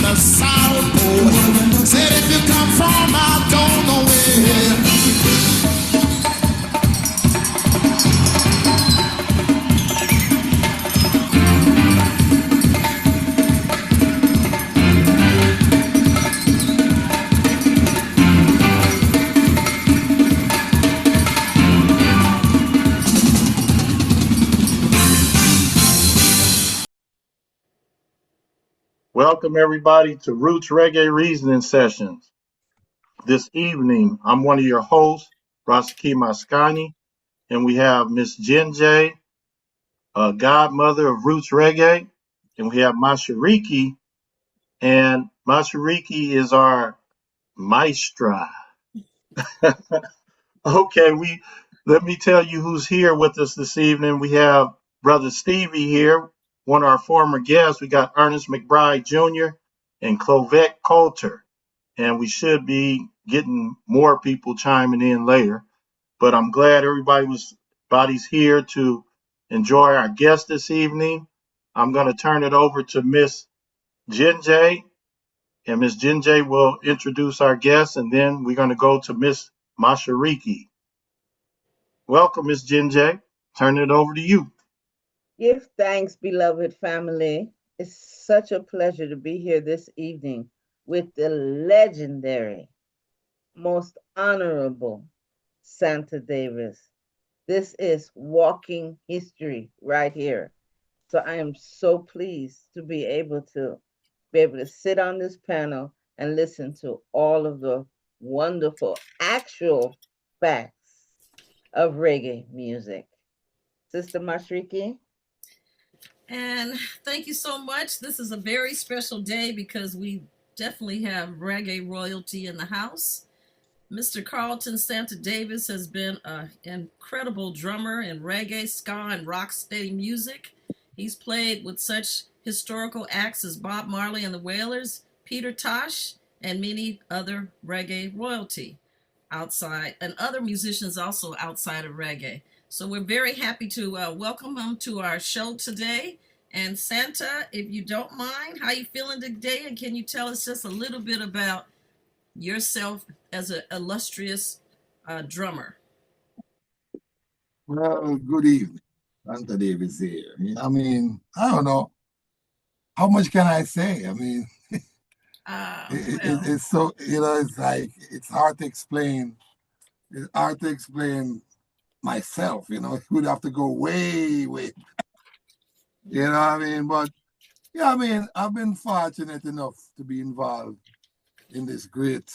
the South Pole. Said if you come from I don't know where. Welcome everybody to Roots Reggae Reasoning Sessions. This evening, I'm one of your hosts, Rashaki Maskani, and we have Miss Jenje, godmother of Roots Reggae, and we have Mashariki, and Mashariki is our maestra. Okay, let me tell you who's here with us this evening. We have Brother Stevie here, one of our former guests. We got Ernest McBride Jr. and Clovette Coulter. And we should be getting more people chiming in later. But I'm glad everybody's here to enjoy our guest this evening. I'm going to turn it over to Miss Jenje, and Miss Jenje will introduce our guest, and then we're going to go to Miss Mashariki. Welcome, Miss Jenje. Turn it over to you. Give thanks, beloved family. It's such a pleasure to be here this evening with the legendary, most honorable Santa Davis. This is walking history right here. So I am so pleased to be able to sit on this panel and listen to all of the wonderful actual facts of reggae music. Sister Mashariki? And thank you so much. This is a very special day because we definitely have reggae royalty in the house. Mr. Carlton Santa Davis has been an incredible drummer in reggae, ska, and rocksteady music. He's played with such historical acts as Bob Marley and the Wailers, Peter Tosh, and many other reggae royalty outside, and other musicians also outside of reggae. So we're very happy to welcome him to our show today. And Santa, if you don't mind, how you feeling today? And can you tell us just a little bit about yourself as an illustrious drummer? Well, good evening. Santa Davis here. I mean, I don't know. How much can I say? I mean, it's so, it's like, it's hard to explain. It's hard to explain myself, it would have to go way, way back. You know what I mean? But yeah, I mean, I've been fortunate enough to be involved in this great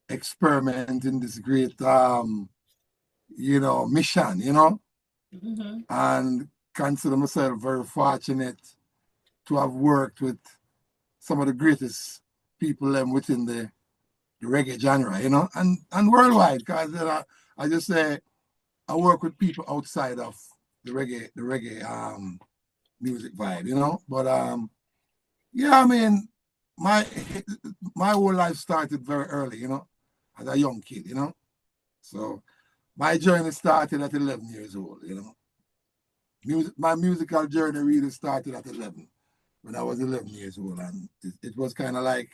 experiment, in this great mission, Mm-hmm. and consider myself very fortunate to have worked with some of the greatest people within the reggae genre, and worldwide, because I just say I work with people outside of the reggae music vibe, But yeah, I mean, my whole life started very early, as a young kid, So my journey started at 11 years old, My musical journey really started at 11, when I was 11 years old, and it was kind of like,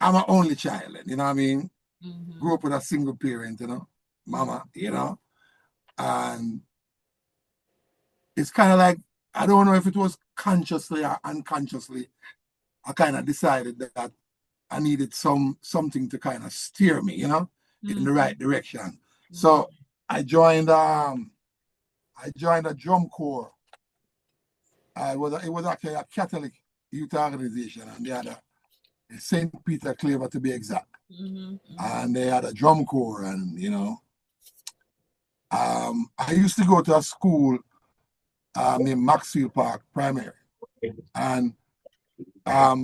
I'm an only child, you know what I mean? Mm-hmm. Grew up with a single parent, mama, and it's kind of like, I don't know if it was consciously or unconsciously, I kind of decided that I needed something to kind of steer me, in the right direction. Mm-hmm. So I joined a drum corps. It was actually a Catholic youth organization, and they had a St. Peter Claver, to be exact. Mm-hmm. And they had a drum corps, and I used to go to a school named Maxfield Park Primary, and I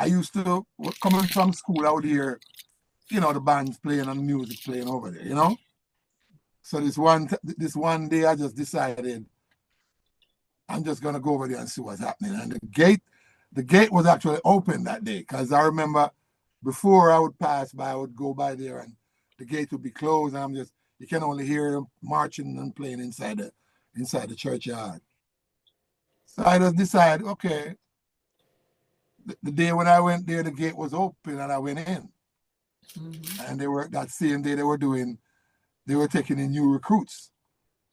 used to, coming from school, I would hear the bands playing and the music playing over there, So this one day I just decided I'm just gonna go over there and see what's happening. And the gate was actually open that day, because I remember before I would pass by, I would go by there and the gate would be closed, and you can only hear them marching and playing inside the churchyard. So I just decided, okay, the day when I went there, the gate was open and I went in. Mm-hmm. And they were, that same day they were taking in new recruits.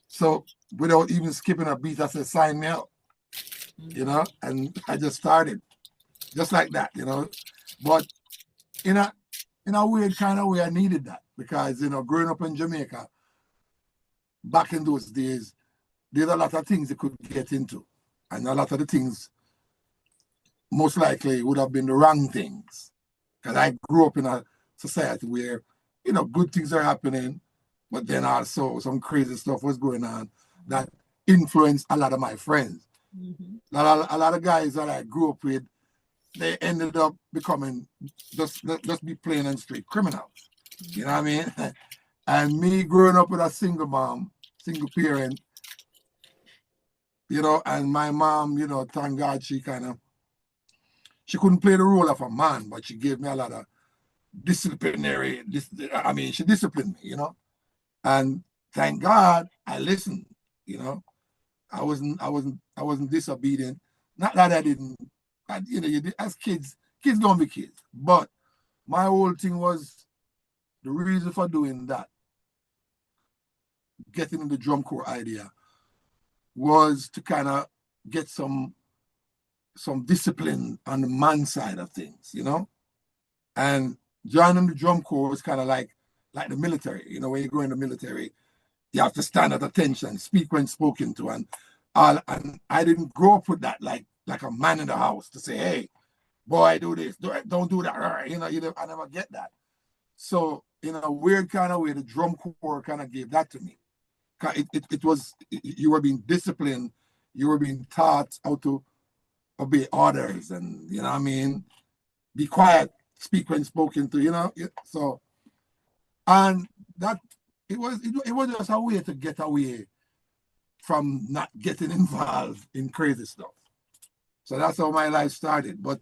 So without even skipping a beat, I said, sign me up, you know, and I just started just like that, you know. But in a weird kind of way, I needed that because, you know, growing up in Jamaica, back in those days, there's a lot of things you could get into. And a lot of the things most likely would have been the wrong things. Because I grew up in a society where, you know, good things are happening, but then also some crazy stuff was going on that influenced a lot of my friends. Mm-hmm. A lot of guys that I grew up with, they ended up becoming just be plain and straight criminals. You know what I mean? And me growing up with a single mom, single parent, you know, and my mom, you know, thank God she couldn't play the role of a man, but she gave me a lot of disciplinary, she disciplined me, you know. And thank God I listened, you know. I wasn't disobedient. Not that I didn't, you know, as kids don't be kids. But my whole thing was the reason for doing that, getting the drum corps idea, was to kind of get some discipline on the man side of things, you know. And joining the drum corps was kind of like the military. You know, when you go in the military, you have to stand at attention, speak when spoken to, and I didn't grow up with that like a man in the house to say, hey, boy, do this, don't do that. You know, I never get that. So in a weird kind of way, the drum corps kind of gave that to me. It was, you were being disciplined, you were being taught how to obey orders, and you know what I mean, be quiet, speak when spoken to, you know. So, and that it was just a way to get away from not getting involved in crazy stuff. So that's how my life started. But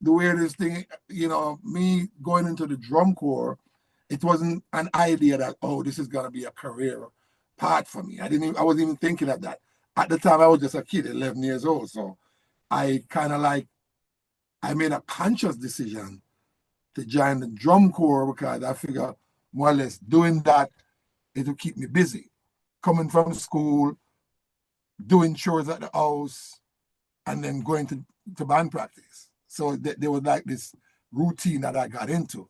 the weirdest thing, you know, me going into the drum corps, it wasn't an idea that, oh, this is gonna be a career path for me. I wasn't even thinking of that. At the time I was just a kid, 11 years old. So I made a conscious decision to join the drum corps because I figured more or less doing that, it will keep me busy. Coming from school, doing chores at the house, and then going to band practice. So there was like this routine that I got into.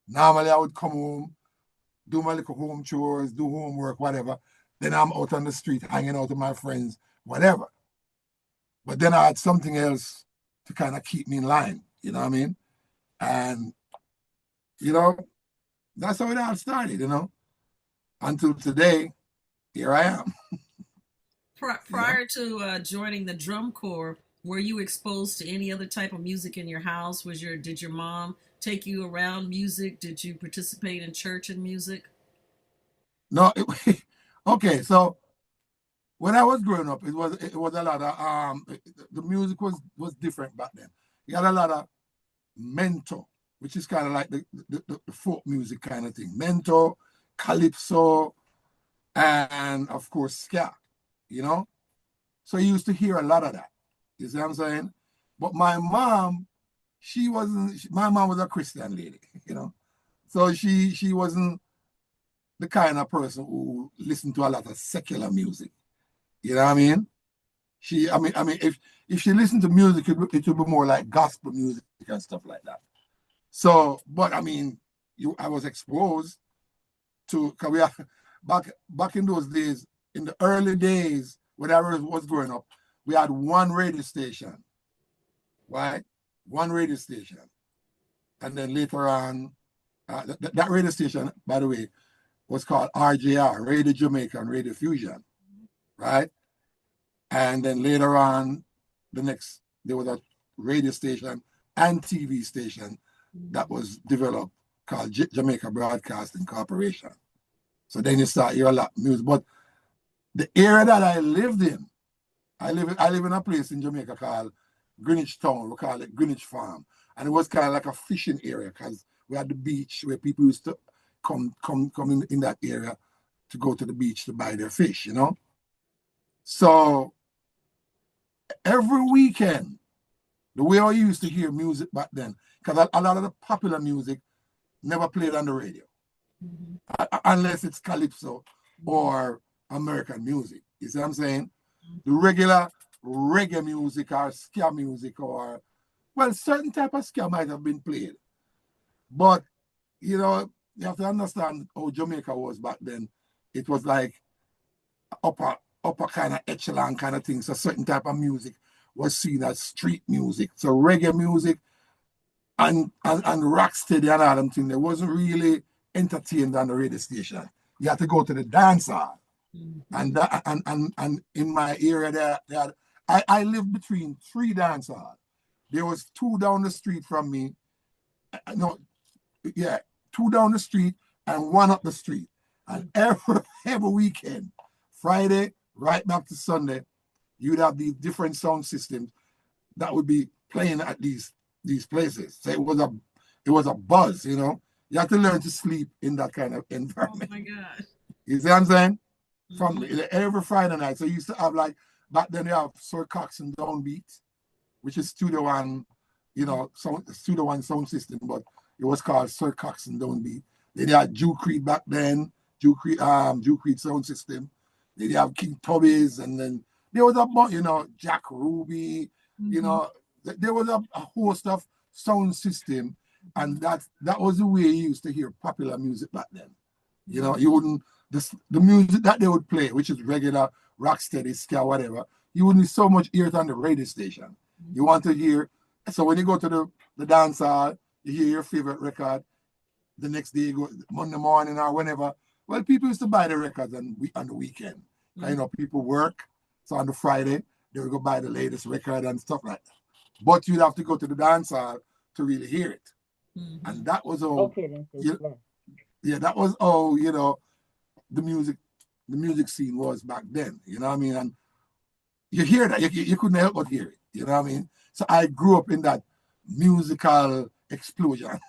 Normally I would come home, do my little home chores, do homework, whatever. Then I'm out on the street hanging out with my friends, whatever. But then I had something else to kind of keep me in line, you know what I mean? And, you know, that's how it all started, you know. Until today, here I am. Prior to joining the drum corps, were you exposed to any other type of music in your house? Did your mom take you around music? Did you participate in church and music? No, okay. So when I was growing up, it was a lot of the music was different back then. You had a lot of mento, which is kind of like the folk music kind of thing. Mento, calypso, and of course ska, you know. So you used to hear a lot of that. You see what I'm saying? But my mom, my mom was a Christian lady, you know. So she wasn't the kind of person who listened to a lot of secular music. You know what I mean? If she listened to music, it would be more like gospel music and stuff like that. So, but I mean, I was exposed to, cause back in those days, in the early days when I was growing up, we had one radio station, right? One radio station, and then later on, that radio station, by the way, was called RJR, Radio Jamaican Radio Fusion, right? And then later on, there was a radio station and TV station that was developed called Jamaica Broadcasting Corporation. So then you start hear a lot of music. But the area that I lived in, I live in a place in Jamaica called Greenwich Town. We call it Greenwich Farm. And it was kind of like a fishing area because we had the beach where people used to come in that area to go to the beach to buy their fish, you know? So every weekend, the way I used to hear music back then, because a lot of the popular music never played on the radio, unless it's calypso or American music. You see what I'm saying? The regular reggae music or ska music or, well, certain type of ska might have been played. But, you know, you have to understand how Jamaica was back then. It was like upper kind of echelon kind of thing. So certain type of music was seen as street music. So reggae music and rocksteady and all them things, they wasn't really entertained on the radio station. You had to go to the dance hall. And in my area there I lived between 3 dance halls. There was 2 down the street from me. No, yeah, 2 down the street and 1 up the street. And every weekend, Friday right back to Sunday, you'd have these different sound systems that would be playing at these places. So it was a buzz, you know. You have to learn to sleep in that kind of environment. Oh my God. You see what I'm saying? From every Friday night. So you used to have, like, back then you have Sir Coxsone Downbeat, which is Studio One, you know, Studio One sound system, but it was called Sir Coxsone Downbeat. Then you had Jew Creed back then, Jew Creed sound system. Then you have King Tubby's, and then there was you know, Jack Ruby, you know, there was a host of sound system, and that was the way you used to hear popular music back then. You know, you wouldn't, the music that they would play, which is regular rocksteady, ska, whatever, you wouldn't so much hear it on the radio station. You want to hear, so when you go to the dance hall, you hear your favorite record, the next day you go, Monday morning or whenever. Well, people used to buy the records on the weekend. You know, people work, so on the Friday, they would go buy the latest record and stuff like that. But you'd have to go to the dance hall to really hear it. And that was all. Yeah, that was all, you know, the music scene was back then, you know what I mean? And you hear that, you couldn't help but hear it, you know what I mean? So I grew up in that musical explosion.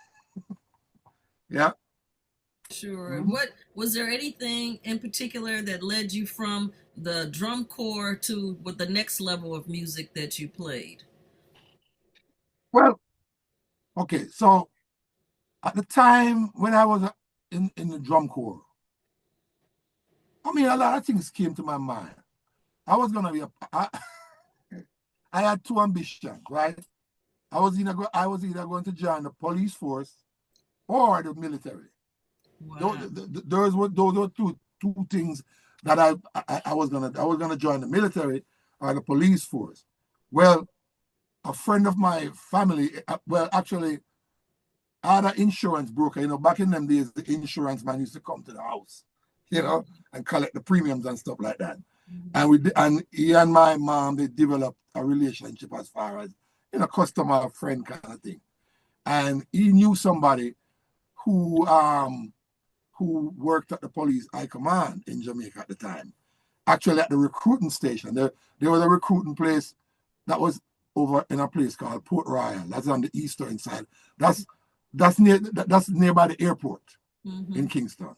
Yeah. Sure. What was there anything in particular that led you from the drum corps to what the next level of music that you played? Well, okay, so at the time when I was in the drum corps, I mean, a lot of things came to my mind. I was gonna be I had 2 ambitions, right? I was either going to join the police force or the military. Wow. Those were two things that I was gonna join the military or the police force. Well, a friend of my family, well, actually, I had an insurance broker. You know, back in them days, the insurance man used to come to the house, you know, and collect the premiums and stuff like that. And he and my mom, they developed a relationship as far as, you know, customer friend kind of thing. And he knew somebody who worked at the police high command in Jamaica at the time. Actually, at the recruiting station, there was a recruiting place that was over in a place called Port Royal. That's on the eastern side. That's nearby the airport in Kingston.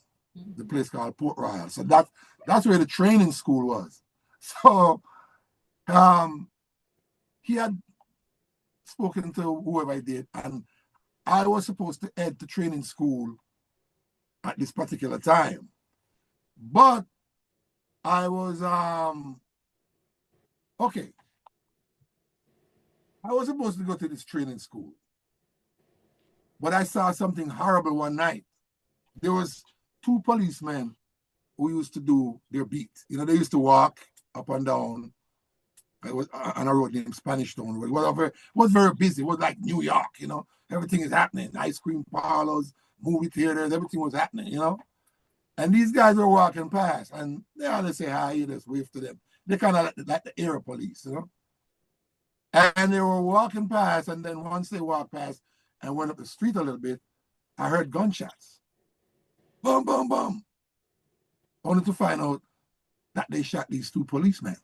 The place called Port Royal. So that's where the training school was. So he had spoken to whoever I did, and I was supposed to head to training school at this particular time. But I was okay. I was supposed to go to this training school. But I saw something horrible one night. There was 2 policemen who used to do their beat. You know, they used to walk up and down. It was on a road named Spanish Town. It was very busy. It was like New York, you know. Everything is happening. Ice cream parlors, movie theaters, everything was happening, you know. And these guys were walking past, and they always say hi, you just wave to them. They kind of like the air police, you know. And they were walking past, and then once they walked past and went up the street a little bit, I heard gunshots. Boom, boom, boom. Only to find out that they shot these 2 policemen.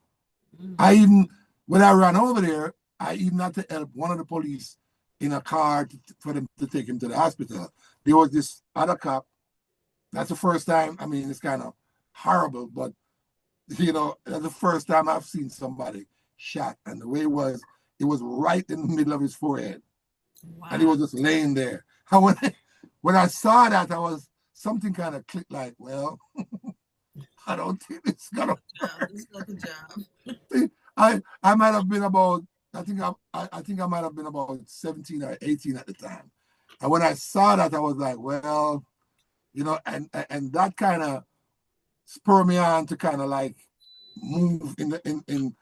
When I ran over there, I even had to help one of the police in a car for them to take him to the hospital. There was this other cop. That's the first time, I mean, it's kind of horrible, but, you know, that's the first time I've seen somebody shot. And the way it was right in the middle of his forehead. Wow. And he was just laying there. And when I saw that, something kind of clicked like, well, I don't think it's gonna work. It's not the job. See, I might have been about, I think I might have been about 17 or 18 at the time. And when I saw that, I was like, well, and that kind of spurred me on to kind of like move in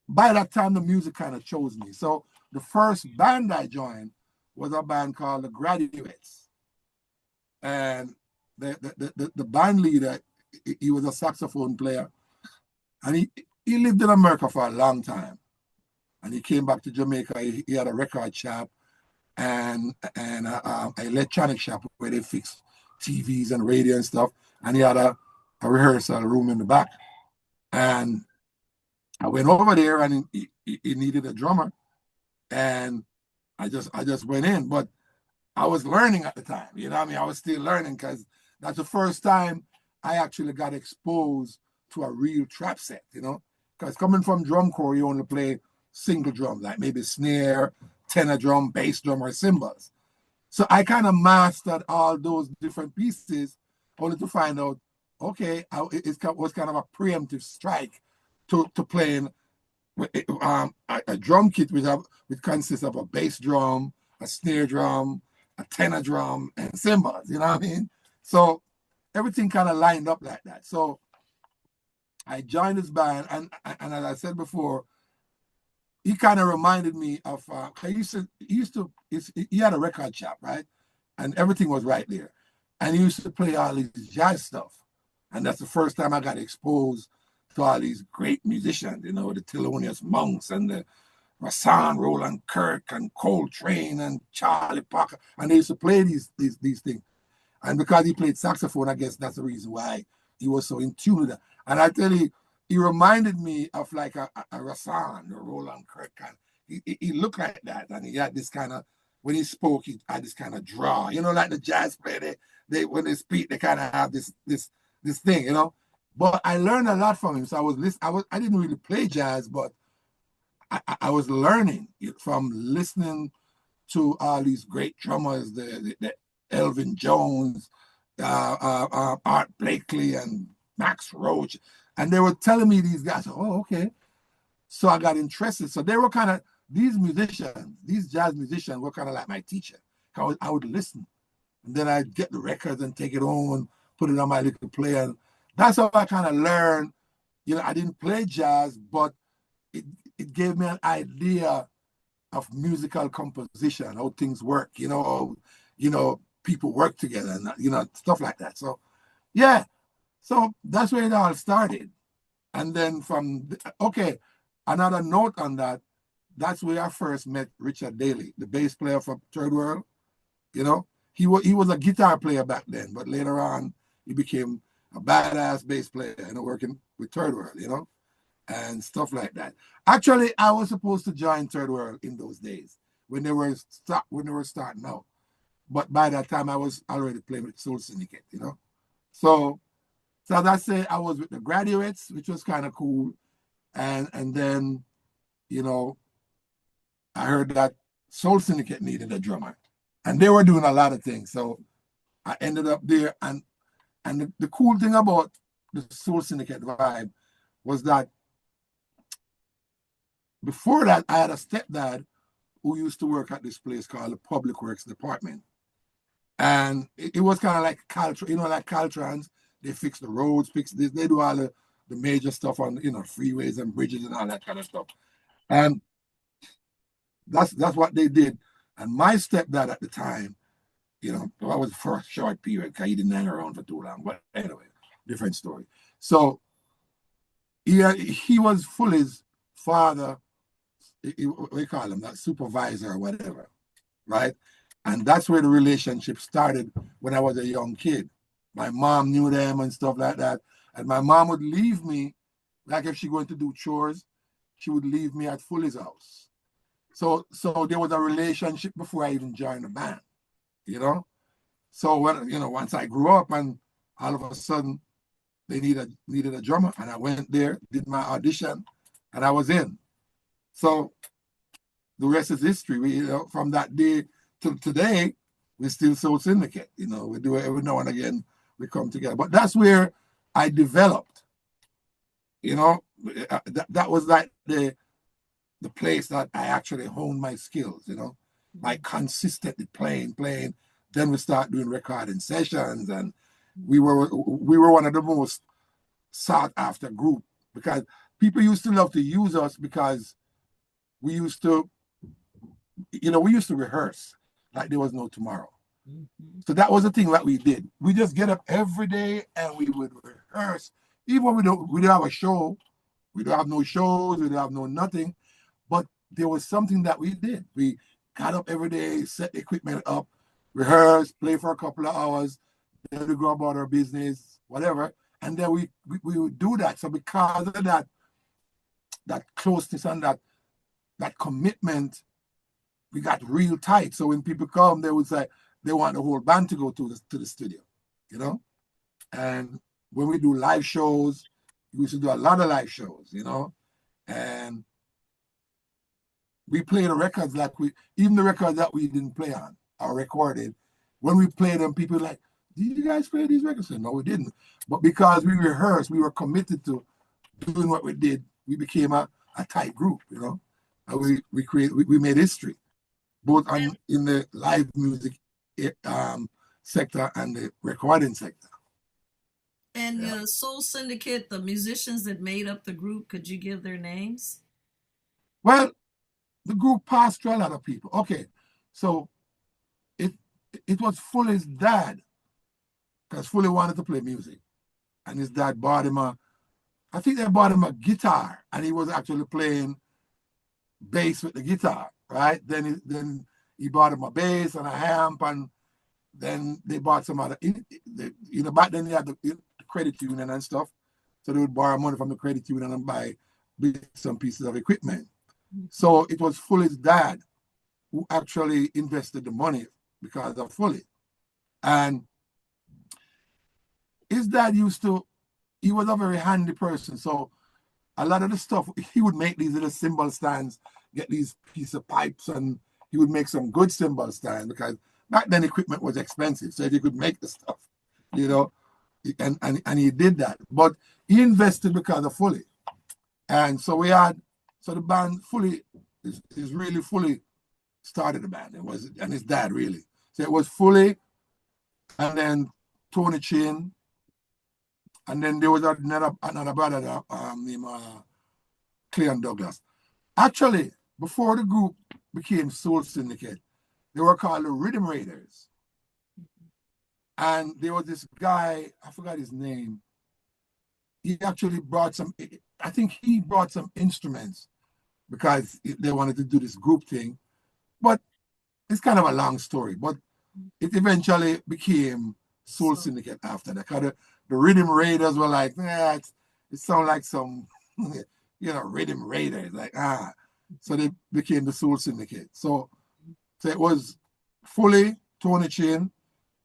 by that time the music kind of chose me. So the first band I joined was a band called the Graduates. And the band leader, he was a saxophone player. And he lived in America for a long time. And he came back to Jamaica. He had a record shop and an electronic shop where they fixed TVs and radio and stuff. And he had a rehearsal room in the back. And I went over there and he needed a drummer. And I just went in. But I was learning at the time. You know what I mean? I was still learning because that's the first time I actually got exposed to a real trap set, Because coming from drum corps, you only play single drum, like maybe snare, tenor drum, bass drum, or cymbals. So I kind of mastered all those different pieces, only to find out, okay, it was kind of a preemptive strike to playing a drum kit which consists of a bass drum, a snare drum, a tenor drum, and cymbals, you know what I mean? So everything kind of lined up like that. So I joined this band, and as I said before, he kind of reminded me of, he had a record shop, right? And everything was right there. And he used to play all these jazz stuff. And that's the first time I got exposed to all these great musicians, the Thelonious Monks and the Rasan, Roland Kirk and Coltrane and Charlie Parker. And they used to play these things. And because he played saxophone, I guess that's the reason why he was so in tune with that. And I tell you, he reminded me of like a Rasan or Roland Kirk. He looked like that. And he had this kind of, when he spoke, he had this kind of draw. Like the jazz player, they when they speak, they kind of have this thing, But I learned a lot from him. So I didn't really play jazz, but I was learning from listening to all these great drummers, the Elvin Jones, Art Blakely, and Max Roach. And they were telling me these guys, oh, okay. So I got interested. So they were kind of, these jazz musicians were kind of like my teacher. I would listen. And then I'd get the records and take it home and put it on my little player. And that's how I kind of learned. I didn't play jazz, but it gave me an idea of musical composition, how things work, people work together and, stuff like that. So, yeah. So that's where it all started. And then another note on that, that's where I first met Richard Daly, the bass player from Third World. He was a guitar player back then, but later on he became a badass bass player, working with Third World, and stuff like that. Actually, I was supposed to join Third World in those days when they were starting out. But by that time I was already playing with Soul Syndicate, So as I say, I was with the Graduates, which was kind of cool. And then, I heard that Soul Syndicate needed a drummer. And they were doing a lot of things. So I ended up there. And the cool thing about the Soul Syndicate vibe was that before that, I had a stepdad who used to work at this place called the Public Works Department. And it was kind of like Caltrans, like Caltrans. They fix the roads, they do all the major stuff on freeways and bridges and all that kind of stuff. And that's what they did. And my stepdad at the time, that was for a short period because he didn't hang around for too long. But anyway, different story. So he was Fully's father, we call him that supervisor or whatever, right? And that's where the relationship started when I was a young kid. My mom knew them and stuff like that. And my mom would leave me, like if she going to do chores, she would leave me at Fully's house. So there was a relationship before I even joined the band, So when, once I grew up and all of a sudden they needed a drummer, and I went there, did my audition, and I was in. So the rest is history. We, from that day to today, we still Soul Syndicate. We do it every now and again. We come together, but that's where I developed. That was like the place that I actually honed my skills. Like consistently playing. Then we start doing recording sessions, and we were one of the most sought after group because people used to love to use us because we used to rehearse like there was no tomorrow. So that was the thing that we did. We just get up every day and we would rehearse. Even when we don't have a show, we don't have no shows, we don't have no nothing. But there was something that we did. We got up every day, set the equipment up, rehearse, play for a couple of hours, then we go about our business, whatever. And then we would do that. So because of that closeness and that commitment, we got real tight. So when people come, they would say they want the whole band to go to the studio, And when we do live shows, we used to do a lot of live shows, and we play the records even the records that we didn't play on or recorded. When we play them, people are like, did you guys play these records? No, we didn't. But because we rehearsed, we were committed to doing what we did, we became a tight group, And we made history, both in the live music sector and the recording sector. And the Soul Syndicate, the musicians that made up the group, could you give their names? Well, the group passed through a lot of people. Okay, so it was Fully's dad, because Fully wanted to play music, and his dad bought him I think they bought him a guitar, and he was actually playing bass with the guitar, right? Then he bought him a bass and a amp, and then they bought some other. Back then they had the credit union and stuff, so they would borrow money from the credit union and buy some pieces of equipment. So it was Fully's dad who actually invested the money because of Fully, and his dad he was a very handy person. So a lot of the stuff, he would make these little cymbal stands, get these pieces of pipes, and he would make some good cymbal stands because back then equipment was expensive. So if you could make the stuff, and he did that. But he invested because of Fully. And so the band Fully is really Fully started the band. And his dad really. So it was Fully, and then Tony Chin, and then there was another brother named Cleon Douglas. Actually, before the group became Soul Syndicate, they were called the Rhythm Raiders. And there was this guy, I forgot his name. He actually brought I think he brought some instruments because they wanted to do this group thing. But it's kind of a long story. But it eventually became Soul Syndicate after that. The Rhythm Raiders were like, it sounds like some, Rhythm Raiders. So they became the Soul Syndicate. So it was Fully, Tony Chin,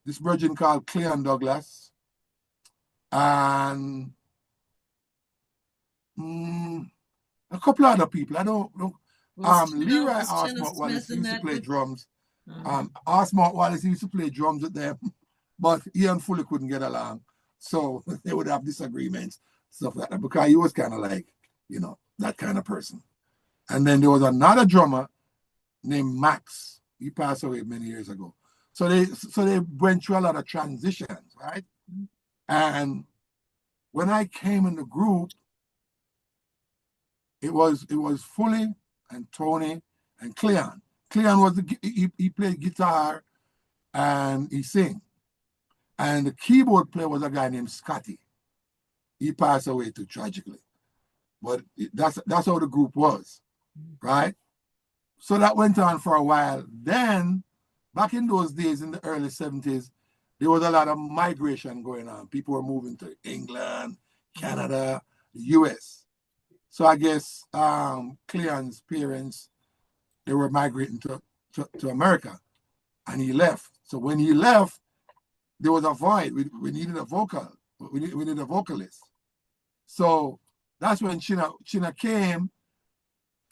this virgin called Cleon Douglas, and a couple other people. I don't know. Leroy Osmond Wallace used to play drums. Osmond Wallace used to play drums with them, but he and Fully couldn't get along. So they would have disagreements, stuff like that, because he was kind of like, that kind of person. And then there was another drummer named Max. He passed away many years ago. So they went through a lot of transitions, right? And when I came in the group, it was Fully and Tony and Cleon. Cleon he played guitar and he sang. And the keyboard player was a guy named Scotty. He passed away too tragically. But that's how the group was, right? So that went on for a while. Then, back in those days, in the early 70s, there was a lot of migration going on. People were moving to England, Canada, the US. So I guess Cleon's parents, they were migrating to America, and he left. So when he left, there was a void. We needed a we needed a vocalist. So that's when China came,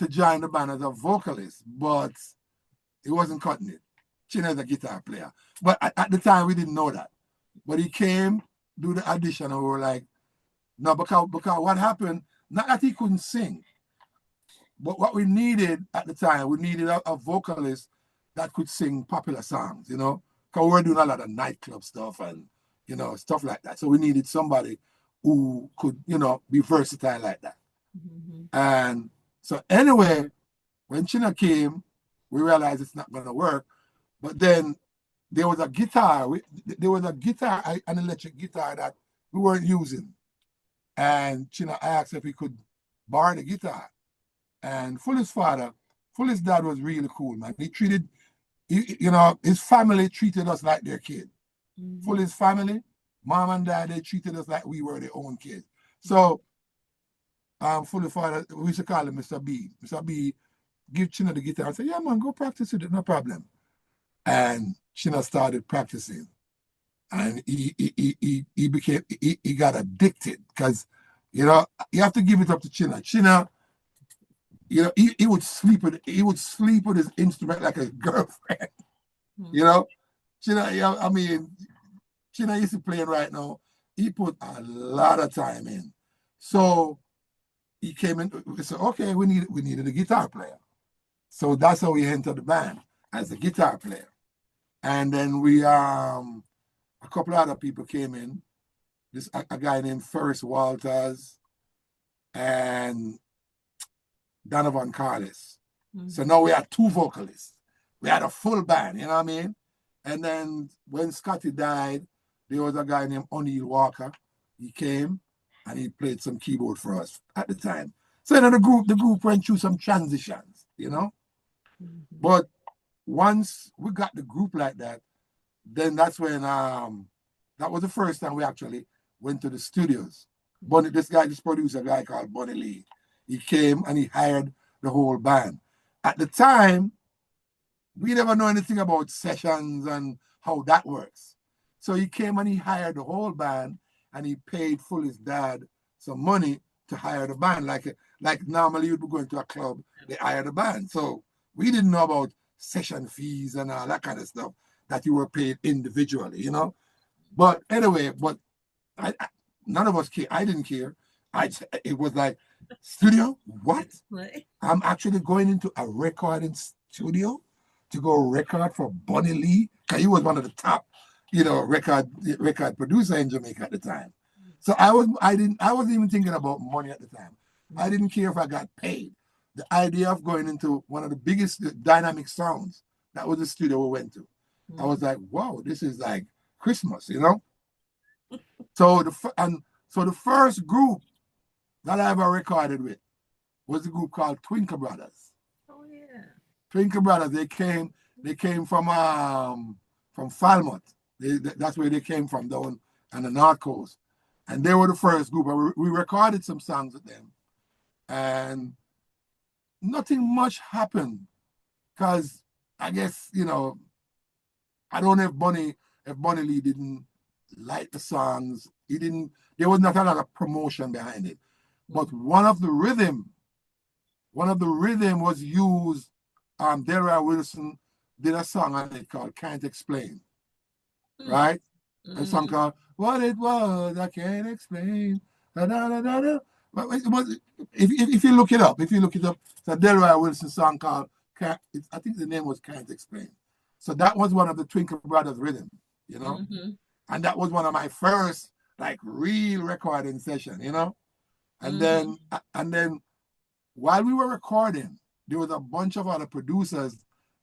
to join the band as a vocalist, but he wasn't cutting it. Chino is a guitar player. But at the time, we didn't know that. But he came, do the audition, and we were like, no, because what happened, not that he couldn't sing, but what we needed at the time, we needed a vocalist that could sing popular songs, you know, because we were doing a lot of nightclub stuff and, you know, stuff like that. So we needed somebody who could, you know, be versatile like that. Mm-hmm. And so anyway, when Chino came, we realized it's not going to work. But then there was a guitar, an electric guitar that we weren't using. And Chino asked if he could borrow the guitar. And Fully's dad was really cool, man. His family treated us like their kid. Mm-hmm. Fully's family, mom and dad, they treated us like we were their own kids. So, Fully's father, we used to call him Mr. B. Mr. B give Chino the guitar and say, yeah, man, go practice with it, no problem. And Chino started practicing. And he got addicted because, you know, you have to give it up to Chino. Chino, you know, he would sleep with his instrument like a girlfriend. Mm-hmm. You know, Chino, I mean, Chino used to play it right now. He put a lot of time in. So he came in, we said, okay, we needed a guitar player. So that's how we entered the band, as a guitar player. And then we a couple of other people came in. A guy named Ferris Walters and Donovan Carlos. Mm-hmm. So now we had two vocalists. We had a full band, you know what I mean? And then when Scotty died, there was a guy named O'Neill Walker. He came and he played some keyboard for us at the time. So then the group went through some transitions, you know? Mm-hmm. But once we got the group like that, then that's when that was the first time we actually went to the studios. This producer, a guy called Bunny Lee. He came and he hired the whole band. At the time, we never know anything about sessions and how that works. So he came and he hired the whole band and he paid Fully's dad some money to hire the band. Like normally you'd be going to a club, they hire the band. So we didn't know about session fees and all that kind of stuff that you were paid individually, you know. But anyway, none of us care. I didn't care. It was like, studio? What? Right. I'm actually going into a recording studio to go record for Bunny Lee, because he was one of the top, you know, record producer in Jamaica at the time. So I wasn't even thinking about money at the time. I didn't care if I got paid. The idea of going into one of the biggest dynamic sounds, that was the studio we went to. I was like, wow, this is like Christmas, you know? So the first group that I ever recorded with was a group called Twinkle Brothers. Oh yeah. Twinkle Brothers, they came from Falmouth. That's where they came from, down on the North Coast. And they were the first group. We recorded some songs with them. And nothing much happened. Because I guess, you know, I don't know if Bunny Lee didn't like the songs. There was not a lot of promotion behind it. But one of the rhythm was used. Delroy Wilson did a song on it called Can't Explain. Right? Mm-hmm. A song called What It Was, I Can't Explain. Da, da, da, da, da. But if you look it up, it's a Delroy Wilson song called, I think the name was Can't Explain. So that was one of the Twinkle Brothers rhythm, you know? Mm-hmm. And that was one of my first, like, real recording session, you know? And then while we were recording, there was a bunch of other producers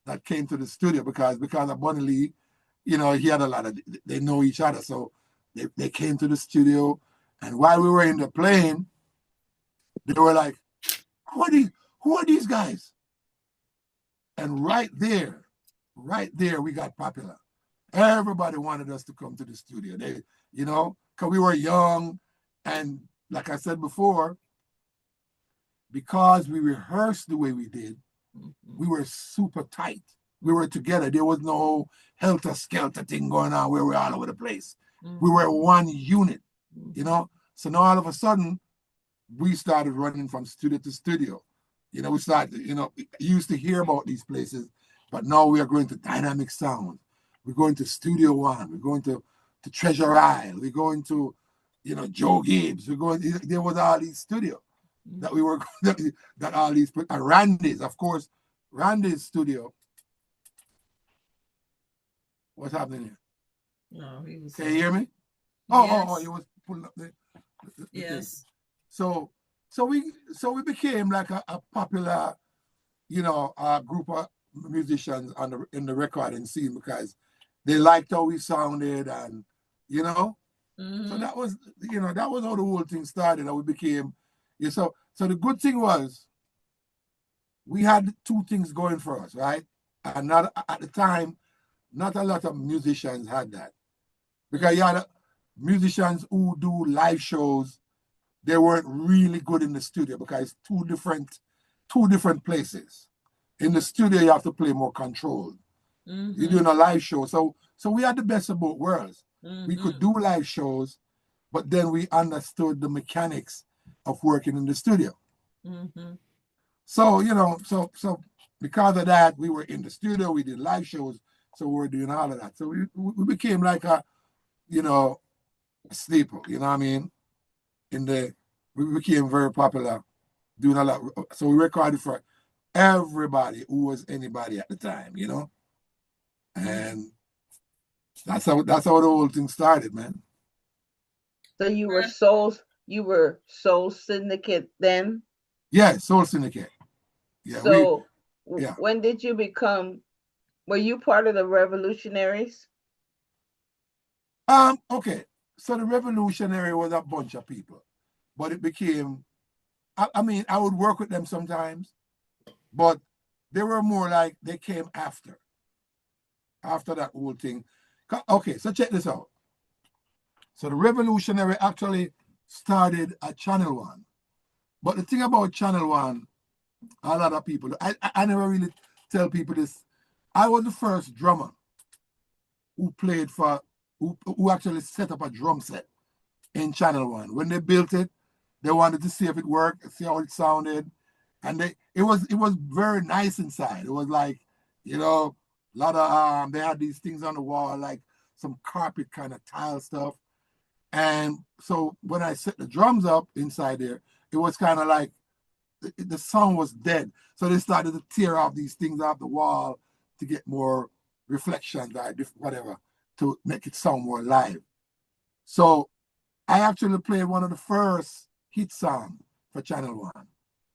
that came to the studio because of Bunny Lee, you know, he had they know each other. So they came to the studio, and while we were in the plane, they were like, who are these guys? And right there, we got popular. Everybody wanted us to come to the studio. They, you know, because we were young, and like I said before, because we rehearsed the way we did, we were super tight. We were together. There was no helter-skelter thing going on where we're all over the place. We were one unit, you know? So now all of a sudden, we started running from studio to studio. You know, we started, you know, you used to hear about these places, but now we are going to Dynamic Sound. We're going to Studio One. We're going to Treasure Isle. We're going to, you know, Joe Gibbs. We're going, there was all these studios that we were, that all these, and Randy's, of course, Randy's studio. What's happening here? No, he was. Can you hear me? Yes. Oh, you was pulling up the Yes. thing. So we became like a popular, you know, group of musicians in the recording scene because they liked how we sounded, and you know, so that was, you know, that was how the whole thing started. And we became, yeah. So the good thing was we had two things going for us, right? And not at the time, not a lot of musicians had that, because you had musicians who do live shows. They weren't really good in the studio because it's two different places. In the studio, you have to play more controlled. You're doing a live show. So we had the best of both worlds. We could do live shows, but then we understood the mechanics of working in the studio. So, you know, so because of that, we were in the studio, we did live shows, so we were doing all of that. So we became like a, you know, a staple, you know what I mean? We became very popular doing a lot. So we recorded for everybody who was anybody at the time, you know? And that's how the whole thing started, man. So you were Soul Syndicate then? Yeah, Soul Syndicate. Yeah. So yeah. When did you become, were you part of the Revolutionaries? Okay. So the Revolutionary was a bunch of people, but it became, I mean, I would work with them sometimes, but they were more like they came after that whole thing. Okay, so check this out. So the Revolutionary actually started at Channel One, but the thing about Channel One, a lot of people, I never really tell people this. I was the first drummer who played for, who actually set up a drum set in Channel One. When they built it, they wanted to see if it worked, see how it sounded. And it was very nice inside. It was like, you know, a lot of, they had these things on the wall, like some carpet kind of tile stuff. And so when I set the drums up inside there, it was kind of like, the sound was dead. So they started to tear off these things off the wall to get more reflections, whatever, to make it sound more live. So I actually played one of the first hit songs for Channel One.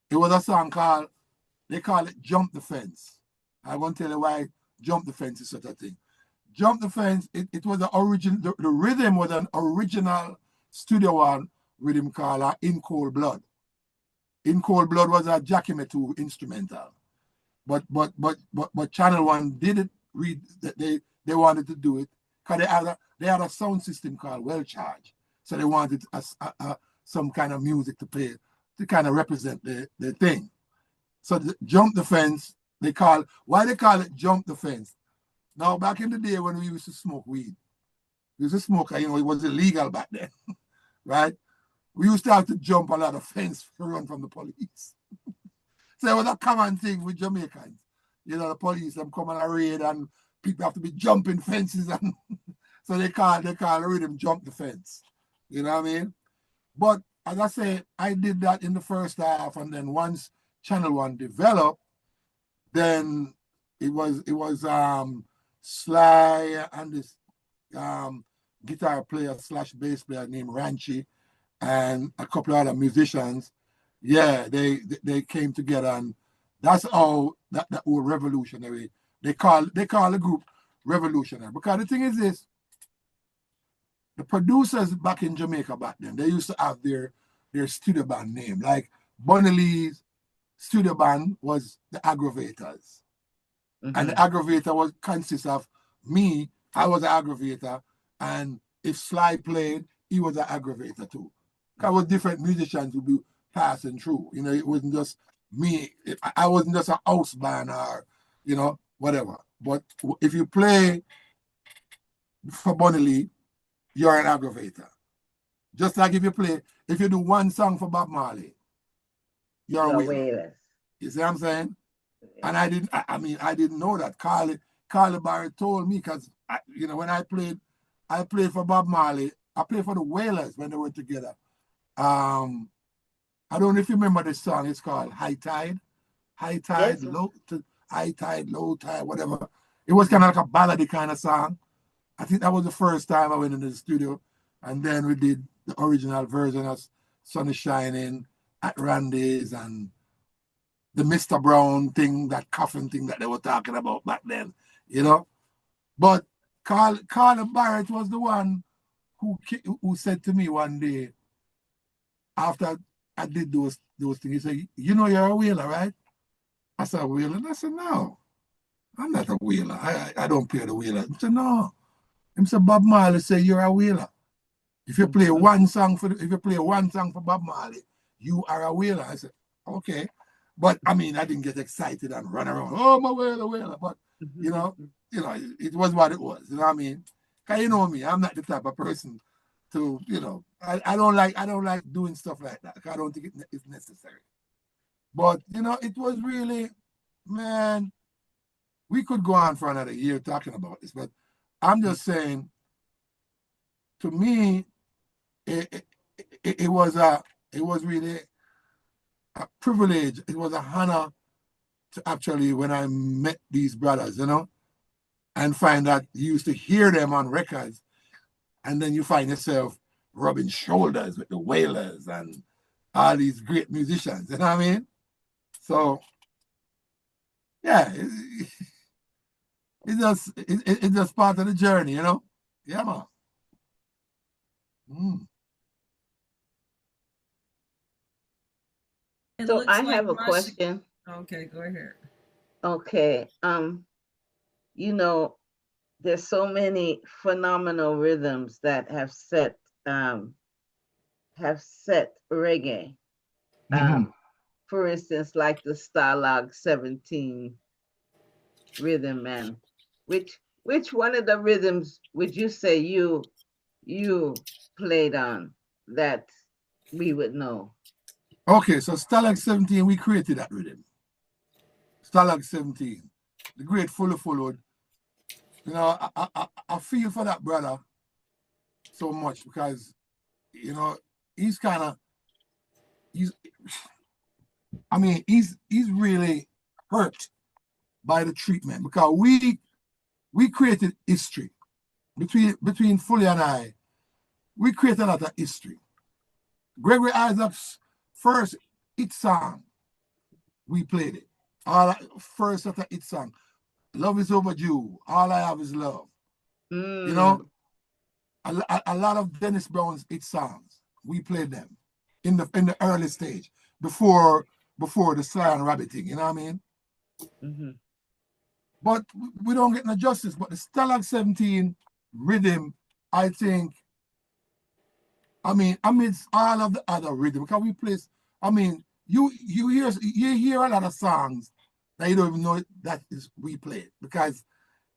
It was a song called, they call it Jump the Fence. I won't tell you why Jump the Fence is such a thing. Jump the Fence, it was the origin, the rhythm was an original Studio One rhythm called In Cold Blood. In Cold Blood was a Jackie Metu instrumental. But Channel One didn't read that they wanted to do it because they had a sound system called Well Charge. So they wanted some kind of music to play to kind of represent the thing. So Jump the Fence, why they call it Jump the Fence? Now, back in the day when we used to smoke weed, we used to smoke, you know, it was illegal back then, right? We used to have to jump a lot of fence to run from the police. So it was a common thing with Jamaicans. You know, the police, them come on a raid and people have to be jumping fences. And so they call the rhythm Jump the Fence. You know what I mean? But as I say, I did that in the first half, and then once Channel One developed, then it was Sly and this guitar player / bass player named Ranchi and a couple of other musicians. Yeah, they came together, and that's how that whole Revolutionary. They call the group Revolutionary, because the thing is this: the producers back in Jamaica back then, they used to have their studio band name. Like Bunny Lee's studio band was the Aggravators. And the Aggravator consists of me, I was an aggravator, and if Sly played, he was an aggravator too. Because was different musicians would be passing through. You know, it wasn't just me. I wasn't just a house band or, you know, whatever. But if you play for Bunny Lee, you're an aggravator. Just like if you do one song for Bob Marley, you're a wailer. You see what I'm saying? And I mean, I didn't know that. Carly Barrett told me, because, you know, when I played for Bob Marley. I played for the Wailers when they were together. I don't know if you remember the song. It's called High Tide. High Tide, Yes. High Tide, Low Tide, whatever. It was kind of like a ballady kind of song. I think that was the first time I went into the studio. And then we did the original version of Sun is Shining at Randy's and the Mr. Brown thing, that coffin thing that they were talking about back then, you know. But Carl Barrett was the one who said to me one day, after I did those things, he said, you know you're a whaler, right? I said, whaler? And I said, no, I'm not a whaler. I don't play the whaler. He said, no. He said, Bob Marley said you're a whaler. If you play one song for Bob Marley, you are a whaler. I said, okay. But I mean, I didn't get excited and run around, oh, my whaler. But you know, it was what it was. You know what I mean? Cause you know me, I'm not the type of person to, you know, I don't like doing stuff like that. I don't think it's necessary. But you know, it was really, man, we could go on for another year talking about this, but I'm just saying, to me, it was really a privilege. It was an honor to actually, when I met these brothers, you know, and find that you used to hear them on records, and then you find yourself rubbing shoulders with the Wailers and all these great musicians, you know what I mean? So, yeah, it's just part of the journey, you know? Yeah, man. It So looks I like have a Rashaki. question. Okay, go ahead. Okay. You know, there's so many phenomenal rhythms that have set reggae. For instance, like the Stalag 17 rhythm, man. Which one of the rhythms would you say you played on that we would know? Okay, so Stalag 17, we created that rhythm. Stalag 17, the great Fuller Fullwood. You know, I feel for that brother so much because, you know, he's really hurt by the treatment, because we created history between Fully and I. We created a lot of history. Gregory Isaacs' first hit song, we played it. First hit song, Love is Overdue, All I Have Is Love. You know, a lot of Dennis Brown's hit songs, we played them in the early stage before the Sly and Rabbit thing. You know what I mean? But we don't get no justice. But the Stalag 17 rhythm, I think, I mean, amidst all of the other rhythm, because we play, I mean, you hear a lot of songs that you don't even know that is we play, because,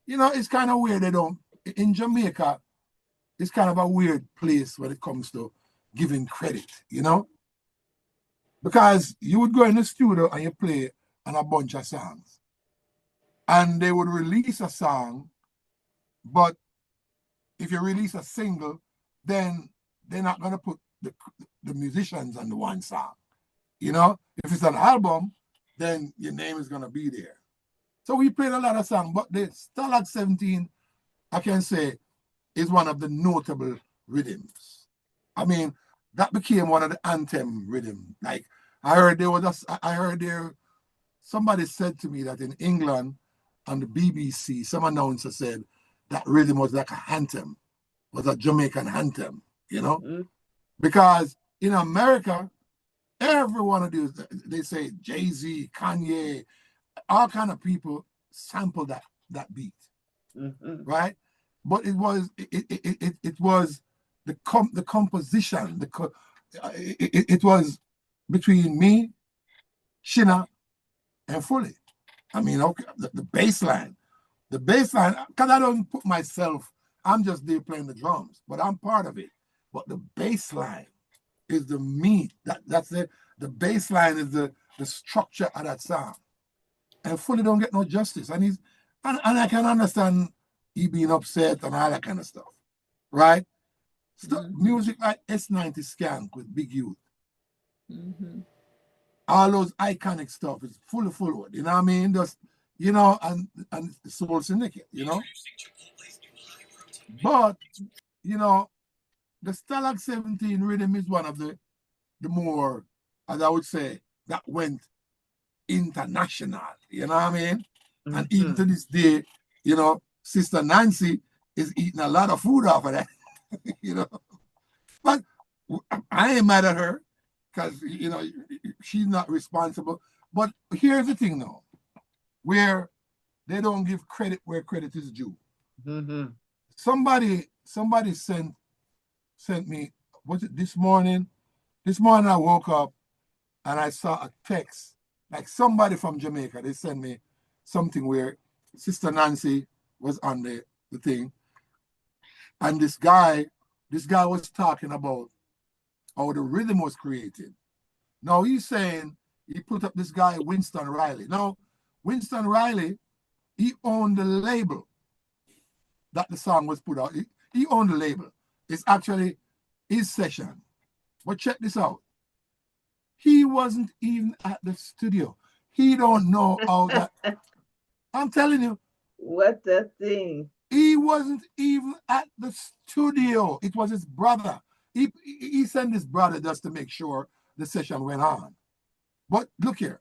you know, it's kind of weird. In Jamaica, it's kind of a weird place when it comes to giving credit, you know? Because you would go in the studio and you play on a bunch of songs, and they would release a song, but if you release a single, then they're not going to put the musicians on the one song. You know, if it's an album, then your name is going to be there. So we played a lot of songs, but the Stalag 17, I can say, is one of the notable rhythms. I mean, that became one of the anthem rhythms. Like, somebody said to me that in England, on the BBC, some announcer said that rhythm was like a anthem, was a Jamaican anthem, you know? Because in America, every one of these, they say Jay-Z, Kanye, all kind of people sample that beat, right? But it was the composition. It was between me, Shina, and Fully. I mean, okay, the bass line, because I don't put myself, I'm just there playing the drums, but I'm part of it. But the bass line is the meat. That's it. The bass line is the the structure of that song. And fully don't get no justice. And I can understand he being upset and all that kind of stuff. Right? Music like S90 Skank with Big Youth. All those iconic stuff is full of, you know what I mean? Just, you know, and Soul Syndicate, you know. But, you know, the Stalag 17 rhythm is one of the more, as I would say, that went international, you know what I mean? And even to this day, you know, Sister Nancy is eating a lot of food off of that, you know. But I ain't mad at her because, you know, she's not responsible. But here's the thing now, where they don't give credit where credit is due. Somebody sent me, was it this morning? This morning I woke up and I saw a text, like somebody from Jamaica. They sent me something where Sister Nancy was on the thing. And this guy was talking about how the rhythm was created. Now he's saying he put up this guy, Winston Riley. Now, Winston Riley, he owned the label that the song was put out. He owned the label. It's actually his session. But check this out. He wasn't even at the studio. He don't know how that. I'm telling you. What the thing? He wasn't even at the studio. It was his brother. He sent his brother just to make sure the session went on. But look here.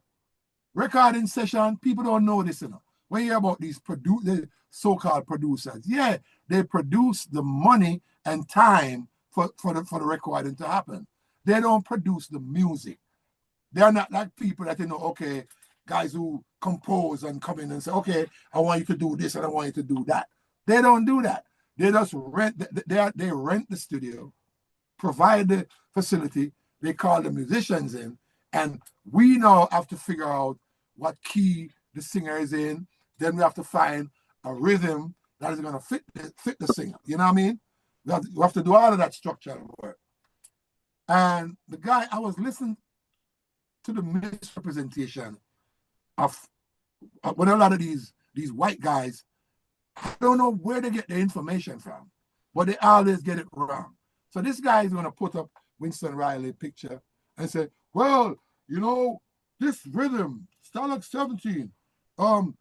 Recording session, people don't know this enough. When you hear about these the so-called producers, yeah, they produce the money and time for the recording to happen. They don't produce the music. They're not like people that, you know, okay, guys who compose and come in and say, okay, I want you to do this and I want you to do that. They don't do that. They just rent. They rent the studio, provide the facility. They call the musicians in, and we now have to figure out what key the singer is in. Then we have to find a rhythm that is going to fit the singer. You know what I mean? We have to do all of that structural work. And the guy, I was listening to the misrepresentation of what a lot of these white guys, I don't know where they get the information from, but they always get it wrong. So this guy is going to put up Winston Riley picture and say, well, you know, this rhythm, Stalag 17, I'm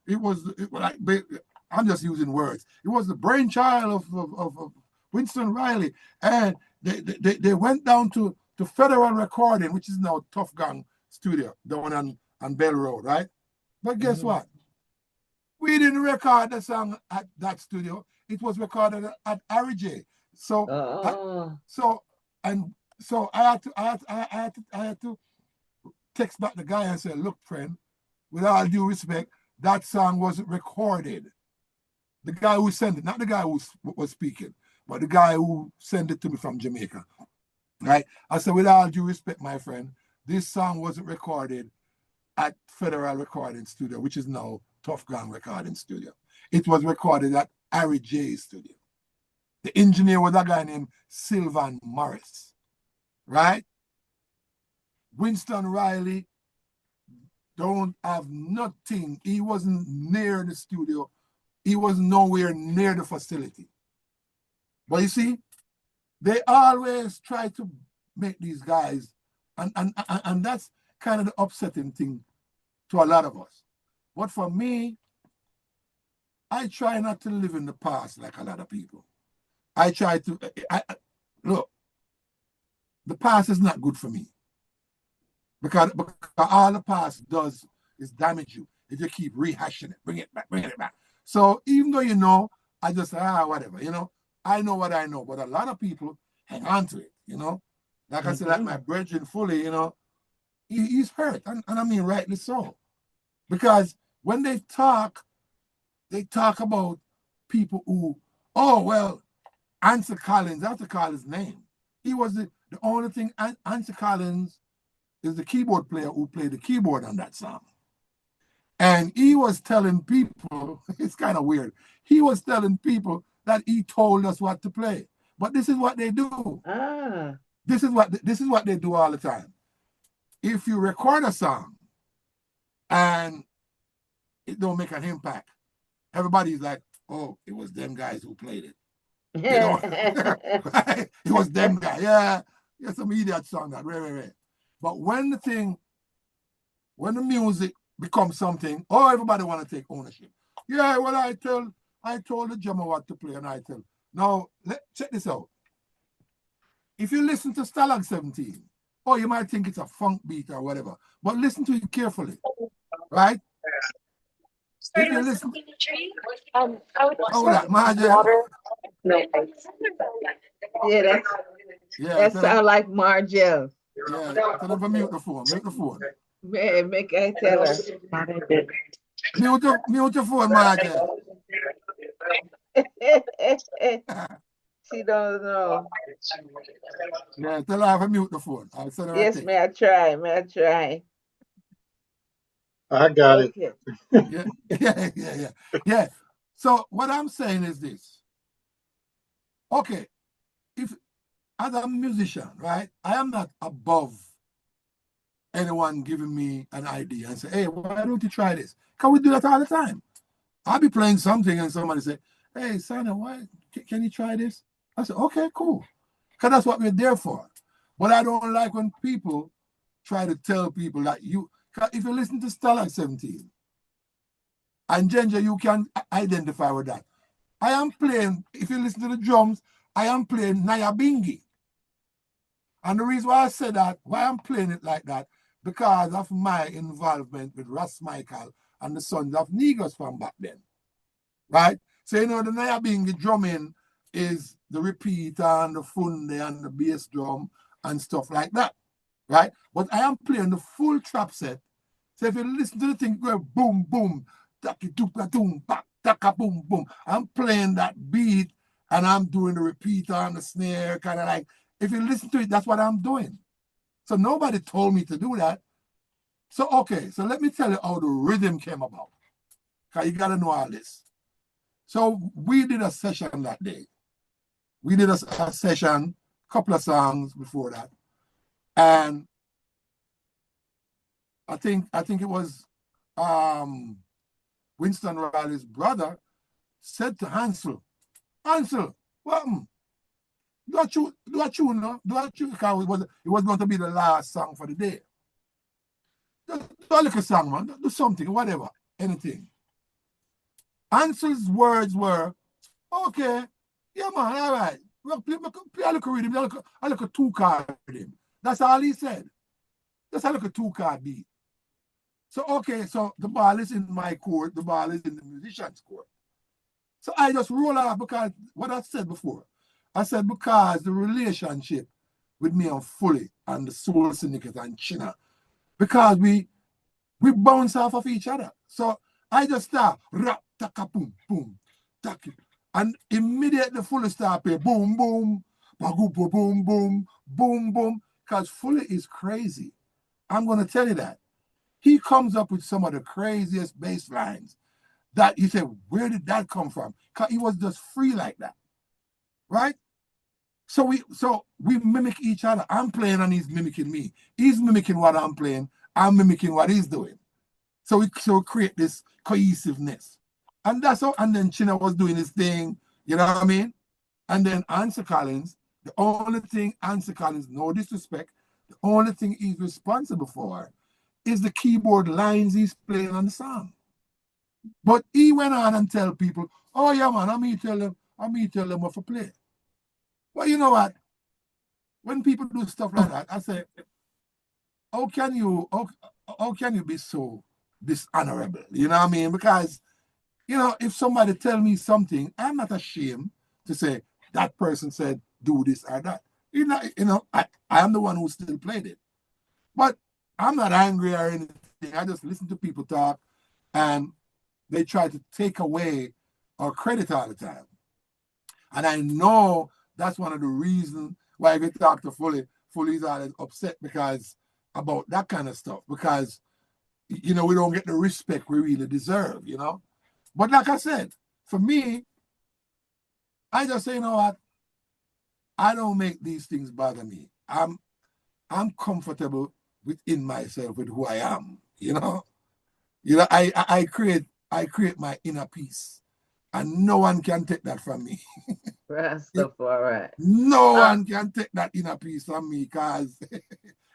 just using words. It was the brainchild of Winston Riley. And they went down to Federal Recording, which is now Tough Gong Studio, the one on Bell Road, right? But guess what? We didn't record the song at that studio. It was recorded at RJ. So I had to text back the guy and say, look, friend, with all due respect, that song wasn't recorded. The guy who sent it, not the guy who was speaking, but the guy who sent it to me from Jamaica, right? I said, with all due respect, my friend, this song wasn't recorded at Federal Recording Studio, which is now Tough Gong Recording Studio. It was recorded at Harry J Studio. The engineer was a guy named Sylvan Morris, right? Winston Riley don't have nothing. He wasn't near the studio. He was nowhere near the facility. But you see, they always try to make these guys, and that's kind of the upsetting thing to a lot of us. But for me, I try not to live in the past like a lot of people. I try to, look, the past is not good for me. Because all the past does is damage you if you keep rehashing it, bringing it back. So even though you know, I just say, whatever, you know, I know what I know, but a lot of people hang on to it, you know. Like I said, like my brethren fully, you know, he's hurt, and I mean rightly so. Because when they talk about people who, oh, well, Ansel Collins, I have to call his name. He was the only thing, Ansel Collins is the keyboard player who played the keyboard on that song. And he was telling people, it's kind of weird, he was telling people that he told us what to play. But this is what they do. This is what they do all the time. If you record a song it don't make an impact. Everybody's like, oh, it was them guys who played it. Right? It was them guys. Yeah, some idiot song that. Right. But when the music becomes something, oh, everybody want to take ownership. Yeah, well, I told the drummer what to play, and I tell. Now, check this out. If you listen to Stalag 17, oh, you might think it's a funk beat or whatever, but listen to it carefully, right? If you listen, oh, that Marjel. That sound like Marjel. Yeah, tell them to mute the phone. Man, make I tell her. Mute your phone, Marjel. She don't know. Yeah, tell her to mute the phone. Yes, may I try? I got Okay. it. Yeah. So what I'm saying is this. Okay, if as a musician, right, I am not above anyone giving me an idea and say, hey, why don't you try this? Can we do that all the time? I'll be playing something and somebody say, hey, Sandra, can you try this? I said, okay, cool. Because that's what we're there for. But I don't like when people try to tell people that if you listen to Stalag 17 and Jenje, you can identify with that. I am playing, if you listen to the drums, I am playing Nyabingi. And the reason why I said that, why I'm playing it like that, because of my involvement with Ras Michael and the Sons of Negus from back then. Right? So, the Nyabingi drumming is the repeater and the funde and the bass drum and stuff like that. Right? But I am playing the full trap set. So if you listen to the thing, go boom, boom, taki tuka boom, back, taka boom, boom. I'm playing that beat and I'm doing the repeater and the snare, kind of like, if you listen to it, that's what I'm doing. So nobody told me to do that. So, okay, so let me tell you how the rhythm came about. Because you got to know all this. So we did a session that day. We did a session, a couple of songs before that. And I think it was Winston Riley's brother said to Hansel, what? Do a tune, because it was going to be the last song for the day. Do a little song, man. Do something, whatever, anything. Hansel's words were, okay, yeah, man, all right. Play a little rhythm, a little two-card rhythm. That's all he said. Just a little two-card beat. So, okay, so the ball is in my court, the ball is in the musician's court. So I just roll off because what I said before. I said because the relationship with me and Fully and the Soul Syndicate and China, because we bounce off of each other. So I just start rap, taka, boom, boom, taka. And immediately Fully start play boom, boom, boom, boom, boom, boom, boom. Because Fully is crazy. I'm going to tell you that. He comes up with some of the craziest bass lines that you say, where did that come from? Because he was just free like that. Right? So we mimic each other. I'm playing and he's mimicking me. He's mimicking what I'm playing. I'm mimicking what he's doing. So we create this cohesiveness. And that's how, and then China was doing his thing, you know what I mean? And then Answer Collins, the only thing Answer Collins, no disrespect, the only thing he's responsible for is the keyboard lines he's playing on the song. But he went on and tell people, oh yeah, man, I'm me tell them what to play. Well, you know what? When people do stuff like that, I say, how can you be so dishonorable? You know what I mean? Because, if somebody tell me something, I'm not ashamed to say that person said do this or that. I am the one who still played it. But I'm not angry or anything. I just listen to people talk and they try to take away our credit all the time. And I know that's one of the reasons why we talk to Fully's always upset because about that kind of stuff. Because, we don't get the respect we really deserve, But like I said, for me, I just say, you know what? I don't make these things bother me. I'm comfortable within myself with who I am, I create I create my inner peace. And no one can take that from me. Rastafari. No one can take that inner peace from me because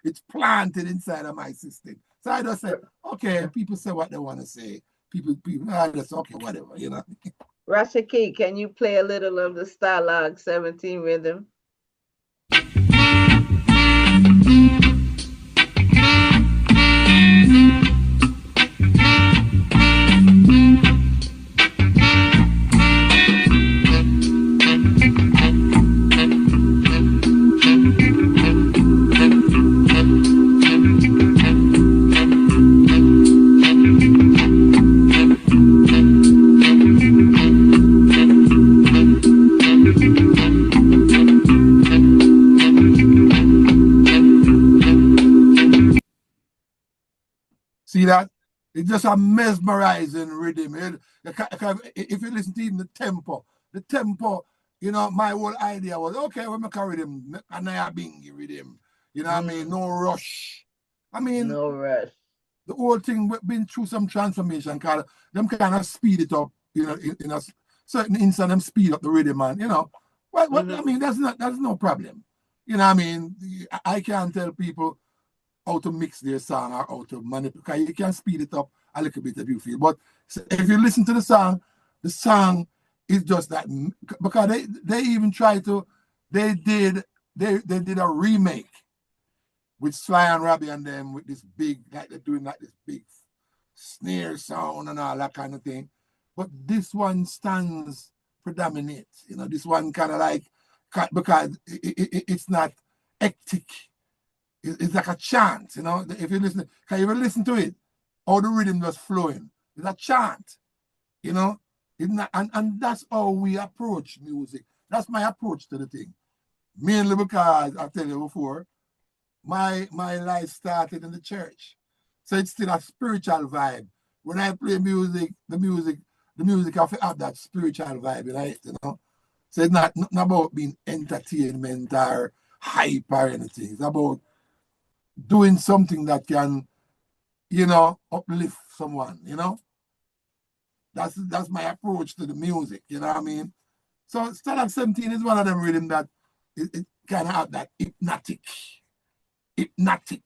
it's planted inside of my system. So I just say, okay, people say what they want to say. People, I just, okay, whatever, you know. Rashaki, can you play a little of the Stylog 17 rhythm? See that? It's just a mesmerizing rhythm. If you listen to even the tempo, you know, my whole idea was, okay, we make a rhythm, and I bingy rhythm. You know what I mean? No rush. I mean, no rush. The whole thing we've been through some transformation, because them kind of speed it up, you know, in a certain instant, them speed up the rhythm, man, you know. What I mean, that's no problem. You know what I mean? I can't tell people how to mix their song or how to manipulate, because you can speed it up a little bit if you feel. But if you listen to the song is just that, because they even tried to, they did a remake with Sly and Robbie and them with this big, like they're doing like this big snare sound and all that kind of thing. But this one stands predominant, you know, this one kind of like, because it's not hectic. It's like a chant, you know. If you listen, can you even listen to it? All the rhythm just flowing. It's a chant, you know. It's not, and that's how we approach music. That's my approach to the thing. Mainly because I tell you before, my life started in the church, so it's still a spiritual vibe. When I play music, the music have that spiritual vibe, right? You know. So it's not about being entertainment or hype or anything. It's about doing something that can, you know, uplift someone, you know. That's my approach to the music, you know what I mean? So Stylog 17 is one of them rhythm that it kind of have that hypnotic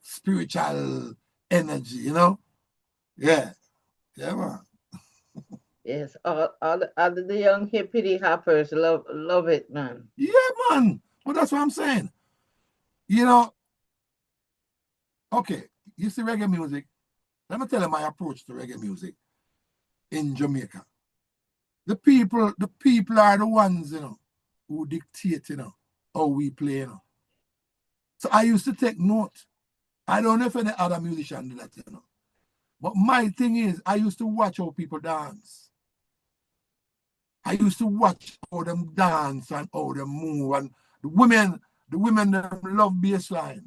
spiritual energy, you know? Yeah, man. Yes, all the young hippity hoppers love it, man. Yeah, man. Well, that's what I'm saying. You know, okay, you see reggae music. Let me tell you my approach to reggae music in Jamaica. The people are the ones, you know, who dictate, you know, how we play, you know. So I used to take note. I don't know if any other musician do that, you know. But my thing is, I used to watch how people dance. I used to watch how them dance and how them move. And the women them love bassline.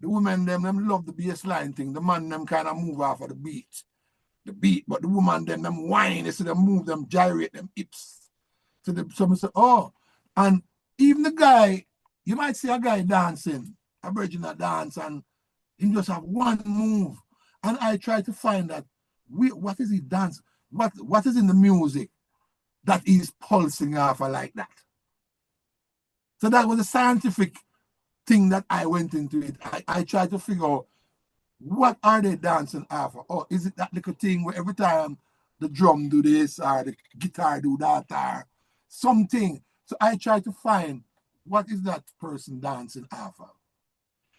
The women them love the bassline thing. The man them kind of move off of the beat. But the woman them whine, they see them move, them gyrate them hips. So someone say, oh, and even the guy, you might see a guy dancing, a virgin dance, and he just have one move. And I try to find that, what is he dance? What is in the music that is pulsing off like that? So that was a scientific thing that I went into it. I tried to figure out, what are they dancing after? Oh, is it that little thing where every time the drum do this or the guitar do that or something? So I try to find, what is that person dancing after?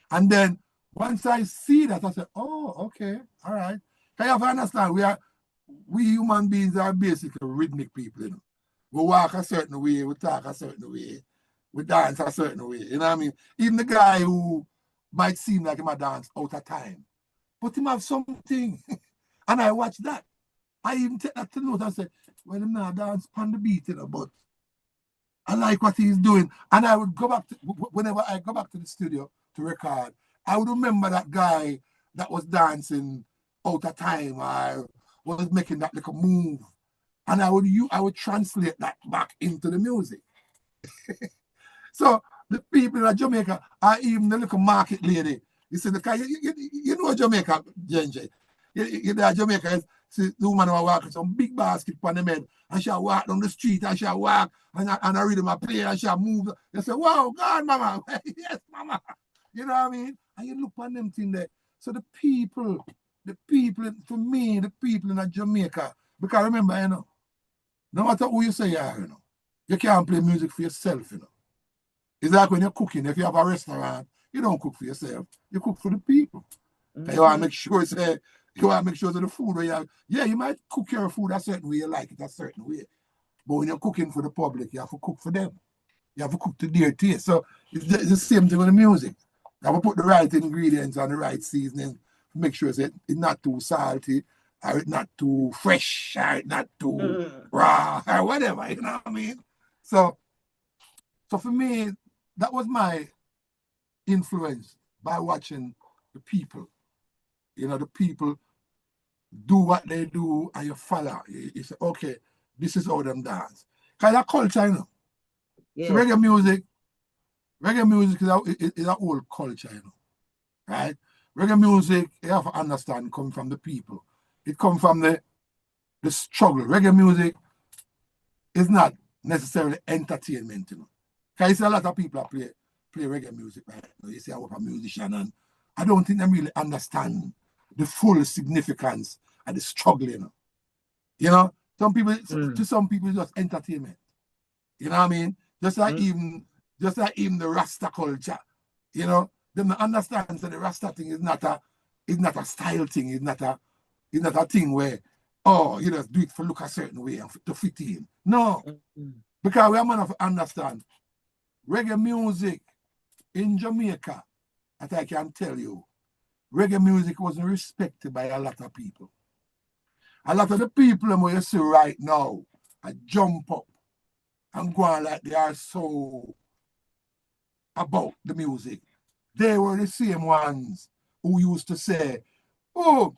And then once I see that, I say, oh, okay, all right. Can you understand? We human beings are basically rhythmic people, you know. We walk a certain way, we talk a certain way, we dance a certain way, you know what I mean? Even the guy who might seem like he might dance out of time, but him have something. And I watch that. I even take that to note and say, well, him not dance on the beat, you know, but I like what he's doing. And I would go back to, whenever I go back to the studio to record, I would remember that guy that was dancing out of time or was making that little move. And I would translate that back into the music. So the people in Jamaica are even the little market lady. You see, you know Jamaica, Jenje. You know Jamaica is see the woman who walk with some big basket on the head, and she walk down the street, and she walk, and I read my play, and she move. They say, wow, God, mama. Yes, mama. You know what I mean? And you look on them thing there. So the people, for me, the people in Jamaica, because remember, you know, no matter who you say you are, you know, you can't play music for yourself, you know. It's like when you're cooking, if you have a restaurant, you don't cook for yourself, you cook for the people. Mm-hmm. You want to make sure that the food where you have, yeah, you might cook your food a certain way, you like it a certain way. But when you're cooking for the public, you have to cook for them. You have to cook to their taste. So it's the same thing with the music. You have to put the right ingredients and the right seasoning to make sure that it's not too salty, or it's not too fresh, or it's not too raw, or whatever, you know what I mean? So for me, that was my influence by watching the people. You know, the people do what they do and you follow. You say, okay, this is how them dance. Because that culture, you know. Yeah. So reggae music is an old culture, you know. Right? Reggae music, you have to understand, comes from the people. It comes from the struggle. Reggae music is not necessarily entertainment, you know. Because a lot of people play reggae music, right? You see, I'm a musician, and I don't think they really understand the full significance of the struggle, you know. You know, to some people, it's just entertainment. You know what I mean? Just like even the Rasta culture, you know, them don't understand that the Rasta thing is not a style thing, it's not a thing where, oh, you just do it for look a certain way and to fit in. No. Because we are man of understand. Reggae music in Jamaica, that I can tell you, reggae music wasn't respected by a lot of people. A lot of the people who you see right now, I jump up and go on like they are so about the music. They were the same ones who used to say, oh,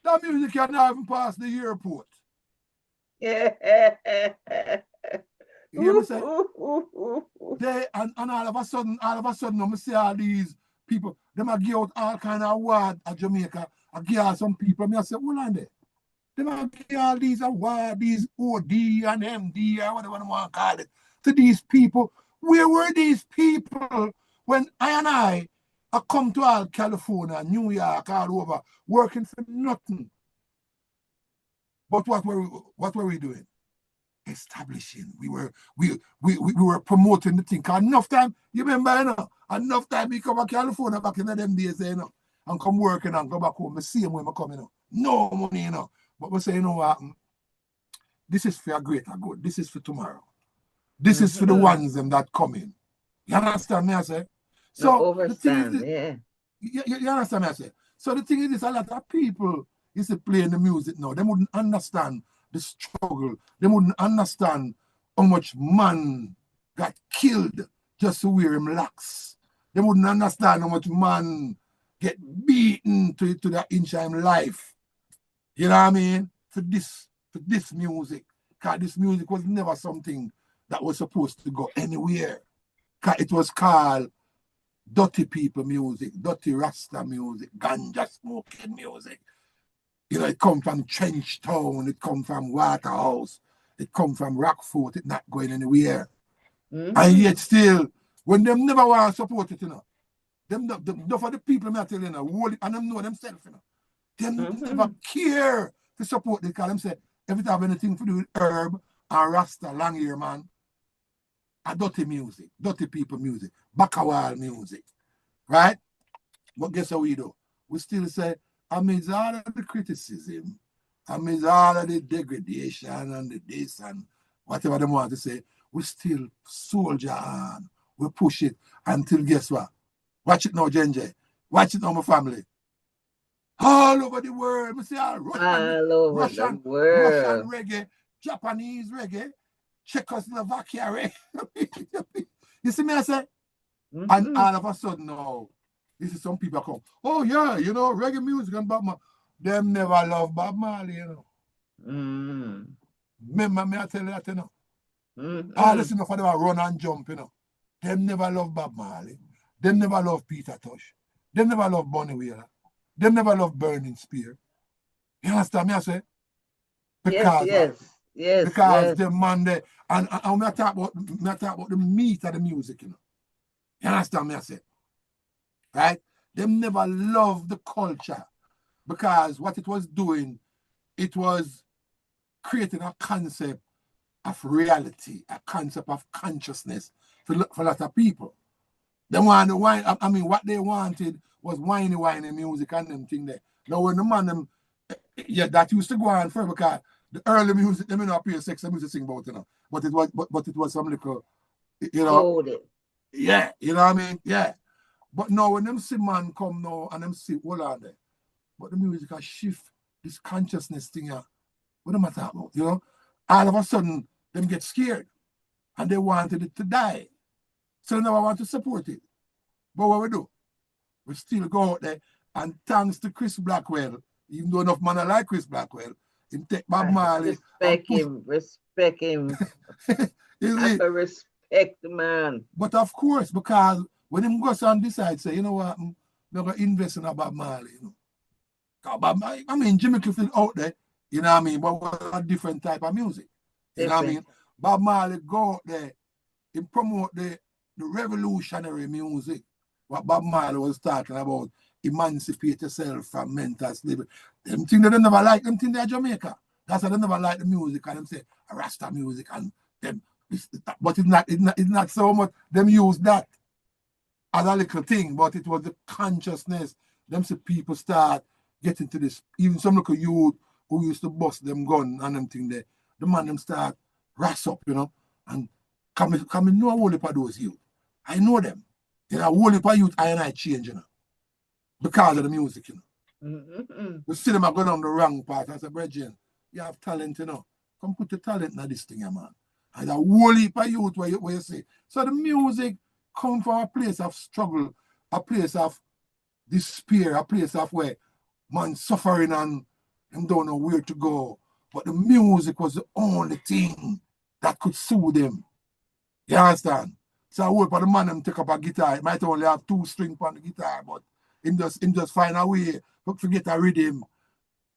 that music cannot even pass the airport. You hear me say? And all of a sudden, I see all these people, them are give out all kind of awards at Jamaica. I give some people, I say, hold on there. Them are give all these awards, these OD and MD, or whatever you want to call it, to these people. Where were these people when I come to all California, New York, all over, working for nothing? But what were we doing? Establishing. We were promoting the thing. Cause enough time, you remember, you know, enough time we come to California back in them days, you know, and come working and go back home. The same way I come, you know. No money, you know. But we say, you know what? This is for a greater good. This is for tomorrow. This is for the ones them that come in. You understand me, I say? So the thing is, yeah. You understand me, I say? So the thing is, a lot of people used to play the music now. They wouldn't understand the struggle. They wouldn't understand how much man got killed just to wear him locks. They wouldn't understand how much man get beaten to the inch of him life. You know what I mean? For this music. Because this music was never something that was supposed to go anywhere. Because it was called dirty people music, dirty Rasta music, ganja smoking music. You know, it come from Trench Town, it come from Waterhouse, it come from Rockfort, it not going anywhere. And yet still, when them never want to support it, you know, them for the people I tell you, and them know themselves, you know. Them never care to support it, because them say, if it have anything to do with herb and Rasta, long hair man, a dirty music, dirty people music, Bacawal music, right? But guess what we do? We still say, amidst all of the criticism, amidst all of the degradation and the this and whatever they want to say, we still soldier on. We push it until guess what? Watch it now, Jenje. Watch it now, my family. All over the world, we see Russian reggae, Japanese reggae, Czechoslovakia reggae. You see me, I say? And all of a sudden now, this is some people come, oh yeah, you know, reggae music and Bob Marley. Them never love Bob Marley, you know. Remember me, I tell you that, you know. All this enough for them run and jump, you know. Them never love Bob Marley. Them never love Peter Tosh. Them never love Bonnie Wheeler. Them never love Burning Spear. You understand me, I say? Yes, because of, yes, yes, because yes. the man there, and I'm not talking about the meat of the music, you know. You understand me? I say, right? Them never loved the culture because what it was doing, it was creating a concept of reality, a concept of consciousness for a lot of people. They want the wine. I mean, what they wanted was whiny music and them thing there. Now when the man them, yeah, that used to go on forever because the early music, they may not play sex and music sing about, you know. But it was some little, you know, Coded. yeah, you know what I mean? Yeah. But now when them see man come now and them see hold on there, but the music has shift this consciousness thing here. What am I talking about? You know? All of a sudden, them get scared and they wanted it to die. So they never want to support it. But what we do? We still go out there and thanks to Chris Blackwell, even though enough man like Chris Blackwell, him take Bob Marley and Respect push. him, respect him. You I see? respect the man. But of course, because when him goes and decide, say, you know what, I'm going to invest in a Bob Marley, you know. I mean, Jimmy Clifford out there, you know what I mean, but with a different type of music. You know what I Different. mean? Bob Marley go out there and promote the revolutionary music. What Bob Marley was talking about, emancipate yourself from mental slavery. Them things they never like, them things they're Jamaica. That's why they never like the music and them say Rasta music and them. But it's not so much them use that as a little thing, but it was the consciousness. Them see people start getting to this. Even some little youth who used to bust them gun and them thing there, the man them start ras up, you know, and come know a whole heap of those youth. I know them. You know, a whole heap of youth I change, you know, because of the music, you know. Mm-hmm. We see them are going on the wrong path. I said, Bridget, you have talent, you know. Come put the talent in this thing, man. And a whole heap of youth where you see. So the music come from a place of struggle, a place of despair, a place of where man suffering and them don't know where to go. But the music was the only thing that could soothe them. You understand? So I hope for the man them take up a guitar. It might only have 2 strings on the guitar, but him just find a way to get a rhythm.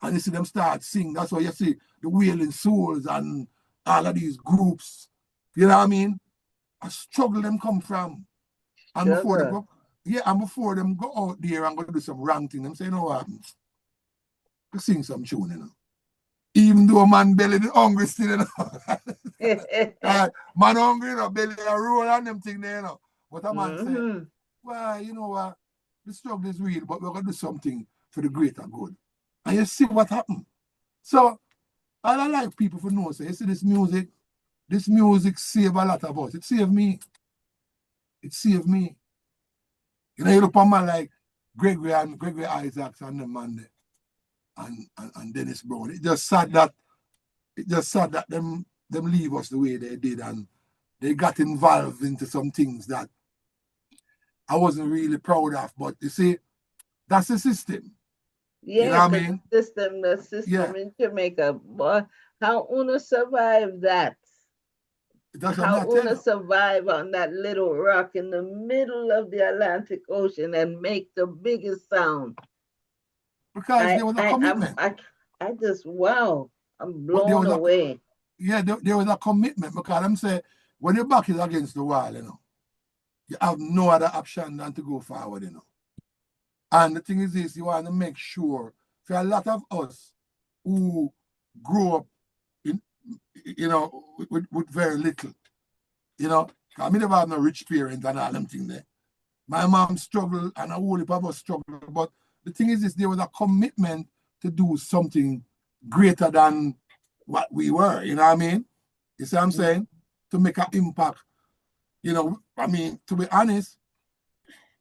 And you see them start sing. That's why you see the Wailing Souls and all of these groups. You know what I mean? A struggle them come from. And before them Sugar. go, yeah, and before them go out there and go do some ranting, them say, you know what? To sing some tune, you know. Even though man belly the hungry still, you know. Man hungry, you know, belly a roll on them thing there, you know. But a man say, Mm-hmm. well, you know what? The struggle is real, but we're gonna do something for the greater good. And you see what happened. So all I like people to know, so you see this music saved a lot of us. It saved me. It saved me. You know, you look at man like Gregory Isaacs and the man there, and Dennis Brown. It just sad that them leave us the way they did, and they got involved into some things that I wasn't really proud of. But you see, that's the system. You know Yeah, what I because mean? the Yeah. system in Jamaica, boy, how Una survive that? That's what I'm How not telling Una you. survive on that little rock in the middle of the Atlantic Ocean and make the biggest sound? Because there was a commitment. I just wow, I'm But there blown was a away. there was a commitment because I'm saying when your back is against the wall, you know, you have no other option than to go forward, you know. And the thing is this, you want to make sure for a lot of us who grew up in, you know, with very little, you know, I mean, never have no rich parents and all them things there. My mom struggled and a whole heap of us struggled. But the thing is this, there was a commitment to do something greater than what we were, you know what I mean? You see what I'm saying? To make an impact. You know, I mean, to be honest,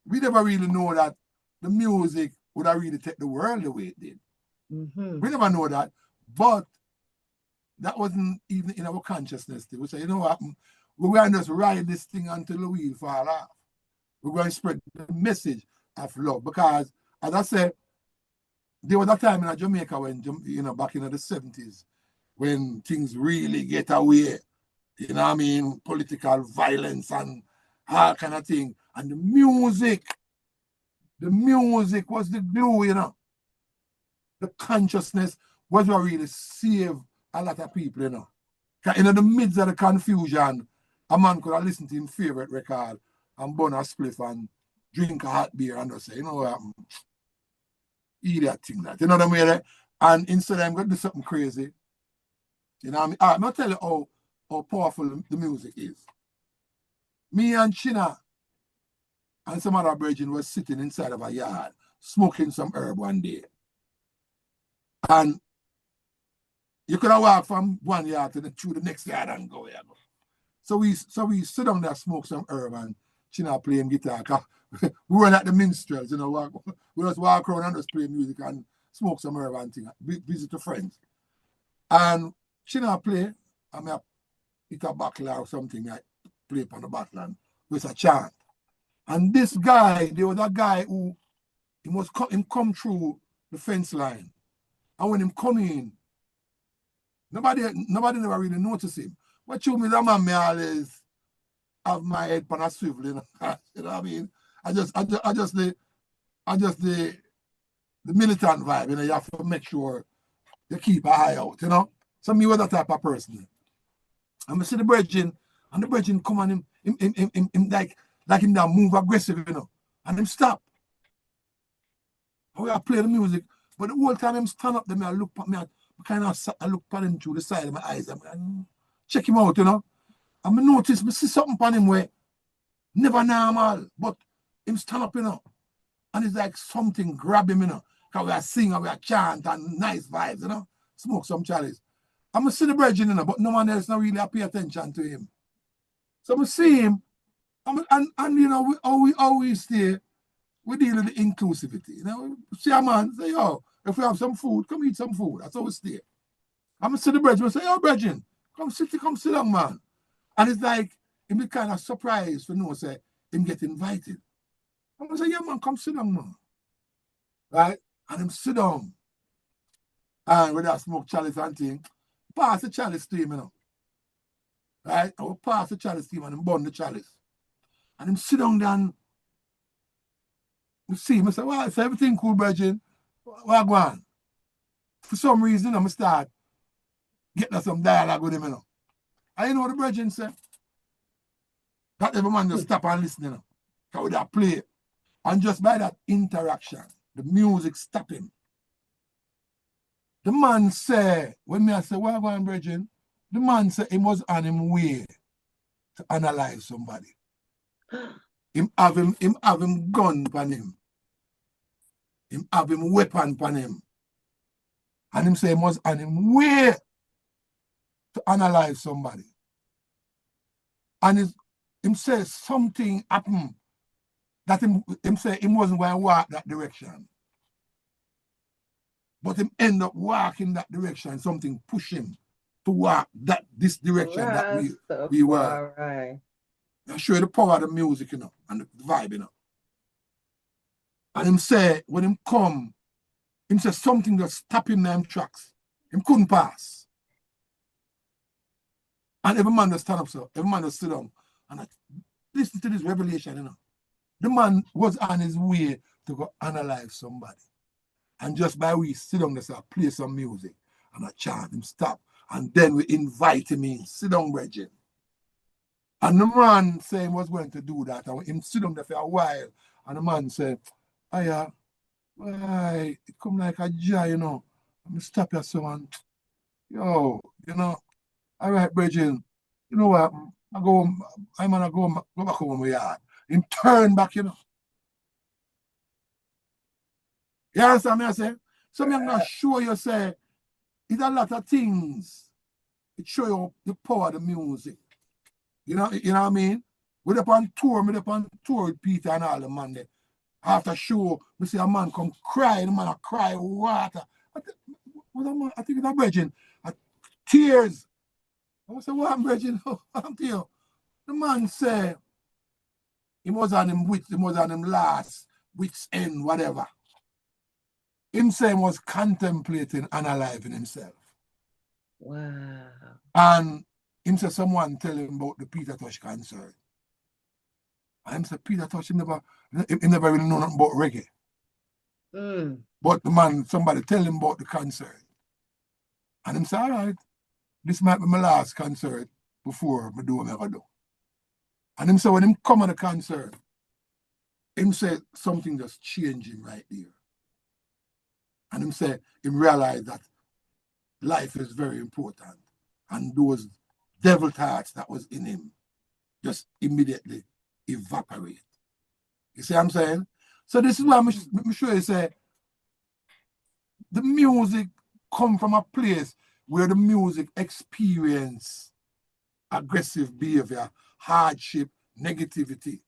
we never really know that the music would have really take the world the way it did. Mm-hmm. We never know that. But that wasn't even in our consciousness. We say, you know what? We're going to just ride this thing until the wheel fall off. We're going to spread the message of love. Because, as I said, there was a time in Jamaica when, you know, back in the 70s, when things really get away, you know what I mean, political violence and all kind of thing. And the music was the glue, you know. The consciousness was what really saved a lot of people, you know. In the midst of the confusion, a man could have listened to his favorite record and burn a spliff and drink a hot beer and just say, you know what, eat that thing that. You know what I mean? And instead I'm going to do something crazy. You know what I mean? I'm going to tell you how powerful the music is. Me and China and some other brethren were sitting inside of a yard, smoking some herb one day. And you could have walked from one yard to through the next yard and go. So we sit down there, smoke some herb, and China playing guitar. We were like the minstrels, you know. We just walk around and just play music and smoke some herb and things. Visit the friends. And China play, I mean, hit a buckler or something, I play upon the buckler and with a chant. And this guy, there was a guy who him come through the fence line. And when him come in, nobody never really noticed him. But you me that man me always have my head on a swivel, you know. You know what I mean? I just the militant vibe, you know, you have to make sure you keep an eye out, you know. So me was that type of person. And I see the brethren, and the brethren come on him like him now move aggressive, you know. And him stop. And we play the music. But the whole time him stand up there, I look at me, I look at him through the side of my eyes. I check him out, you know. And I notice, I see something on him where never normal, but him stand up, you know. And it's like something grab him, you know. Because we are sing and we are chant and nice vibes, you know. Smoke some chalice. I'm going to see the brethren, you know, but no one else not really pay attention to him. So I see him, and you know, we always stay, we deal with the inclusivity. You know, see a man, say, yo, if we have some food, come eat some food. That's how we stay. I'm going to see the brethren, I say, yo, brethren, come sit down, man. And it's like, him be kind of surprised to know, say, him get invited. I'm going to say, yeah, man, come sit down, man. Right? And him sit down. And with that smoke chalice and thing, pass the chalice to him, you know. Right? I will pass the chalice to him and him burn the chalice. And him sit down there and we see him. I say, well, it's everything cool, brethren. What go on? For some reason, I'm start getting some dialogue with him, you know. And you know what the brethren say? That every man just stop and listen, you know. Because we that play. And just by that interaction, the music stop him. The man say, when me I say, what go on, brethren? The man say he was on him way to analyze somebody. Him have him gun upon him. Him have him weapon upon him. And him say he was on him way to analyze somebody. And him say something happened that him say he wasn't going to walk that direction. But him end up walking that direction. Something push him to walk this direction that we were. Right. I show you the power of the music, you know, and the vibe, you know. And him say, when him come, him say something just stop him in them tracks. Him couldn't pass. And every man just stand up, so every man just sit down. And I listen to this revelation, you know. The man was on his way to go analyze somebody. And just by we sit down, they say, play some music. And I chant him, stop. And then we invite him in, sit down, brethren. And the man said he was going to do that. And him sit down there for a while. And the man said, why, it come like a jar, you know. I'm going to stop you, someone. Yo, you know, all right, brethren, you know what? I'm going to go back home my yard. Him turn back, you know. You understand me, I say? So I'm going to show you, say, it's a lot of things. It show you the power of the music. You know what I mean? We're up on tour with Peter and all the man there. After show, we see a man come cry, the man cry water. I think it's a brethren. Tears. I said, what brethren? I'm here. The man said, he was on him last, wit's end, whatever. Him say he was contemplating unaliving himself. Wow. And him say someone tell him about the Peter Tosh concert. And him say Peter Tosh, he never really know nothing about reggae. But the man, somebody tell him about the concert. And him say, all right. this might be my last concert before I do what I do. And him say when him come on the concert, him say something just changing right there. And him say him realize that life is very important. And those devil thoughts that was in him just immediately evaporate. You see what I'm saying? So this is why I'm sure you say the music come from a place where the music experience aggressive behavior, hardship, negativity.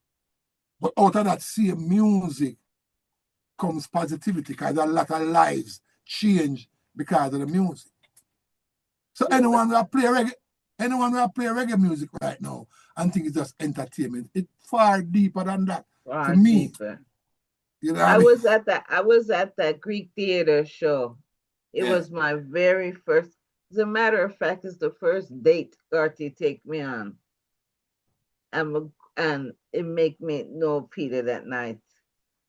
But out of that same music comes positivity because a lot of lives change because of the music. So anyone who play reggae music right now and think it's just entertainment, it's far deeper than that. Far To me, deeper. you know I what was at that Greek theater show. It Yeah. was my very first. As a matter of fact, it's the first date Artie take me on. And it make me know Peter that night.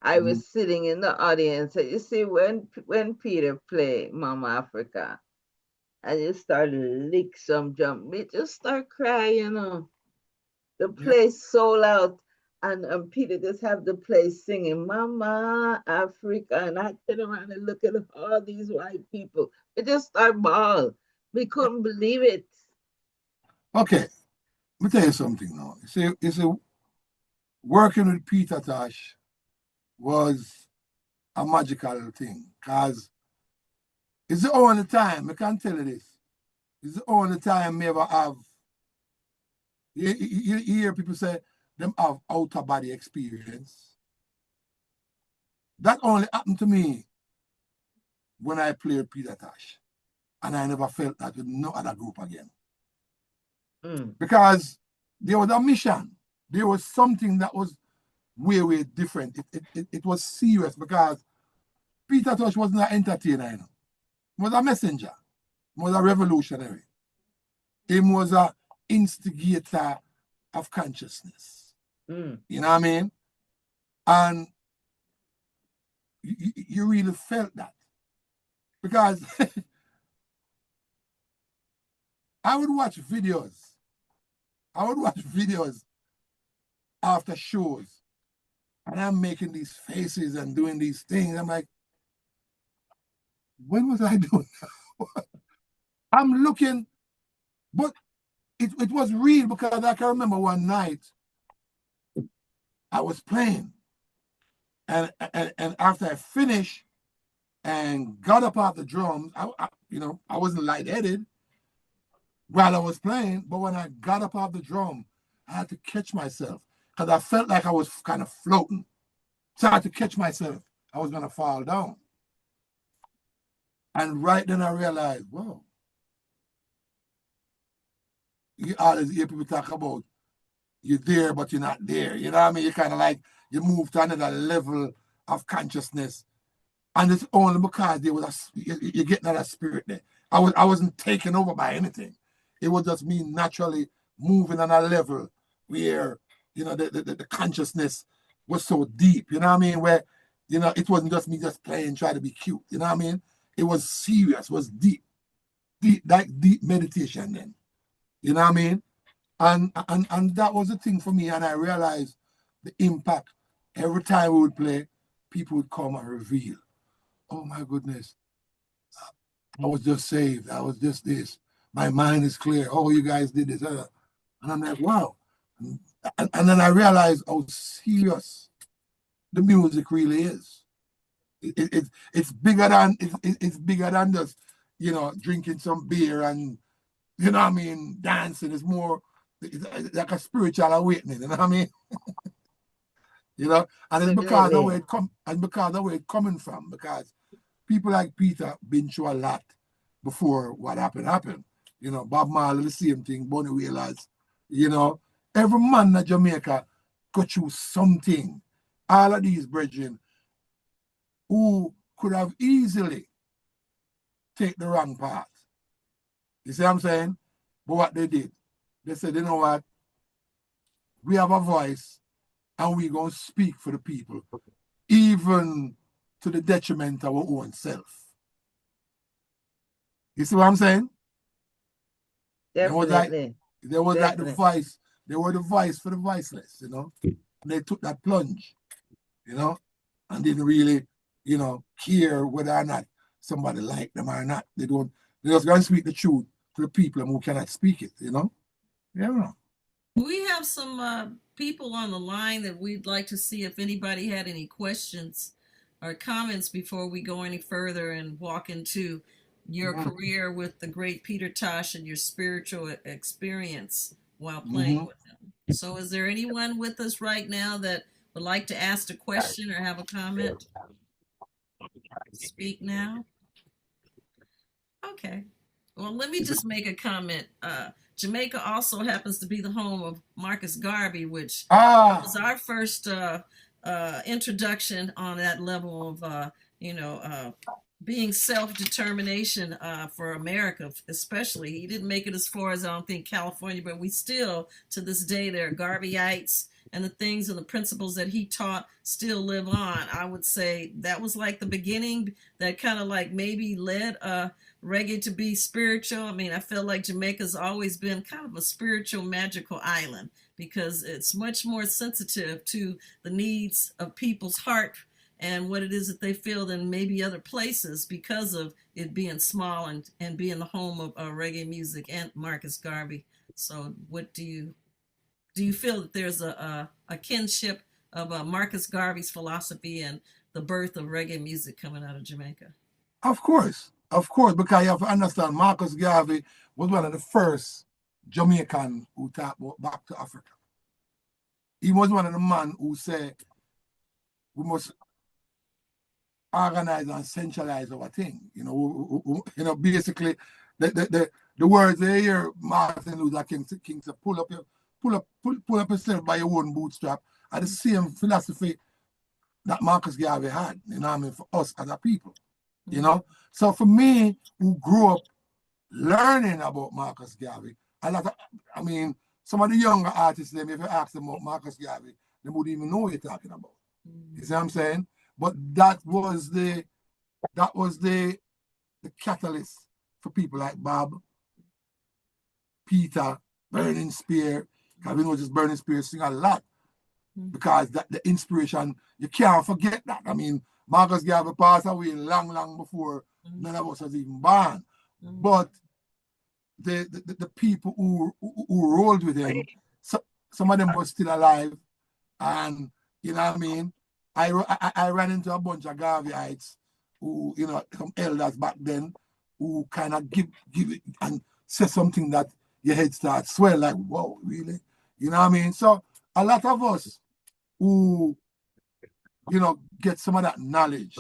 I was sitting in the audience. And you see, when Peter play Mama Africa, and you start to lick some jump, me just start crying, you know. The place sold out. And Peter just have the place singing Mama Africa, and I turn around and look at all these white people. It just start ball. We couldn't believe it. Okay, let me tell you something now. You see, working with Peter Tosh was a magical thing because it's the only time, I can tell you this, it's the only time we ever have, you hear people say them have outer body experience. That only happened to me when I played Peter Tosh. And I never felt that with no other group again. Because there was a mission. There was something that was way, way different. It was serious because Peter Tosh wasn't an entertainer, you know. He was a messenger. He was a revolutionary. He was an instigator of consciousness. You know what I mean? And you really felt that. Because I would watch videos after shows, and I'm making these faces and doing these things. I'm like, when was I doing that? I'm looking, but it was real because I can remember one night I was playing, and after I finished and got up off the drums, I wasn't lightheaded while I was playing, but when I got up off the drum, I had to catch myself because I felt like I was kind of floating. So I had to catch myself. I was going to fall down. And right then I realized, whoa. You always hear people talk about you're there, but you're not there. You know what I mean? You kind of like, you move to another level of consciousness. And it's only because there was you're getting that spirit there. I wasn't taken over by anything. It was just me naturally moving on a level where, you know, the consciousness was so deep, you know what I mean? Where, you know, it wasn't just me just playing, trying to be cute, you know what I mean? It was serious, was deep meditation then, you know what I mean? And that was the thing for me, and I realized the impact. Every time we would play, people would come and reveal, oh my goodness, I was just saved, I was just this. My mind is clear. Oh, you guys did this. And I'm like, wow. And then I realized how serious the music really is. It's bigger than just, you know, drinking some beer and, you know what I mean, dancing. It's more like a spiritual awakening, you know what I mean? You know, and it's because of where it's coming from, because people like Peter been through a lot before what happened. You know, Bob Marley, the same thing, Bunny Whalers, you know, every man in Jamaica go through something. All of these brethren who could have easily take the wrong path. You see what I'm saying? But what they did, they said, you know what? We have a voice and we're going to speak for the people, even to the detriment of our own self. You see what I'm saying? Definitely. They was like the Definitely. voice. They were the voice for the voiceless, you know. And they took that plunge, you know, and didn't really, you know, care whether or not somebody liked them or not. They don't. They just gonna speak the truth to the people who cannot speak it, you know. Yeah. We have some people on the line that we'd like to see if anybody had any questions or comments before we go any further and walk into your career with the great Peter Tosh and your spiritual experience while playing with him. So is there anyone with us right now that would like to ask a question or have a comment? Speak now. Okay. Well, let me just make a comment. Jamaica also happens to be the home of Marcus Garvey, which was our first introduction on that level of, being self-determination for America, especially. He didn't make it as far as, I don't think, California, but we still, to this day, there are Garveyites, and the things and the principles that he taught still live on. I would say that was like the beginning that kind of like maybe led reggae to be spiritual. I mean, I feel like Jamaica's always been kind of a spiritual, magical island because it's much more sensitive to the needs of people's heart and what it is that they feel than maybe other places because of it being small and being the home of reggae music and Marcus Garvey. So what do you feel that there's a kinship of Marcus Garvey's philosophy and the birth of reggae music coming out of Jamaica? Of course, because you have to understand Marcus Garvey was one of the first Jamaican who talked about back to Africa. He was one of the men who said we must organize and centralize our thing. Basically the words they hear Martin Luther King say, pull up yourself by your own bootstrap, are the same philosophy that Marcus Garvey had, for us as a people. So for me, who grew up learning about Marcus Garvey, some of the younger artists, if you ask them about Marcus Garvey, they wouldn't even know what you're talking about. You see what I'm saying? But that was the catalyst for people like Bob, Peter, Burning Spear. Because we know just Burning Spear sing a lot. Because that the inspiration, you can't forget that. Marcus Garvey passed away long before none of us was even born. But the people who rolled with him, some of them were still alive. And I ran into a bunch of Garveyites who, some elders back then, who kind of give it and say something that your head starts swell like, whoa, really? So a lot of us who, get some of that knowledge,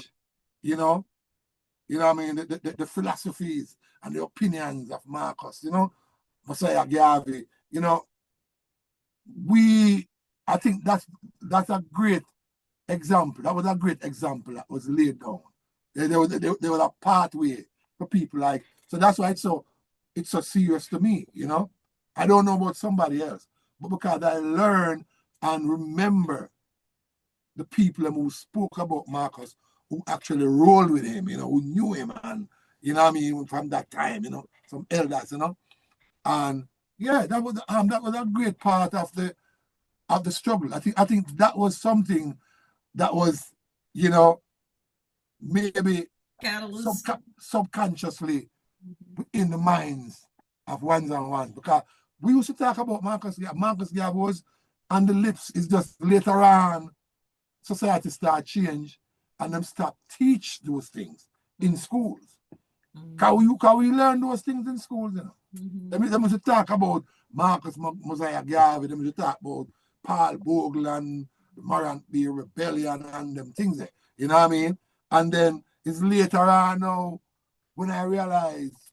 the philosophies and the opinions of Marcus, Messiah Garvey, I think that's a great example. That was a great example that was laid down. There was a pathway for people like, so that's why it's so serious to me, I don't know about somebody else, but because I learn and remember the people who spoke about Marcus, who actually rolled with him, who knew him, and from that time, some elders, and yeah, that was a great part of the struggle. I think that was something that was, maybe subconsciously in the minds of ones and ones, because we used to talk about Marcus Garvey was on the lips. It's just later on society start change and them start teach those things in schools. Can we learn those things in schools? Them used to talk about Marcus Mosiah Garvey, them used to talk about Paul Bogle and the Morant Bay Rebellion and them things there. You know what I mean? And then it's later on now when I realized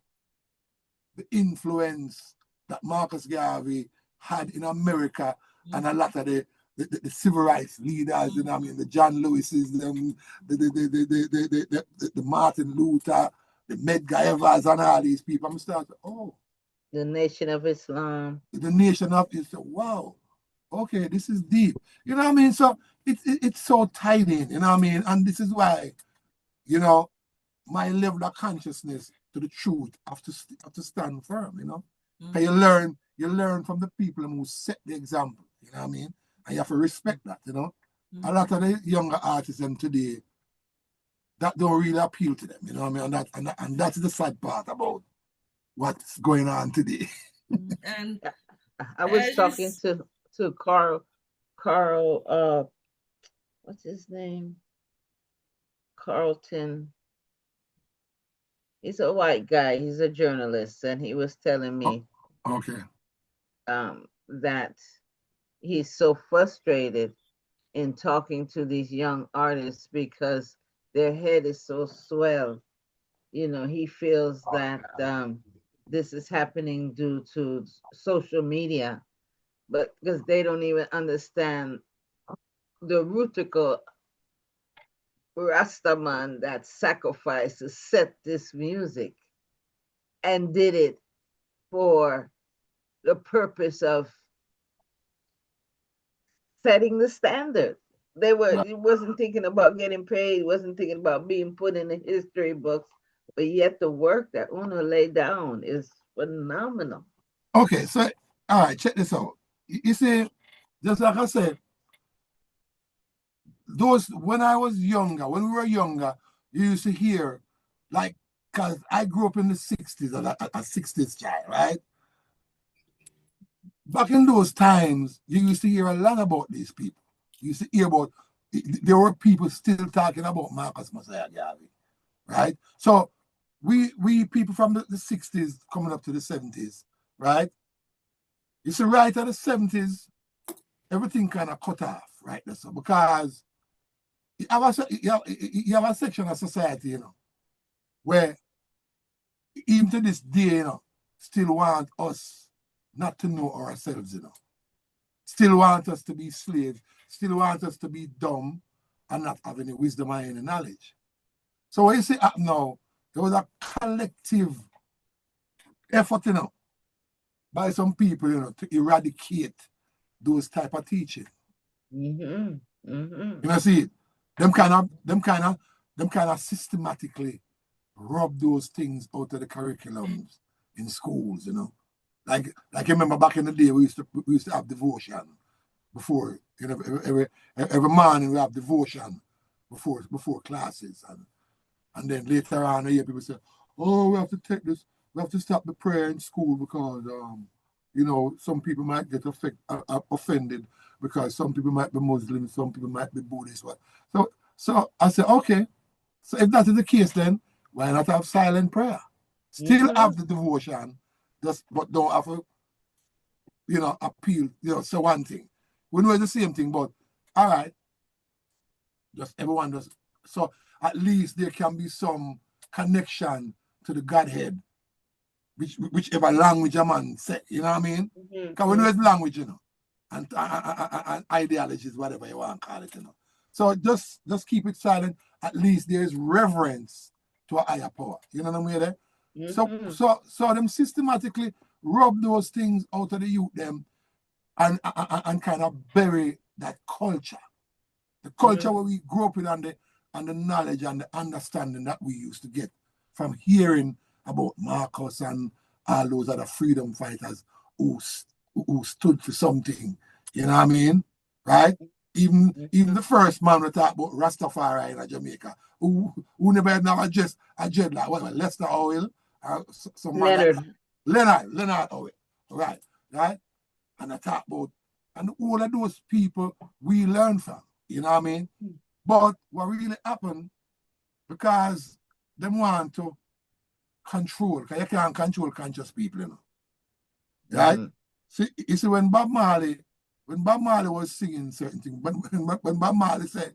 the influence that Marcus Garvey had in America and a lot of the civil rights leaders, the John Lewis's, the Martin Luther, the Medgar Evers and all these people. I'm starting, the Nation of Islam. The Nation of Islam. Wow. Okay, this is deep. So it's so tied in, and this is why, my level of consciousness to the truth have to stand firm, Because you learn from the people who set the example, you know what I mean? And you have to respect that, you know? A lot of the younger artists today, that don't really appeal to them, you know what I mean? And that's the sad part about what's going on today. And I was talking to Carl, what's his name? Carlton. He's a white guy. He's a journalist, and he was telling me Okay. That he's so frustrated in talking to these young artists because their head is so swelled. You know, he feels that this is happening due to social media, but because they don't even understand the rootical Rastaman that sacrificed to set this music and did it for the purpose of setting the standard. He wasn't thinking about getting paid, wasn't thinking about being put in the history books, but yet the work that Uno laid down is phenomenal. Okay, so all right, check this out. You see, just like I said, when I was younger, when we were younger, you used to hear, like, because I grew up in the 60s, a 60s child, right? Back in those times, you used to hear a lot about these people. You used to hear about, there were people still talking about Marcus Messiah Garvey, right? So we people from the 60s coming up to the 70s, right? You see, right at the 70s, everything kind of cut off, right? So because you have a section of society, you know, where even to this day, you know, still want us not to know ourselves, you know. Still want us to be slaves, still want us to be dumb and not have any wisdom or any knowledge. So what you see now, there was a collective effort, you know, by some people, you know, to eradicate those type of teaching. Mm-hmm. Mm-hmm. You know, see, them kind of systematically rub those things out of the curriculums in schools, you know. Like I remember back in the day, we used to have devotion before, you know, every morning we have devotion before classes, and then later on, I hear people say, "Oh, we have to take this, we have to stop the prayer in school because you know, some people might get offended because some people might be Muslim, some people might be Buddhist." So I said, okay, so if that is the case, then why not have silent prayer? Still have the devotion, but don't have to, you know, appeal, you know, so one thing. We know it's the same thing, but all right, just everyone does. So at least there can be some connection to the Godhead, whichever language a man say, you know what I mean? Because we know it's language, you know, and ideologies, whatever you want to call it, you know. So just keep it silent. At least there is reverence to a higher power. You know what I mean? So them systematically rub those things out of the youth them and kind of bury that culture. The culture where we grew up with and the knowledge and the understanding that we used to get from hearing about Marcus and all those other freedom fighters who stood for something. You know what I mean? Right? Even the first man we talk about Rastafari in Jamaica, who never had a dreadlock, whatever, Lester Oil, or some Leonard. Leonard Oil, right? And I talk about, and all of those people we learn from, you know what I mean? But what really happened, because they want to control, because you can't control conscious people, you know. Right? See, you see, when Bob Marley was singing certain things, when Bob Marley said,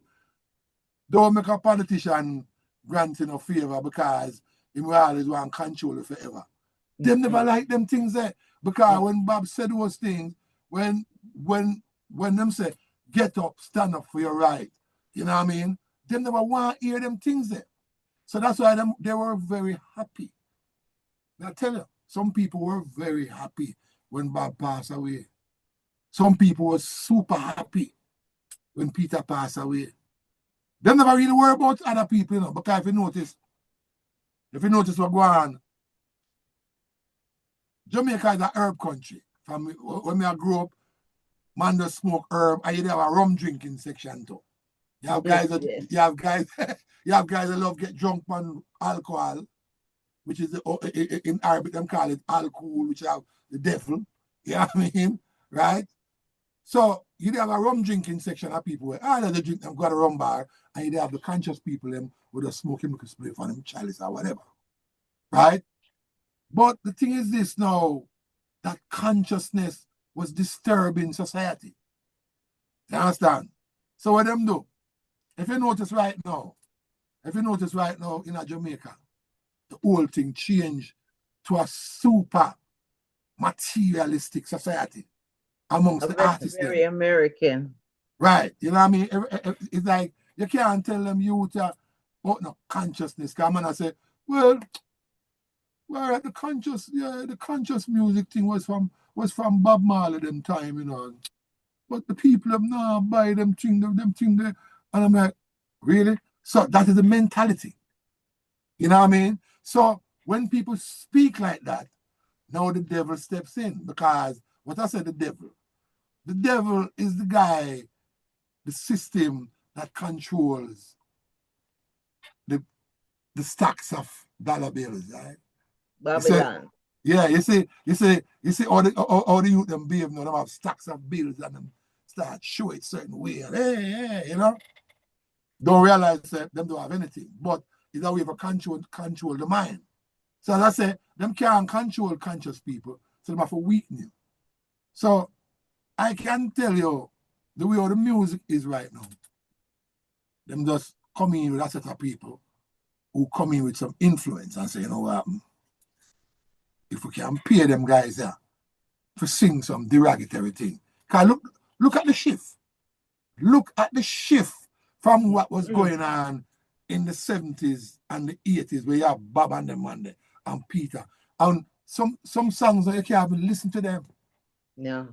don't make a politician grant in a favor because he will always want to control it forever. Them never like them things there. Because when Bob said those things, when them say, get up, stand up for your right, you know what I mean? Them never want to hear them things there. So that's why they were very happy. I tell you, some people were very happy when Bob passed away. Some people were super happy when Peter passed away. They never really worry about other people, you know, because if you notice what's going on Jamaica is a herb country. From when I grew up, man just smoke herb, and you have a rum drinking section too. You have guys that Yes. you have guys you have guys that love get drunk on alcohol, which is in Arabic them call it alcohol, which have the devil. You know what I mean? Right? So you have a rum drinking section of people where they drink them got a rum bar, and you have the conscious people them with a smoking because play for them chalice or whatever. Right? But the thing is this now, that consciousness was disturbing society. You understand? So what them do? If you notice right now in a Jamaica, the whole thing changed to a super materialistic society amongst the artists. Very American. Right. You know what I mean? It's like you can't tell them youth about no consciousness. Come on, I say, well, the conscious music thing was from Bob Marley them time, you know. But the people have now buy them thing, and I'm like, really? So that is the mentality. You know what I mean? So when people speak like that, now the devil steps in, because what I said, the devil is the guy, the system that controls the stacks of dollar bills, right? Babylon. You see all the youth them behave now, them have stacks of bills and them start show it certain way. Hey, you know? Don't realize that them don't have anything. But it's a way for control the mind. So as I say, them can't control conscious people, so they have to weaken you. So I can tell you the way how the music is right now. Them just come in with a set of people who come in with some influence and say, you know what, if we can pay them guys there to sing some derogatory thing. Because look at the shift. Look at the shift from what was going on in the 70s and the 80s, where you have Bob and them and Peter. And some songs that you can't even listen to them. No.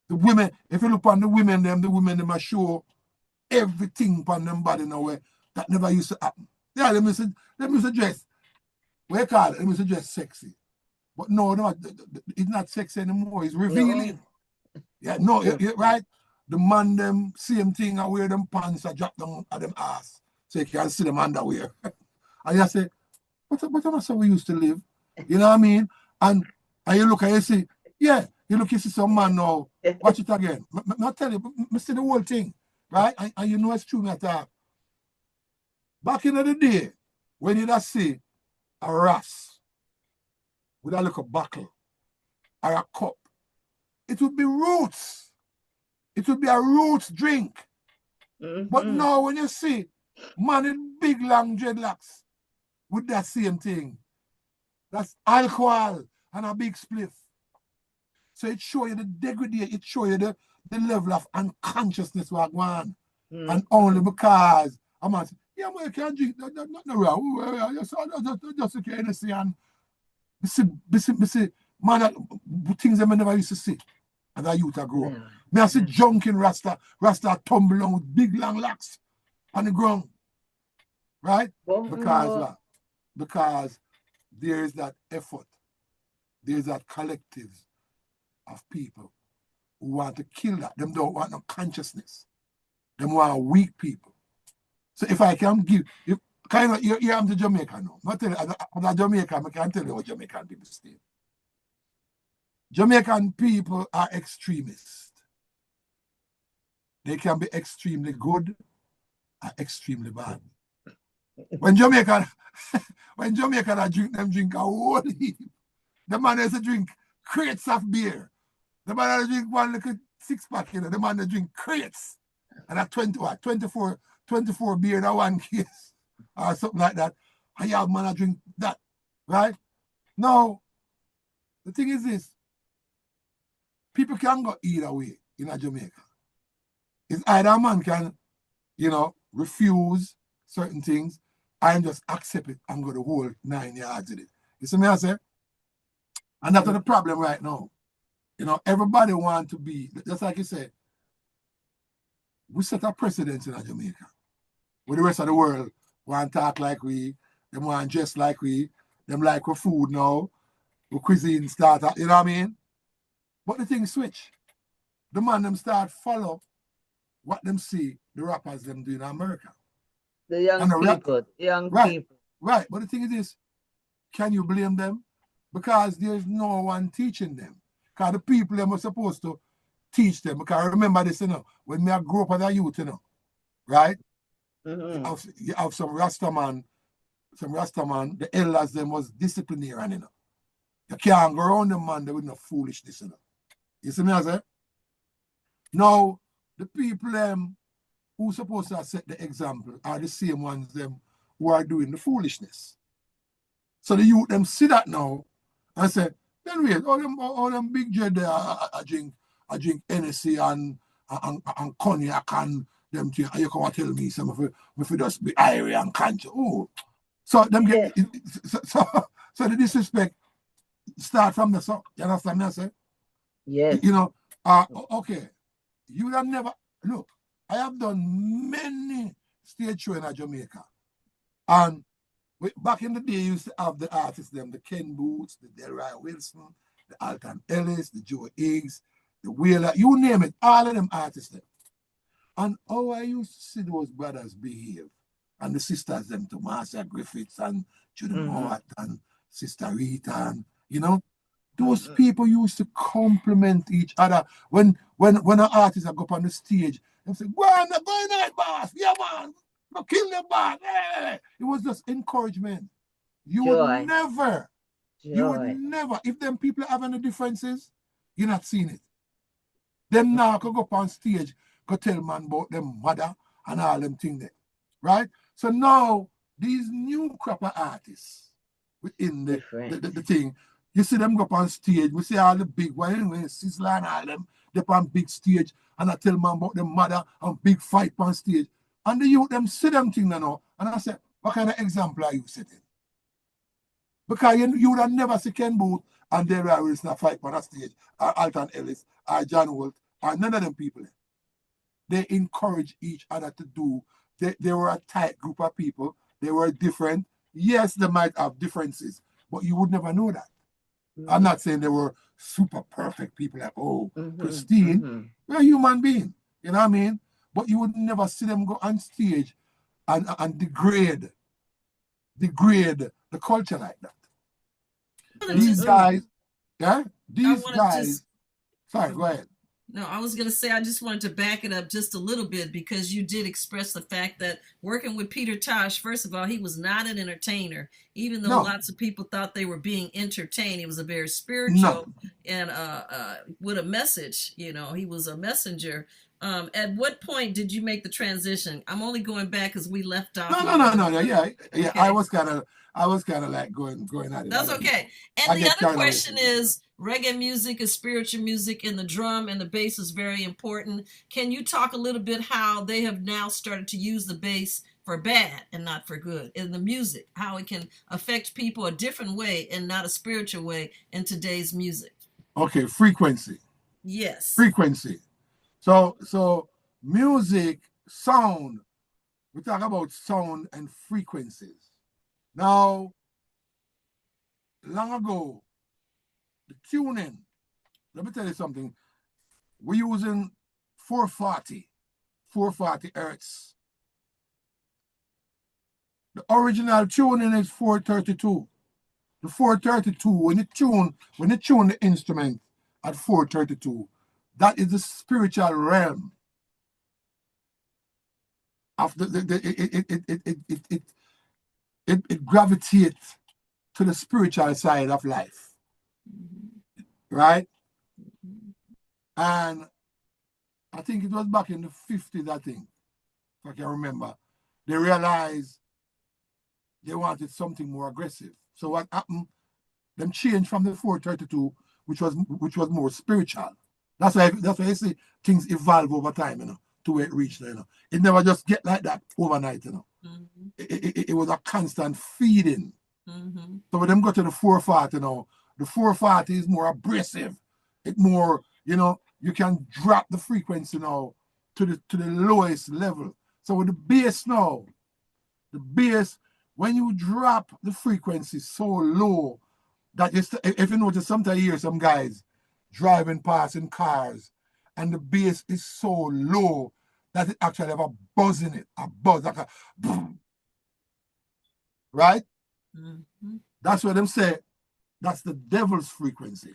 The women, if you look on the women them are show everything on them body now that never used to happen. Yeah, them used to dress. What you call it? Them used to dress sexy. But no, it's not sexy anymore. It's revealing. No. Yeah, no, right? The man them same thing, I wear them pants, I drop them at them ass, so you can see them underwear. And you say, but that's how we used to live. You know what I mean? And you look and you see, yeah, you see some man now, watch it again. I tell you, I see the whole thing, right? And you know it's true that back in the day, when you see a ras with a little buckle or a cup, it would be roots. It would be a roots drink. Mm-hmm. But now when you see man in big long dreadlocks with that same thing, that's alcohol and a big spliff. So it shows you the degradation, it shows you the level of unconsciousness we're going. Mm-hmm. And only because I'm saying, yeah, man, you can't drink, nothing wrong. Just okay, Ernest, and see, man, things that I never used to see as a youth I grew up. Me I see junking Rasta tumble on with big long locks on the ground. Right? Because there is that effort, there is that collective of people who want to kill that. Them don't want no consciousness. Them want weak people. So if I can give, you am to Jamaica now. Not tell you, as a Jamaican, I can tell you what Jamaican people say. Jamaican people are extremists. They can be extremely good or extremely bad. When Jamaican drink a whole heap. The man has to drink crates of beer. The man has to drink one little 6-pack, you know. The man has to drink crates. And at 24 beer in one case or something like that. And you have man to drink that. Right? Now, the thing is this. People can go either way in Jamaica. It's either a man can, refuse certain things and just accept it and go the whole 9 yards with it. You see me I say? And that's the problem right now. Everybody want to be, just like you said, we set a precedent in Jamaica. Where the rest of the world want to talk like we, them want to dress like we, them like our food now. cuisine start, you know what I mean? But the thing switch. The man them start follow what them see the rappers them do in America. The young And the rap, people, young right, people. right. But the thing is this, can you blame them? Because there's no one teaching them. Because the people them were supposed to teach them. Because remember this, you know, when I grew up as a youth, you know, right? You have some Rastaman, the elders them was disciplinarian, you know. You can't go around them, man, they with no foolishness, you know. You see me, I say? Now, the people who supposed to set the example are the same ones them who are doing the foolishness. So the youth them see that now and say, then wait, all them big dread there, I drink Hennessy and cognac and them things, and you come and tell me some if you just be airy and country. Oh, so them get so the disrespect start from the so. You understand me? I say, yes, you know, okay, you would have never look. I have done many stage shows in Jamaica, and back in the day, you used to have the artists, them, the Ken Boots, the Delroy Wilson, the Alton Ellis, the Joe Higgs, the Wheeler, you name it, all of them artists them. And how I used to see those brothers behave, and the sisters them to Marcia Griffiths and Judy Mowat and Sister Rita, and you know, those people used to compliment each other. When an artist go up on the stage, they say, go on, boss, yeah man, go kill the boss. Hey. It was just encouragement. You would never, if them people have any differences, you're not seeing it. Them now could go up on stage, go tell man about them mother and all them things there. Right? So now, these new crop of artists within the thing, you see them go up on stage, we see all the big ones, anyway, Sizzla and all them, they're on big stage, and I tell man about them mother and big fight on stage. And the youth them see them thing now, and I say, what kind of example are you setting? Because you would have never see Ken Booth and Delroy Wilson a fight on a stage, or Alton Ellis, or John Holt, or none of them people. They encourage each other to do. They were a tight group of people. They were different. Yes, they might have differences, but you would never know that. I'm not saying they were super perfect people like, pristine. They're a human being. You know what I mean? But you would never see them go on stage and degrade the culture like that. These guys, sorry, go ahead. No, I was going to say, I just wanted to back it up just a little bit because you did express the fact that working with Peter Tosh, first of all, he was not an entertainer, even though lots of people thought they were being entertained. He was a very spiritual and with a message, you know, he was a messenger. At what point did you make the transition? I'm only going back because we left off. No. Yeah. Okay. I was kind of like going at it. That's okay. And the other question is, reggae music is spiritual music, and the drum and the bass is very important. Can you talk a little bit how they have now started to use the bass for bad and not for good in the music, how it can affect people a different way and not a spiritual way in today's music? Okay, frequency. Yes. Frequency. So music, sound, we talk about sound and frequencies. Now, long ago, the tuning, let me tell you something. We're using 440 hertz. The original tuning is 432. The 432, when you tune the instrument at 432, that is the spiritual realm of it gravitates to the spiritual side of life, right? And I think it was back in the 50s, I think, if I can remember, they realized they wanted something more aggressive. So what happened? Them changed from the 432, which was more spiritual. That's why you see things evolve over time, you know, to where it reached, you know. It never just get like that overnight, you know. It was a constant feeding. So when them go to the 440, you know, the 440 is more abrasive. It more, you know, you can drop the frequency now to the lowest level. So with the bass now, when you drop the frequency so low, that is, if you notice, sometimes you hear some guys driving past in cars, and the bass is so low that it actually have a buzz in it, a buzz like a boom, right? Mm-hmm. That's what them say. That's the devil's frequency.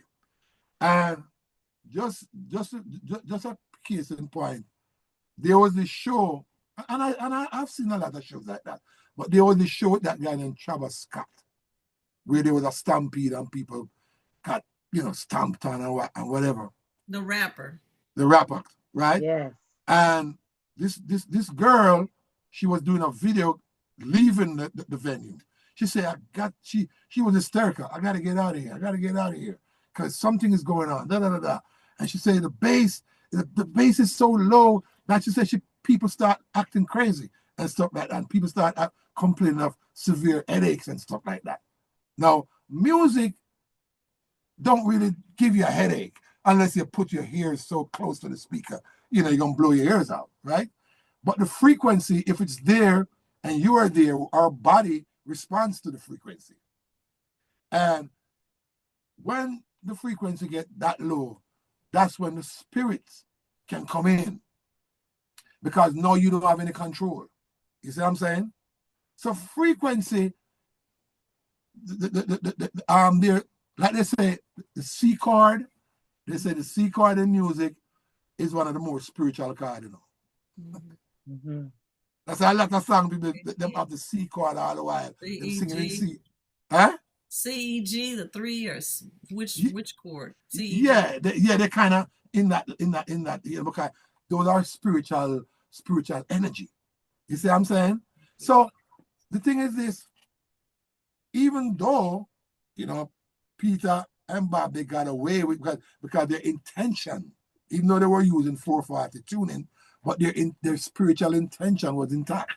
And just a case in point, there was this show, and I've seen a lot of shows like that, but there was this show with that guy named Travis Scott, where there was a stampede and people got, stamped on and whatever. The rapper. The rapper, right? Yes. And this girl, she was doing a video leaving the venue. She said, she was hysterical. I got to get out of here. I got to get out of here because something is going on. Da, da, da, da. And she said the bass is so low that she said people start acting crazy and stuff like that. And people start complaining of severe headaches and stuff like that. Now, music don't really give you a headache unless you put your ears so close to the speaker. You're going to blow your ears out, right? But the frequency, if it's there and you are there, our body responds to the frequency. And when the frequency gets that low, that's when the spirits can come in, because now you don't have any control. You see what I'm saying? So frequency, there, like they say, the C chord. They say the C chord in music is one of the more spiritual cards, Mm-hmm. That's a lot of songs people them have the C chord all the while. Them singing in C. Huh? C, E, G, the three, or which chord? C, E, yeah, they're kind of in that, because those are spiritual energy. You see what I'm saying? So the thing is this: even though Peter and Bob, they got away with because their intention, even though they were using 440 tuning, but their spiritual intention was intact.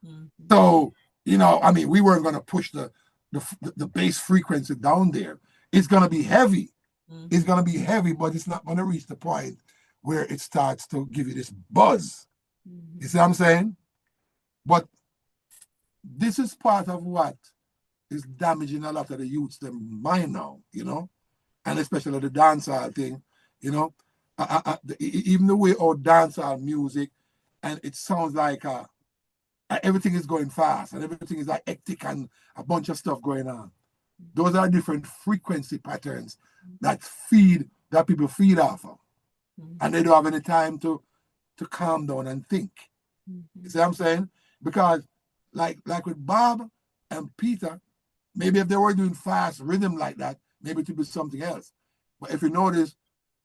Mm-hmm. So we weren't going to push the bass frequency down there. It's going to be heavy. Mm-hmm. It's going to be heavy, but it's not going to reach the point where it starts to give you this buzz. Mm-hmm. You see what I'm saying? But this is part of what is damaging a lot of the youth's mind now, and especially the dancehall thing, even the way our dancehall music, and it sounds like everything is going fast and everything is like hectic and a bunch of stuff going on. Those are different frequency patterns that people feed off of, and they don't have any time to calm down and think. You see what I'm saying? Because like with Bob and Peter, maybe if they were doing fast rhythm like that, maybe it would be something else. But if you notice,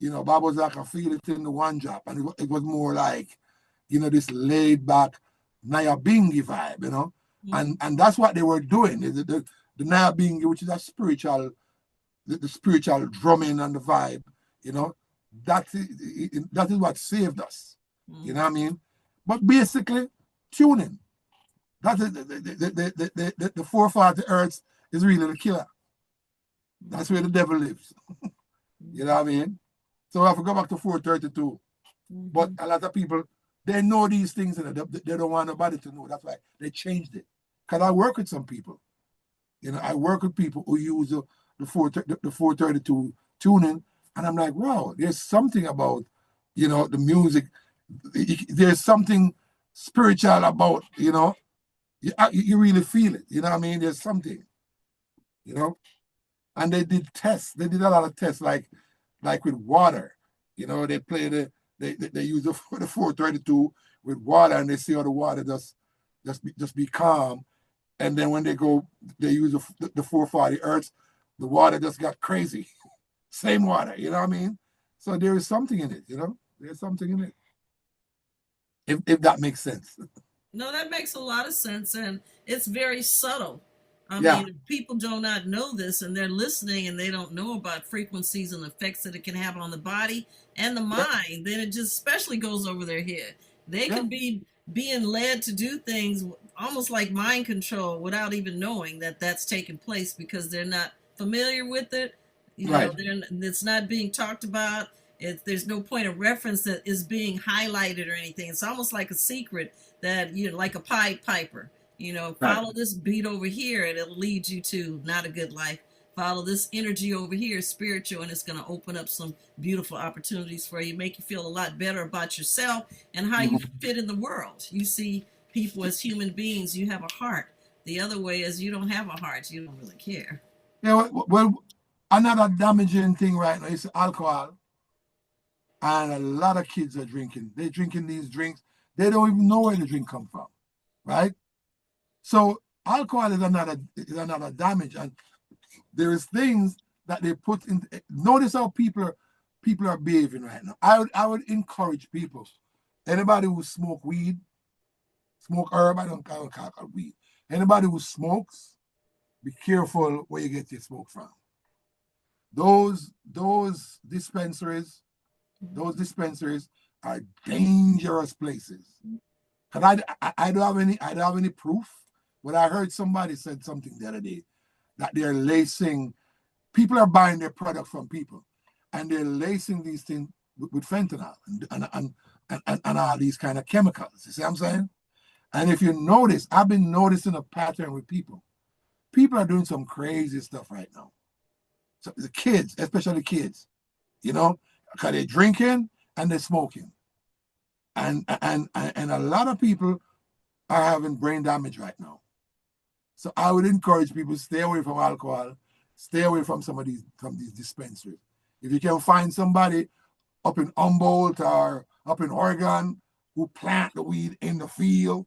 Bob was like, I feel it in the one drop, and it was more like, this laid back Nyabingi vibe, and that's what they were doing. The Nyabingi, which is a spiritual, the spiritual drumming and the vibe, that is what saved us. You know what I mean? But basically, tuning. That is the 440 hertz is really the killer. That's where the devil lives. You know what I mean? So I have to go back to 432. Mm-hmm. But a lot of people, they know these things and they don't want nobody to know. That's why they changed it. Because I work with some people. I work with people who use the 432 tuning, and I'm like, wow, there's something about, the music. There's something spiritual about, you really feel it. You know what I mean? There's something, And they did tests. They did a lot of tests, like with water. They play they use the 432 with water, and they see how the water just be calm. And then when they use the 440 hertz, the water just got crazy. Same water, you know what I mean? So there is something in it, There's something in it. If that makes sense. No, that makes a lot of sense, and it's very subtle. I mean, if people do not know this and they're listening and they don't know about frequencies and effects that it can have on the body and the mind, then it just especially goes over their head. They could be being led to do things almost like mind control without even knowing that that's taking place because they're not familiar with it. It's not being talked about. There's no point of reference that is being highlighted or anything. It's almost like a secret that, like a Pied Piper. Follow this beat over here and it'll lead you to not a good life. follow this energy over here, spiritual, and it's going to open up some beautiful opportunities for you, make you feel a lot better about yourself and how you fit in the world. You see people as human beings, you have a heart. The other way is you don't have a heart, you don't really care. Yeah, well, another damaging thing right now is alcohol. And a lot of kids are drinking. They're drinking these drinks. They don't even know where the drink come from, right? So alcohol is another damage. And there is things that they put in. Notice how people are behaving right now. I would encourage people. Anybody who smoke weed, smoke herb, I don't call it weed. Anybody who smokes, be careful where you get your smoke from. Those dispensaries are dangerous places. Cause I don't have any proof, but I heard somebody said something the other day that they're lacing. People are buying their product from people, and they're lacing these things with fentanyl and all these kind of chemicals. You see what I'm saying? And if you notice, I've been noticing a pattern with people. People are doing some crazy stuff right now. So the kids, especially kids, because they're drinking and they're smoking. And a lot of people are having brain damage right now. So I would encourage people to stay away from alcohol, stay away from these dispensaries. If you can find somebody up in Humboldt or up in Oregon who plant the weed in the field,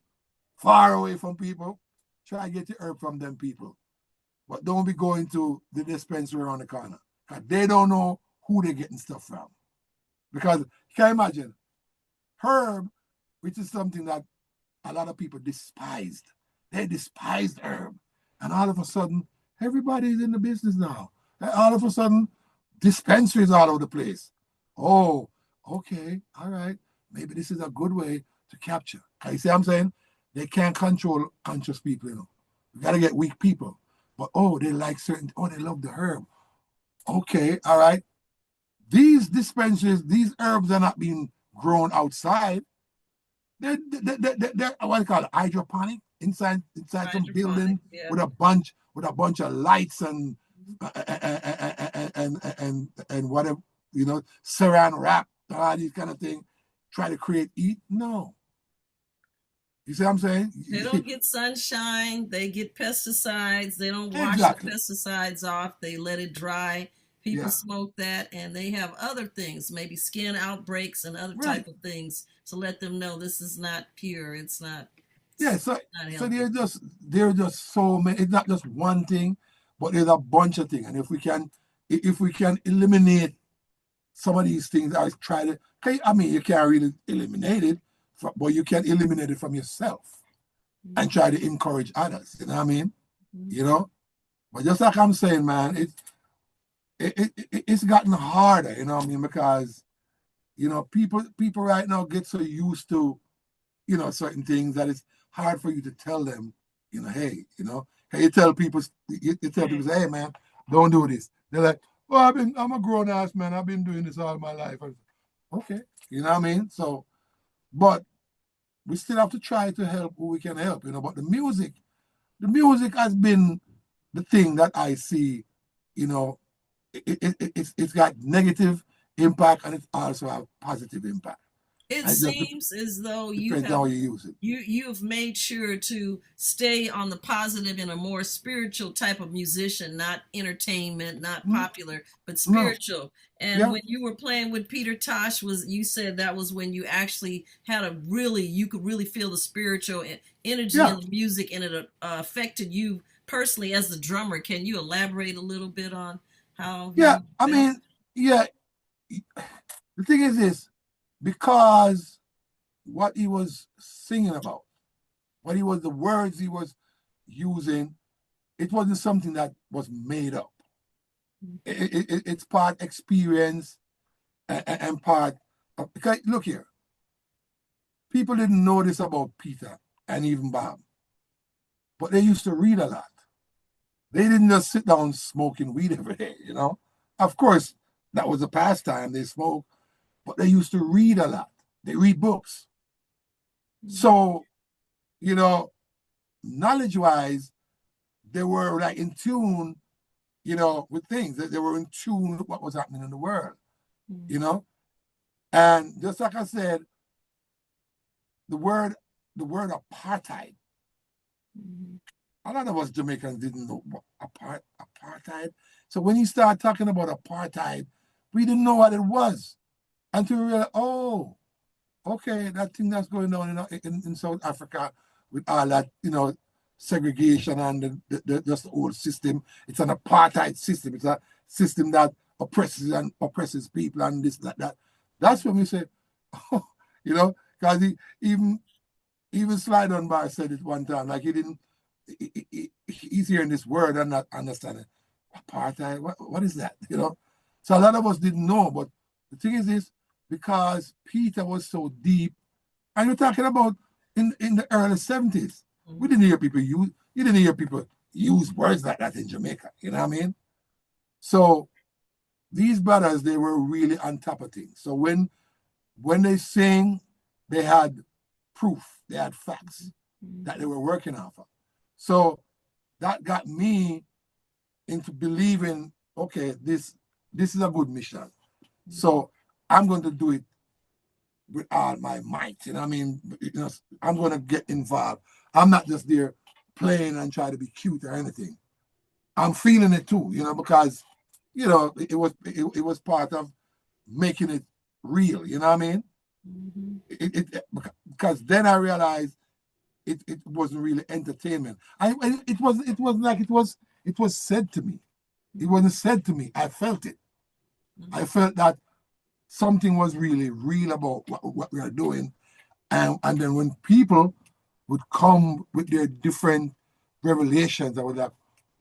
far away from people, try to get the herb from them people. But don't be going to the dispensary around the corner, because they don't know who they're getting stuff from. Because you can imagine, herb, which is something that a lot of people despised. They despised herb. And all of a sudden, everybody's in the business now. And all of a sudden, dispensaries all over the place. Oh, okay, all right. Maybe this is a good way to capture. Can you see what I'm saying? They can't control conscious people, You got to get weak people. But, they like they love the herb. Okay, all right. These dispensaries, these herbs are not being grown outside. They're what do you call it, hydroponic, inside some building, yeah, with a bunch of lights and whatever, saran wrap, all these kind of things. Try to create heat. No. You see what I'm saying? They don't get sunshine. They get pesticides. They don't wash Exactly. the pesticides off. They let it dry. People smoke that, and they have other things, maybe skin outbreaks and other type of things, to let them know this is not pure. It's not. Yeah. So they're just so many. It's not just one thing, but there's a bunch of things. And if we can eliminate some of these things, I try to. I mean, you can't really eliminate it, but you can eliminate it from yourself and try to encourage others. You know what I mean? But just like I'm saying, man, it's gotten harder. You know what I mean? Because people right now get so used to certain things that it's hard for you to tell them. Hey, you tell people, say, hey, man, don't do this. They're like, well, I'm a grown ass man. I've been doing this all my life. Okay, you know what I mean? So, but we still have to try to help who we can help, But the music has been the thing that I see, it's got negative impact, and it's also a positive impact. It seems as though you've made sure to stay on the positive in a more spiritual type of musician, not entertainment, not popular, but spiritual. No. And when you were playing with Peter Tosh, you said that was when you actually had you could really feel the spiritual energy in the music, and it affected you personally as the drummer. Can you elaborate a little bit on how? Yeah, I mean, the thing is this. Because what he was singing about, the words he was using, it wasn't something that was made up. It's part experience and part of, because look here, people didn't know this about Peter and even Bob, but they used to read a lot. They didn't just sit down smoking weed every day, Of course, that was a pastime. They smoked. But they used to read a lot. They read books. So, knowledge-wise, they were like in tune, you know, with things. They were in tune with what was happening in the world, you know. And just like I said, the word apartheid. A lot of us Jamaicans didn't know what apartheid. So when you start talking about apartheid, we didn't know what it was until we realized, oh, okay, that thing that's going on in South Africa with all that, you know, segregation and just the old system. It's an apartheid system. It's a system that oppresses people and this, that. That's when we say, oh, you know, because even Slide on Bar said it one time, like he's hearing this word and not understanding. Apartheid, what is that? You know? So a lot of us didn't know, but the thing is this, because Peter was so deep, and you're talking about in the early 70s, we didn't hear people you didn't hear people use words like that in Jamaica, you know what I mean? So these brothers, they were really on top of things. So when they sing, they had proof, they had facts that they were working off of. So that got me into believing, okay, this is a good mission. So I'm going to do it with all my might. You know what I mean? You know, I'm going to get involved. I'm not just there playing and try to be cute or anything. I'm feeling it too, you know, because, you know, it was part of making it real, you know what I mean? Because then I realized it wasn't really entertainment. It was said to me. It wasn't said to me. I felt it. I felt that something was really real about what we are doing. And then when people would come with their different revelations, I was like,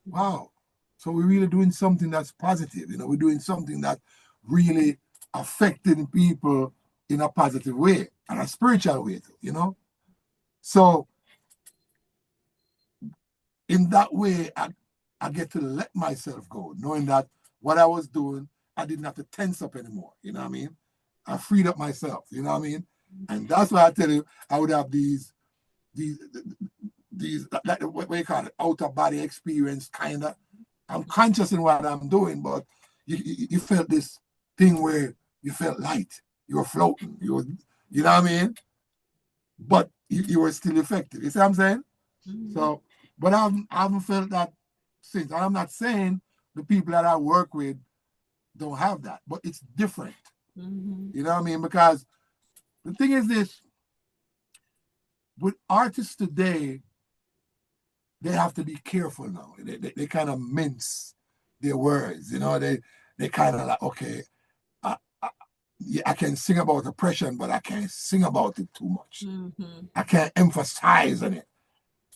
wow, so we're really doing something that's positive. You know, we're doing something that really affecting people in a positive way and a spiritual way too, you know? So in that way, I get to let myself go, knowing that what I was doing, I didn't have to tense up anymore. You know what I mean? I freed up myself. You know what I mean? And that's why I tell you, I would have these like what you call it, out of body experience, kind of. I'm conscious in what I'm doing, but you felt this thing where you felt light. You were floating. You know what I mean? But you were still effective. You see what I'm saying? So, but I haven't felt that since. And I'm not saying the people that I work with don't have that, but it's different. You know what I mean? Because the thing is this, with artists today, they have to be careful now. They kind of mince their words, you know, they kind of like, okay, I can sing about oppression, but I can't sing about it too much. I can't emphasize on it.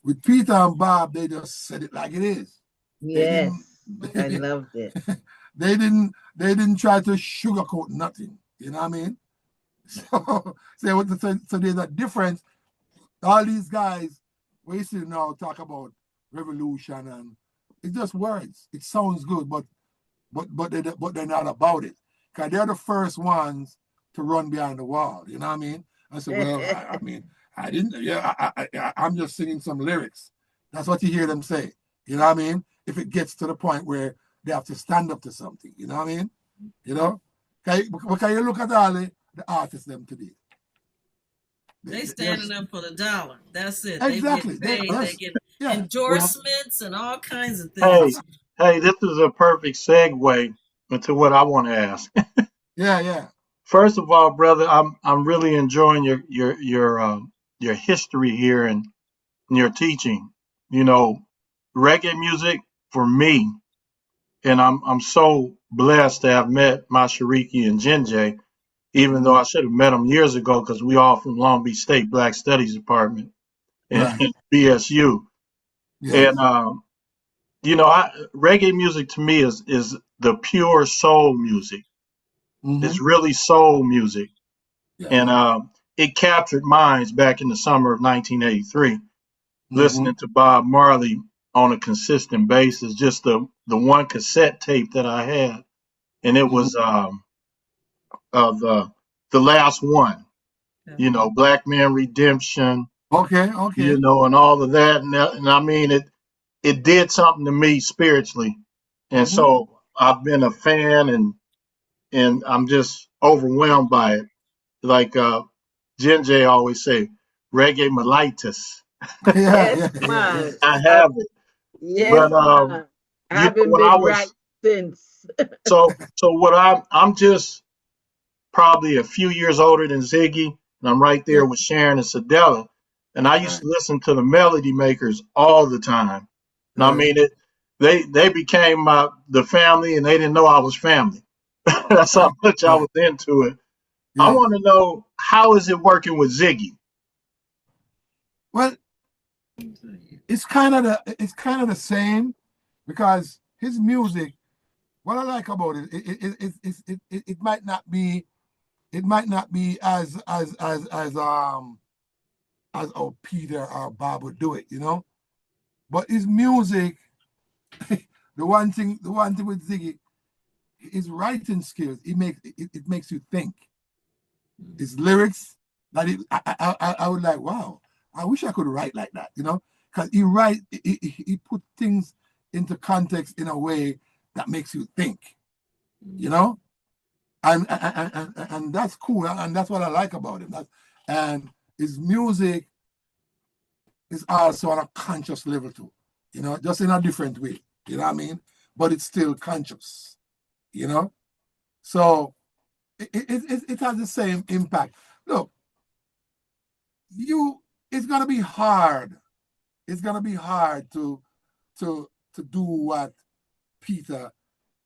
With Peter and Bob, they just said it like it is. Yes, I loved it. They didn't try to sugarcoat nothing. You know what I mean? So there's a difference. All these guys, we see now talk about revolution, and it's just words. It sounds good, but they're not about it. Because they're the first ones to run behind the wall. You know what I mean? I said, well, I mean, I didn't. Yeah, I'm just singing some lyrics. That's what you hear them say. You know what I mean? If it gets to the point where they have to stand up to something, you know what I mean? You know, because you look at all the artists them today. They standing up for the dollar. That's it. Exactly. They get endorsements and all kinds of things. Hey, this is a perfect segue into what I want to ask. Yeah. First of all, brother, I'm really enjoying your history here and your teaching. You know, reggae music for me, and I'm so blessed to have met Mashariki and Jenje, even though I should have met them years ago because we all from Long Beach State Black Studies Department and BSU. Yes. And you know, reggae music to me is the pure soul music. It's really soul music. And it captured minds back in the summer of 1983, listening to Bob Marley on a consistent basis, just the one cassette tape that I had. And it was of the last one, you know, Black Man Redemption. Okay. You know, and all of that. And I mean, it did something to me spiritually. And so I've been a fan, and I'm just overwhelmed by it. Like Jenje always say, reggae melitis. Yeah, Yes, yeah, yeah, yeah. man. I have it. Yes, But man. I you know, haven't when I been right was since. so what I'm just probably a few years older than Ziggy, and I'm right Yeah, there with Sharon and Sadella. And I used right, to listen to the Melody Makers all the time. And I right, mean it. They became the family, and they didn't know I was family. That's how right, much I right. was into it. I Yeah. want to know, how is it working with Ziggy? Well, it's kind of the same because his music. What I like about it might not be as oh Peter or Bob would do it, you know. But his music, the one thing with Ziggy, his writing skills, it makes you think. His lyrics, that I would like, wow, I wish I could write like that, you know, because he put things into context in a way that makes you think, you know, and that's cool, and that's what I like about him. And his music is also on a conscious level too, you know, just in a different way, you know what I mean? But it's still conscious, you know. So it has the same impact. Look, it's gonna be hard. It's gonna be hard to do what Peter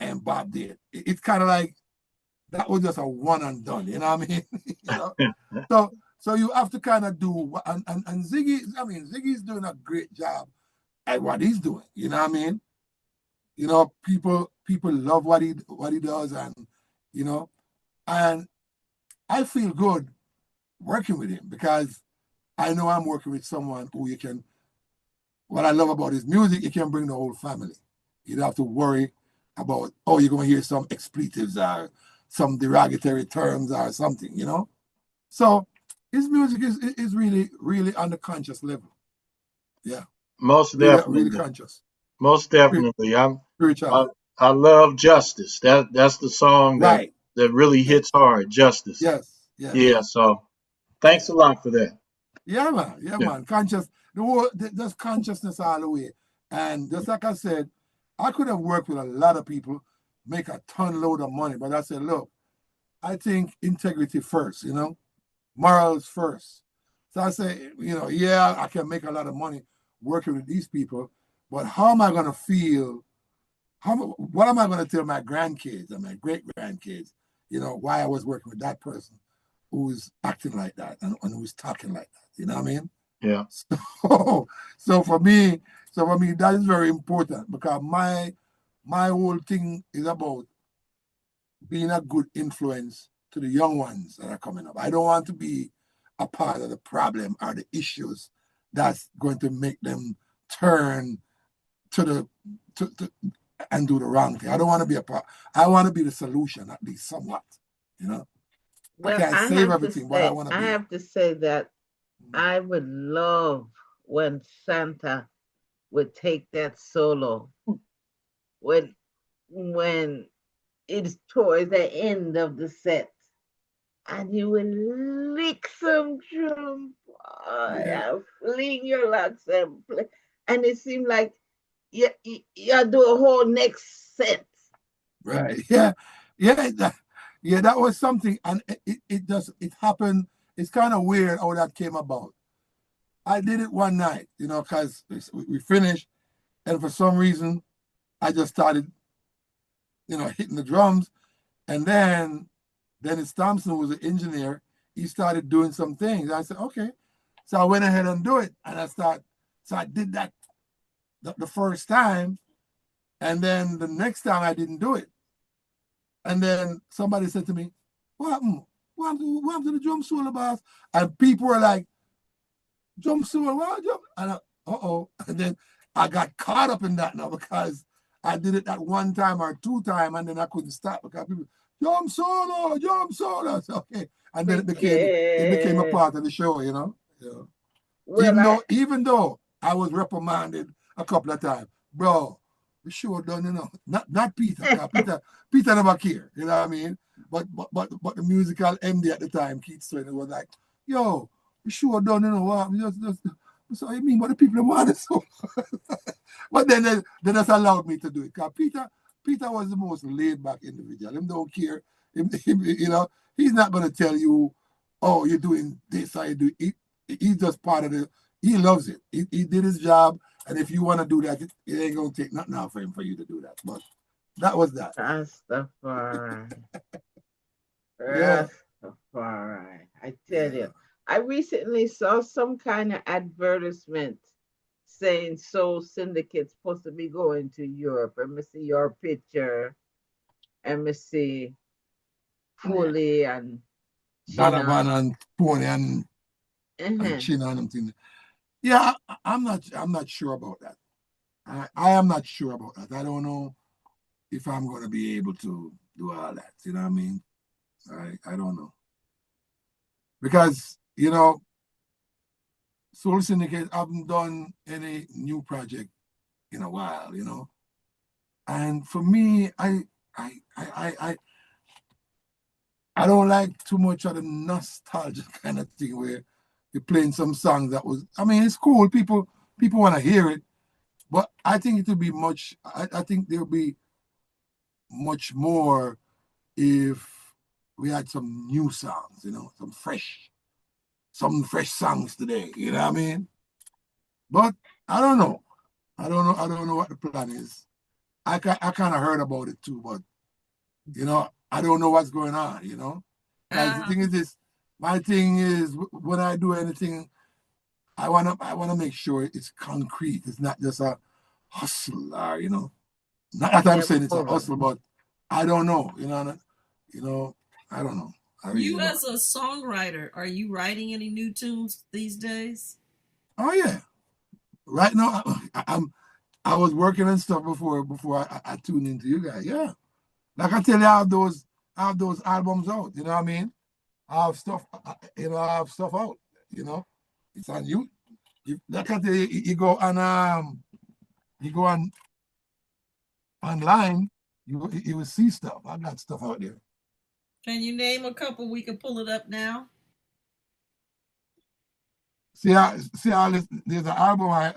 and Bob did. It's kind of like that was just a one and done. You know what I mean? You know. So you have to kind of do and Ziggy. I mean, Ziggy's doing a great job at what he's doing. You know what I mean? You know, people love what he does, and you know, and I feel good working with him because I know I'm working with someone who you can. What I love about his music, you can bring the whole family. You don't have to worry about, oh, you're going to hear some expletives or some derogatory terms or something, you know? So his music is really, really on the conscious level. Yeah, Most really, really definitely, conscious. most definitely. Spiritually. I love Justice. That's the song Right. that really hits Yes. hard. Justice. Yes. Yes. Yeah. So thanks a lot for that. Yeah, man. Yeah, Yeah. man. Conscious. Just consciousness all the way. And just like I said, I could have worked with a lot of people, make a ton load of money, but I said, look, I think integrity first, you know, morals first. So I say, you know, yeah, I can make a lot of money working with these people, but how am I going to feel? What am I going to tell my grandkids and my great grandkids, you know, why I was working with that person who's acting like that and who's talking like that? You know what I mean? Yeah. So for me, that is very important because my whole thing is about being a good influence to the young ones that are coming up. I don't want to be a part of the problem or the issues that's going to make them turn to the to and do the wrong thing. I don't want to be a part. I want to be the solution, at least somewhat. You know, I Well, can't save everything, but I want to I be. have to say that I would love when Santa would take that solo when when it's towards the end of the set and you will lick some drum Yeah, and fling your locks and play. And it seemed like you do a whole next set. right. Yeah, yeah, yeah. That was something, and it happened. It's kind of weird how that came about. I did it one night, you know, because we finished, and for some reason, I just started, you know, hitting the drums, and then Dennis Thompson, who was an engineer, he started doing some things. I said, okay, so I went ahead and do it, and so I did that the first time, and then the next time I didn't do it, and then somebody said to me, "What happened? What happened to the drum solo, boss?" And people were like, "Drum solo, what drum?" And uh-oh, and then I got caught up in that now because I did it that one time or two time, and then I couldn't stop because people jump solo. So, okay, and then it became a Yeah. part of the show, you know. Yeah. Well, Even though I was reprimanded a couple of times, bro, the show done, you know. Not Peter. 'Cause Peter never care, you know what I mean? But the musical MD at the time, Keith Swain, was like, yo, the show done, you know what? So I mean, what the people want it so. But then they just allowed me to do it. Because Peter was the most laid back individual. Him don't care. You know, he's not gonna tell you, oh, you're doing this, how you do it. He's just part of the. He loves it. He did his job, and if you want to do that, it ain't gonna take nothing out for him for you to do that. But that was that. Rastafari. Yeah. Rastafari. I tell you, I recently saw some kind of advertisement saying Soul Syndicate's supposed to be going to Europe. Let me see your picture. Let me see Fully and Donovan and Pony and China and them things. Yeah, I'm not sure about that. I am not sure about that. I don't know if I'm gonna be able to do all that. You know what I mean? I don't know. Because, you know, Soul Syndicate haven't done any new project in a while, you know. And for me, I don't like too much of the nostalgia kind of thing where you're playing some songs that was, I mean, it's cool. People want to hear it, but I think it would be much, I think there would be much more if we had some new songs, you know, some fresh songs today, you know what I mean? But I don't know. I don't know what the plan is. I kind of heard about it too, but, you know, I don't know what's going on, you know? The thing is this, my thing is when I do anything, I wanna make sure it's concrete. It's not just a hustle, or, you know. Not that I'm saying it's a hustle, but I don't know, you know, I don't know. You as a songwriter, are you writing any new tunes these days? Oh yeah. Right now, I was working on stuff before I tuned into you guys. Yeah. Like I tell you, I have those albums out, you know what I mean? I have stuff out, you know. It's on you. Like I tell you, you go on online, you will see stuff. I got stuff out there. Can you name a couple? We can pull it up now. See all this, there's an album I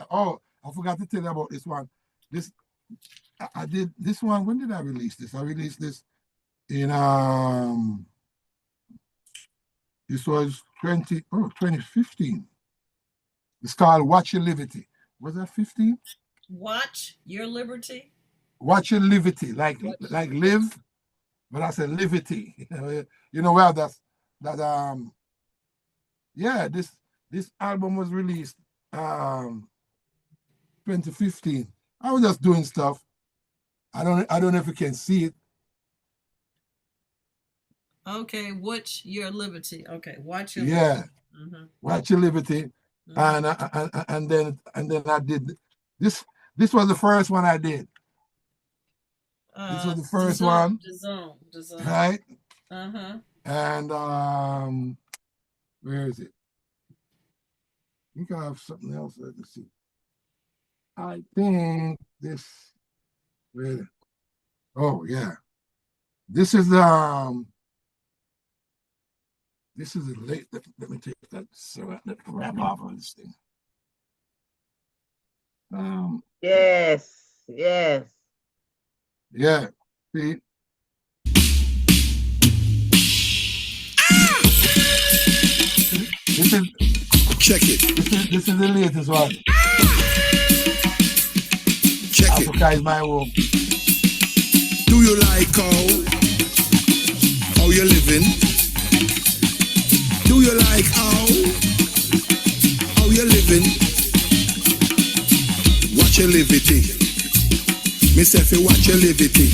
forgot to tell you about this one. I did this one. When did I release this? I released this in this was 2015. It's called Watch Your Liberty. Was that 15? Watch Your Liberty? Watch Your Liberty, like live, but I said liberty. You know well that yeah, this album was released 2015. I was just doing stuff. I don't know if you can see it. Okay, Watch Your Liberty. Okay, Watch Your Yeah. Liberty. Mm-hmm. Watch Your Liberty. Mm-hmm. And then I did this. This was the first one I did. This was the first one. Zone. Right? Uh-huh. And where is it? I think I have something else. Let's see. I think this. Where? Oh yeah. This is the late. Let me take that. So let me wrap off on this thing. Yes. Yeah. See. This is. Check it. This is the latest one. Check Africa is my home. Do you like how you living? Do you like how you living? Watch your liberty. Me say fi watch your liberty.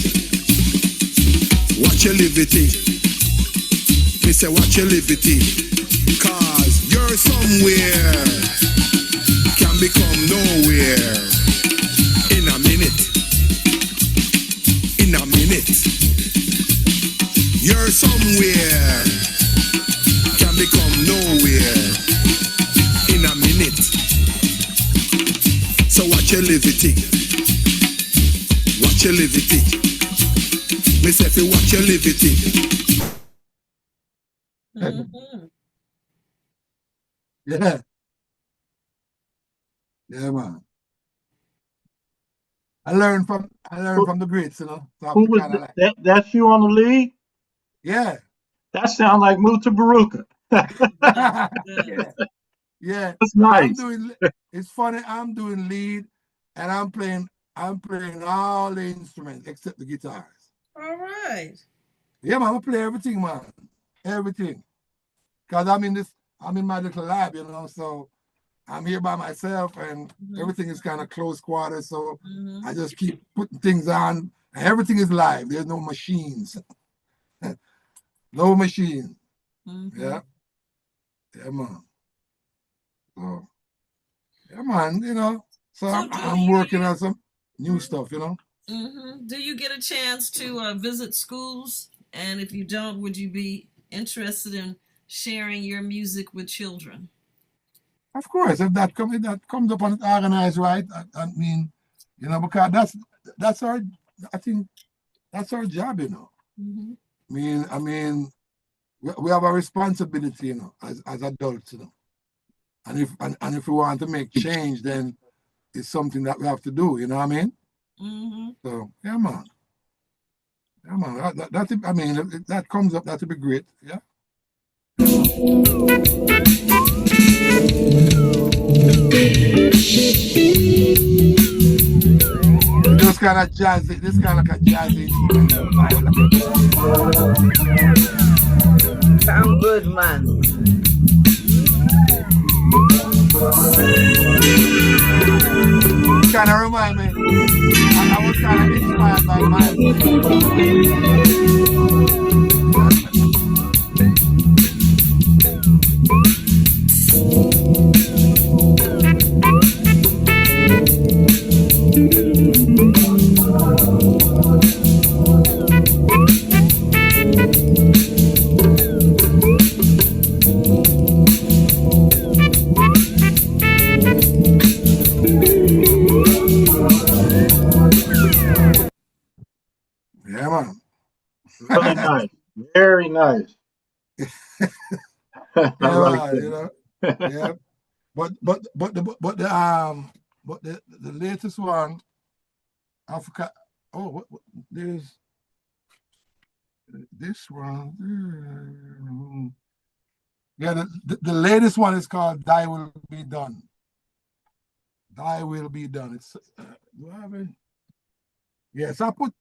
Watch your liberty. Me say watch your liberty. Cause you're somewhere can become nowhere. In a minute. You're somewhere can become nowhere. In a minute. So watch your liberty. you live it. Me say fi watch you live it. Mhm. Yeah. Yeah, man. I learned from the greats, you know. So I have Who to was kind of like, that? That's you on the lead? yeah. That sounds like Muta Baruka. Yes, That's Yeah. yes. Yeah. I'm nice. doing it's funny, I'm doing lead and I'm playing all the instruments except the guitars. All right. Yeah, man, I play everything, man. Everything. Cause I'm in my little lab, you know, so I'm here by myself and Mhm. everything is kind of close quarters. So Mhm. I just keep putting things on and everything is live. There's no machines. No machine. Yeah. Mhm. Yeah, man. So yeah, man, you know. So So I'm working on some new stuff, you know. do you get a chance to visit schools? And if you don't, would you be interested in sharing your music with children? Of course, if that comes up and it's organized right, I mean, you know, because that's our I think that's our job, you know. Mm-hmm. I mean, we have a responsibility, you know, as adults, you know. And if we want to make change, then it's something that we have to do, you know what I mean? Mm-hmm. So yeah, man. Yeah, man. I mean, if that comes up, that would be great. Yeah. Yeah, man. This kind of jazzy, this kind of like a jazzy instrumental vibe. Sound good, man. Kind of remind me. I was kind of inspired by Miles Davis. Yeah, man. Really nice. Very nice. I Yeah, like man. You know. that. Yeah. But the latest one, I forgot. Oh, there's this one. Yeah, the latest one is called "Thy Will Be Done." Thy will be done. It's do I have it? Yes, I put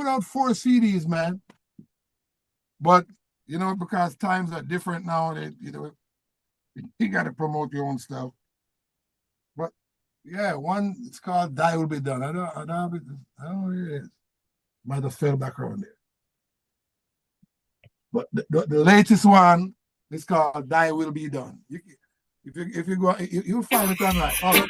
out 4 CDs, man. But you know, because times are different now, you know, you got to promote your own stuff. But yeah, one it's called "Die Will Be Done." I don't have it. I don't know where it is. Might have fell back around there. But the latest one is called "Die Will Be Done." If you go, you'll find it online. Oh,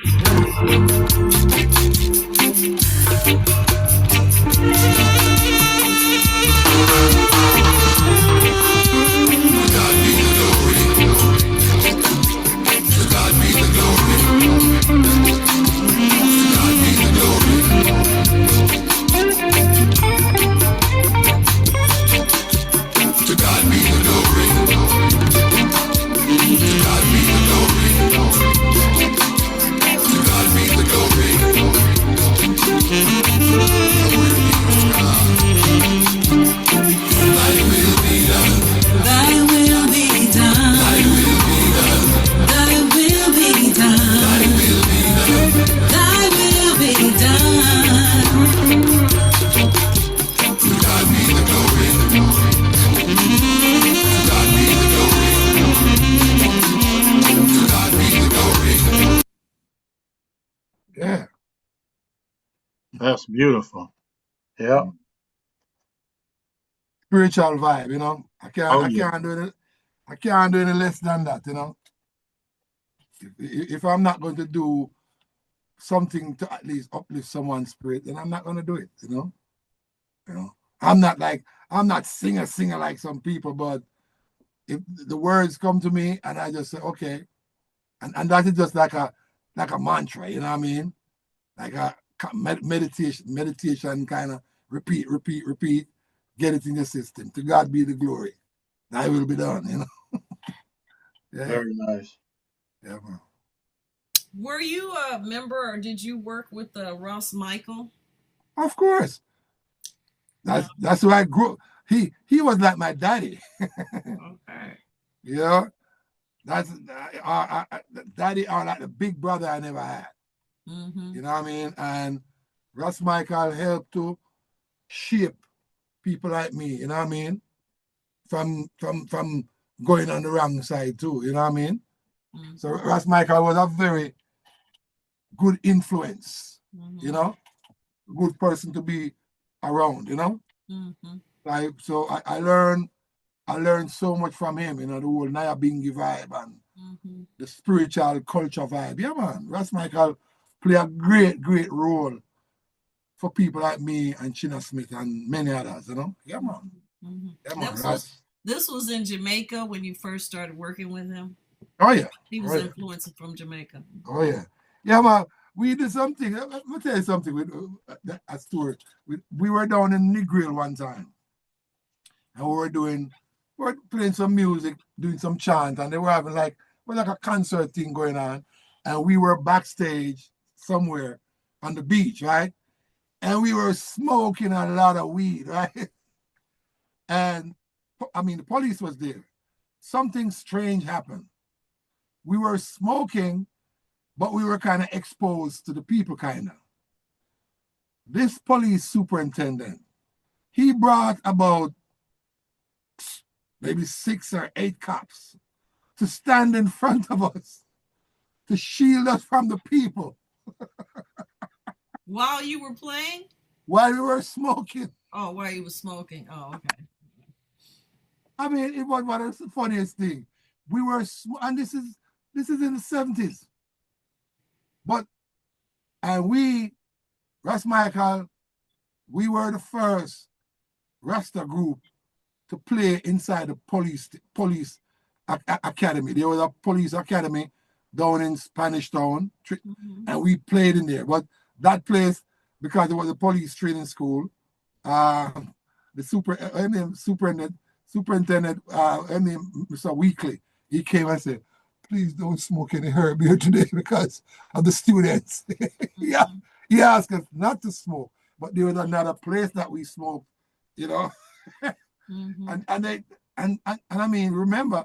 yeah. That's beautiful. Yeah. Spiritual vibe, you know. Oh I yeah. can't do it. I can't do any less than that, you know. If I'm not going to do something to at least uplift someone's spirit, then I'm not going to do it, you know. You know, I'm not singer like some people, but if the words come to me and I just say okay, and that is just like a mantra, you know what I mean? Like meditation kind of repeat, get it in your system. To God be the glory. Thy will be done, you know. Yeah. Very nice. Yeah, man. Were you a member or did you work with Ross Michael? Of course. That's who I grew. He was like my daddy. Okay. You know, that's daddy or like the big brother I never had. You know what I mean? And Ross Michael helped to shape people like me, you know what I mean? From going on the wrong side too, you know what I mean? So Ross Michael was a very good influence, you know, good person to be around, you know? So I learned so much from him, you know, the whole Naya Bingi vibe and the spiritual culture vibe. Yeah, man. Ross Michael play a great role for people like me and China Smith and many others, you know? Yeah, man. Yeah, man. This was in Jamaica when you first started working with him? Oh, yeah. He was influenced from Jamaica. Oh, yeah. Yeah, man. We did something. Let me tell you something with a story. We were down in Negril one time. And we were playing some music, doing some chant, and they were having like a concert thing going on. And we were backstage somewhere on the beach, right? And we were smoking a lot of weed, right? And I mean, the police was there. Something strange happened. We were smoking, but we were kind of exposed to the people, kind of. This police superintendent, he brought about maybe 6 or 8 cops to stand in front of us to shield us from the people. While you were playing? While we were smoking. Oh, while you were smoking. Oh, okay. I mean, it was one of the funniest thing. We were, and this is in the 70s. And Ras Michael, we were the first Rasta group to play inside the police academy. There was a police academy down in Spanish Town, and we played in there. But that place, because it was a police training school, the superintendent, Mr. Weekly, he came and said, please don't smoke any herb here today because of the students. Yeah, he asked us not to smoke, but there was another place that we smoked, you know. And I mean, remember,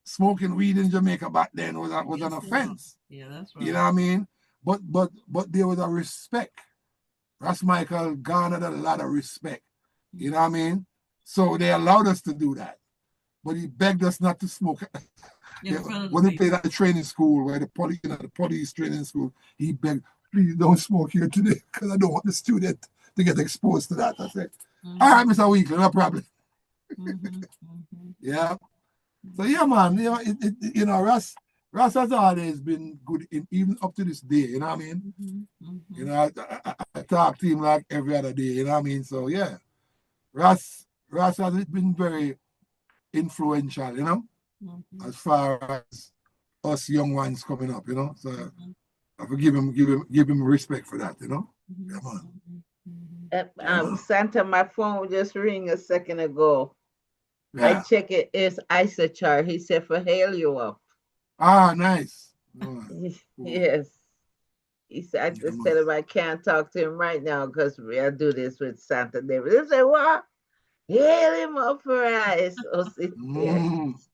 smoking weed in Jamaica back then was an offense. Yeah, that's right. You know what I mean? But there was a respect. Ras Michael garnered a lot of respect. You know what I mean? So they allowed us to do that. But he begged us not to smoke. When we played at the training school, where the police training school, he begged, please don't smoke here today because I don't want the student to get exposed to that. I said, all right, Mr. Weekly, no problem. Yeah. So yeah, man, you know, Ras has always been good even up to this day, you know what I mean? You know, I talk to him like every other day, you know what I mean? So yeah, Ras has been very influential, you know, as far as us young ones coming up, you know. So I have to give him respect for that, you know. Yeah, man. Santa, my phone just ring a second ago. Yeah. I check it. It's Isachar. He said for hail you up. Ah, nice. Yes. He said, I just tell him I can't talk to him right now because I do this with Santa David. He said, what? Hail him up for us.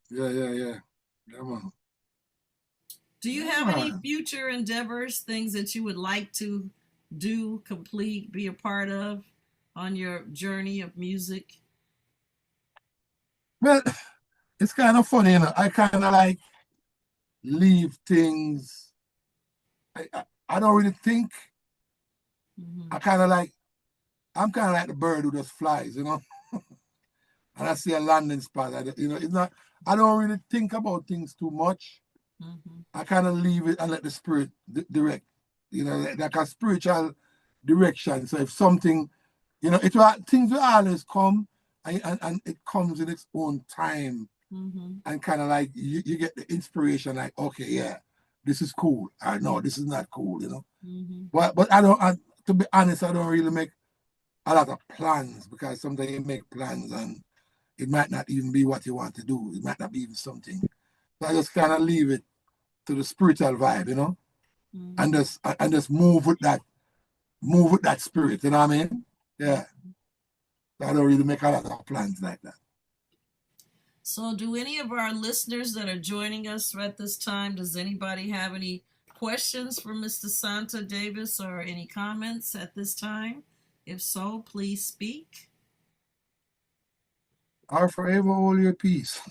Yeah, man. Do you have any future endeavors, things that you would like to do, complete, be a part of on your journey of music? Well, it's kind of funny, you know. I kind of like leave things. I don't really think. I'm kind of like the bird who just flies, you know. And I see a landing spot. I don't really think about things too much. I kind of leave it and let the spirit direct, you know, like a spiritual direction. So if something, you know, things will always come and it comes in its own time. And kind of like you get the inspiration, like, okay, yeah, this is cool. I know this is not cool, you know. But to to be honest, I don't really make a lot of plans because sometimes you make plans and it might not even be what you want to do. It might not be even something. So I just kind of leave it to the spiritual vibe, you know, and just move with that spirit. You know what I mean? Yeah. So I don't really make a lot of plans like that. So, do any of our listeners that are joining us at this time, does anybody have any questions for Mr. Santa Davis or any comments at this time? If so, please speak. I'll forever hold your peace.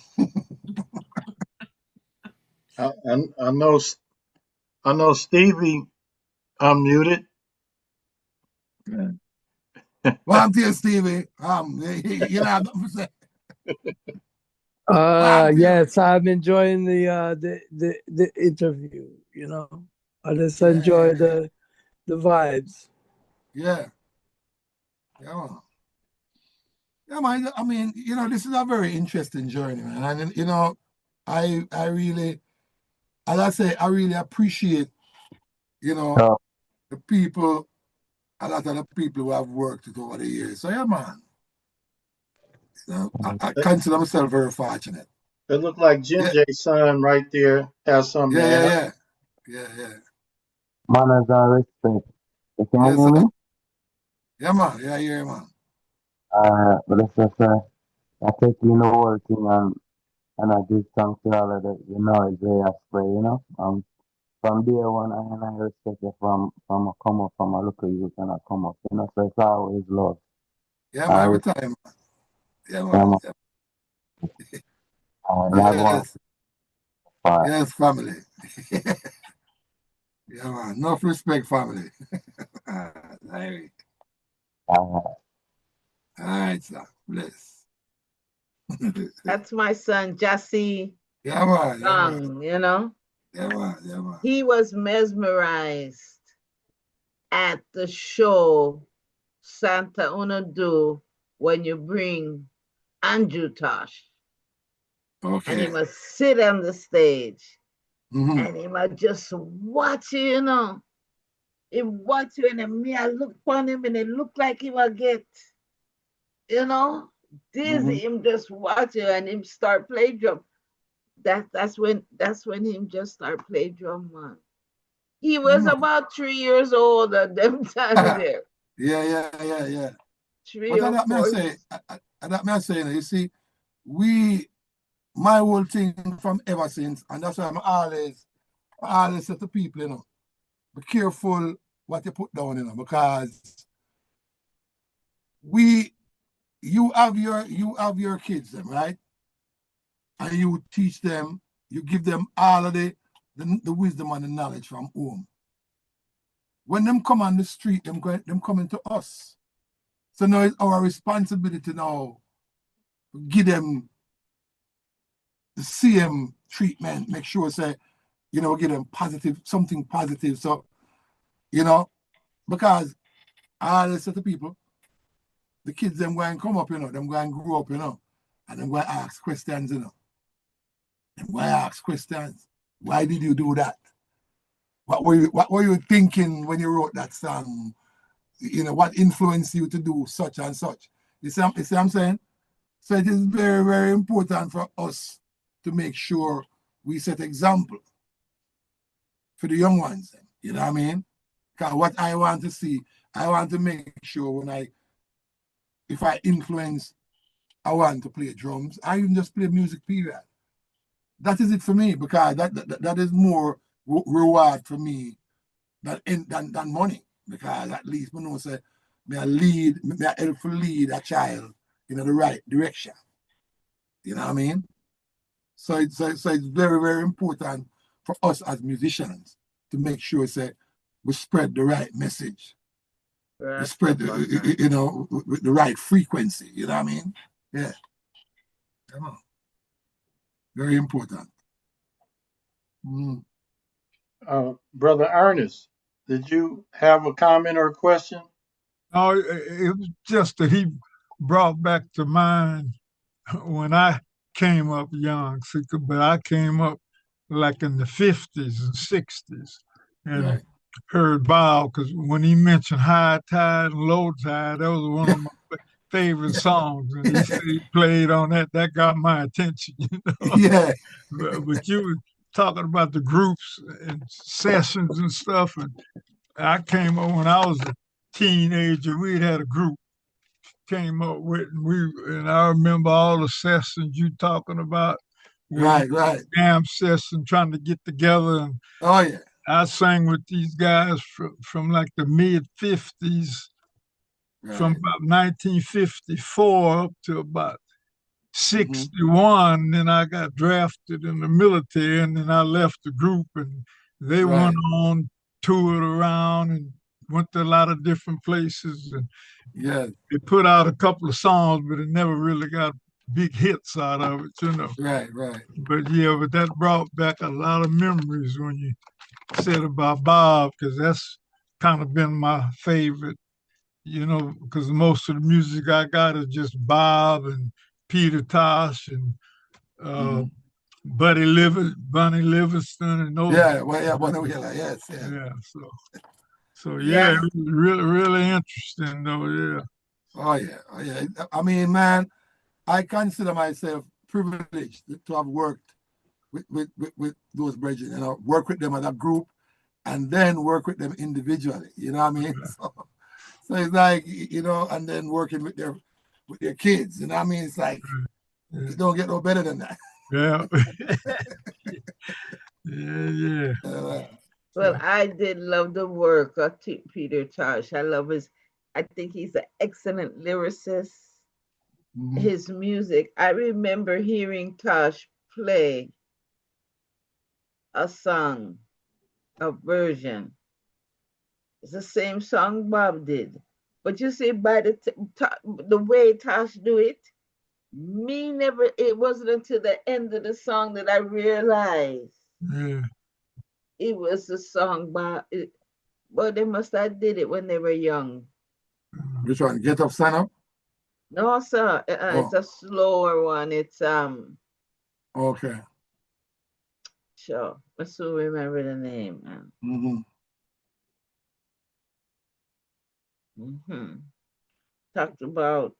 I know Stevie unmuted. Well, I'm here, Stevie. You know, I don't say. Yes, I'm enjoying the interview. You know, I just enjoy the vibes. Yeah. Yeah, man. I mean, you know, this is a very interesting journey, man. And you know, I really, as I say, I really appreciate, you know, the people, a lot of the people who I've worked with over the years. So yeah, man. So I consider myself very fortunate. It looked like Jenje's son right there has something to add. Yeah. Manners and respect. You can Yes, hear sir. me? Yeah, man. Yeah, yeah, man. But it's just, I take in the whole thing and I give thanks to all of the knowledge they have spread, you know. From day one, I respect you from I come up from a local youth and I come up, you know. So it's always love. Yeah, man. Every time. Yeah, man. Yes. Yes, family. Yeah, man. Enough respect, family. All right, sir. Bless. That's my son, Gyasi. Yeah, man. Gong, you know? Yeah, man. He was mesmerized at the show Santa Una do when you bring Andrew Tosh. Okay. And he must sit on the stage and he must just watch you, you know. He watch you and me, I look upon him and it looked like he will get, you know, dizzy. Him just watch you and him start play drum. That's when him just start play drum, man. He was about 3 years old at them time there. Yeah. 3 But or that may 4. say, that may say, you see, my whole thing from ever since, and that's why I always say to people, you know, be careful what you put down, you know, because you have your kids, them, right? And you teach them, you give them all of the wisdom and the knowledge from home. When them come on the street, them coming to us. So now it's our responsibility now to give them the same treatment, make sure say, you know, give them something positive. So, you know, because I always say to people, the kids them go and come up, you know, them go and grow up, you know, and them go and ask questions, you know. Them go and ask questions. Why did you do that? What were you thinking when you wrote that song? You know, what influenced you to do such and such? You see what I'm saying? So it is very, very important for us to make sure we set example for the young ones. You know what I mean? Because what I want to see, I want to make sure if I influence, I want to play drums. I even just play music, period. That is it for me, because that is more reward for me than money. Because at least I know say may I help lead a child in the right direction. You know what I mean? So it's very, very important for us as musicians to make sure say we spread the right message. We spread you know, with the right frequency. You know what I mean? Yeah. Come on. Very important. Brother Ernest, did you have a comment or a question? No, it was just that he brought back to mind when I came up young, but I came up like in the 50s and 60s. And Right. heard Bob, because when he mentioned High Tide and Low Tide, that was one of my favorite songs. And he said he played on that. That got my attention, you know. Yeah. But you were talking about the groups and sessions and stuff. And I came up when I was a teenager, we had a group came up with, and I remember all the sessions you talking about. Right. Jam session trying to get together. And Oh yeah. I sang with these guys from like the mid 50s, from about 1954 up to about 61. Then I got drafted in the military, and then I left the group, and they went on, toured around, and went to a lot of different places. And they put out a couple of songs, but it never really got big hits out of it, you know. Right. But yeah, but that brought back a lot of memories when you said about Bob, because that's kind of been my favorite, you know, because most of the music I got is just Bob and Peter Tosh and Bunny Livingston and those. Bunny Wheeler, yes. Yeah, so yeah, it was really interesting though, yeah. Oh yeah. I mean, man, I consider myself privileged to have worked with those brethren, you know, work with them as a group and then work with them individually, you know what I mean? Yeah. So it's like, you know, and then working with their kids, you know what I mean? It's like, you don't get no better than that. Yeah. Yeah. Well, I did love the work of Peter Tosh. I think he's an excellent lyricist. His music, I remember hearing Tosh play a song, a version. It's the same song Bob did. But you see, by the way Tosh do it, it wasn't until the end of the song that I realized it was a song by it. Well, they must have did it when they were young. Which one? Get Up, Stand Up? No, sir. It's a slower one. It's Okay. Sure. I still remember the name. Talked about.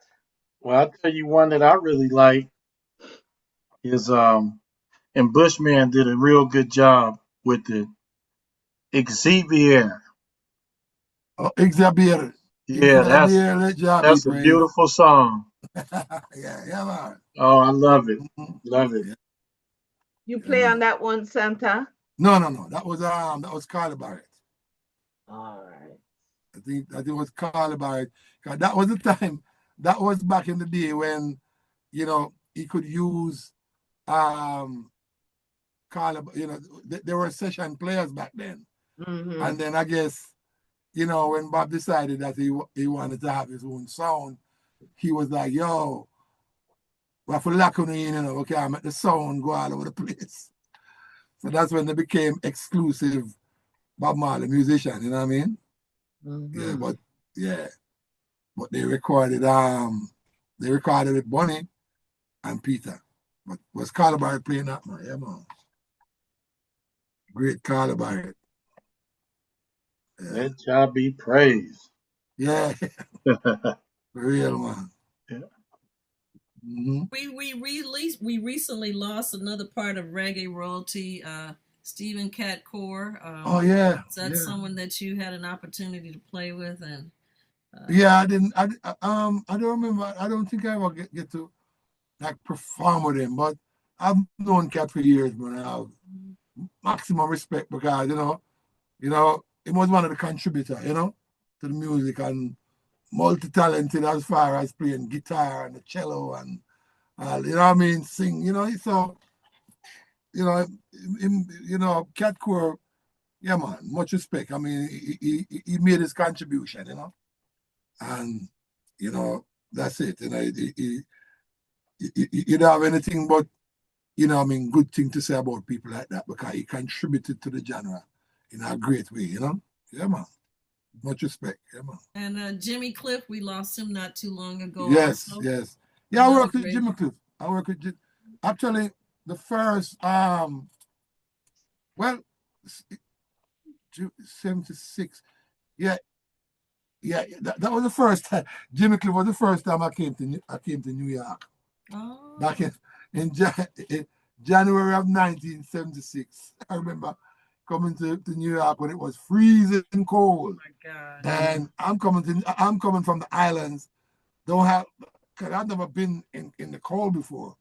Well, I'll tell you one that I really like is and Bushman did a real good job with it. Xavier. Oh, Xavier. Yeah, that's a beautiful song. yeah, man. Oh, I love it. Love it. You play on that one, Santa? No. That was Carl Barrett. All right. I think it was Carl Barrett. That was the time. That was back in the day when, you know, he could use Carl. You know, there were session players back then, and then I guess, you know, when Bob decided that he wanted to have his own sound, he was like, "Yo, we have to lock on in, you know, okay, I make the sound go all over the place." So that's when they became exclusive Bob Marley musician, you know what I mean? But they recorded with Bonnie and Peter. But was Carl Barrett playing that, man? Yeah, man. Great Carl Barrett. Let y'all be praised. Yeah. For real, man. Yeah. We recently lost another part of reggae royalty, Stephen Cat Core. Is that someone that you had an opportunity to play with? And I didn't. I don't remember. I don't think I ever get to like perform with him. But I've known Cat for years, man. I have maximum respect because you know, he was one of the contributors, you know, to the music and multi-talented as far as playing guitar and the cello and you know what I mean, sing, you know. So, you know, Cat Core, yeah, man, much respect. I mean, he made his contribution, you know, and you know that's it. You know, he don't have anything but, you know, I mean, good thing to say about people like that because he contributed to the genre in a great way, you know. Yeah, man. Much respect, yeah, man. And Jimmy Cliff, we lost him not too long ago. Yes, also. yes. Yeah, I work with Jimmy Cliff. Actually, the first, well, 76. Yeah, yeah. That was the first time. Jimmy Cliff was the first time I came to New York. Oh. Back in January of 1976. I remember coming to New York when it was freezing cold. Oh my God. And I'm coming from the islands. Don't have, because I've never been in the cold before.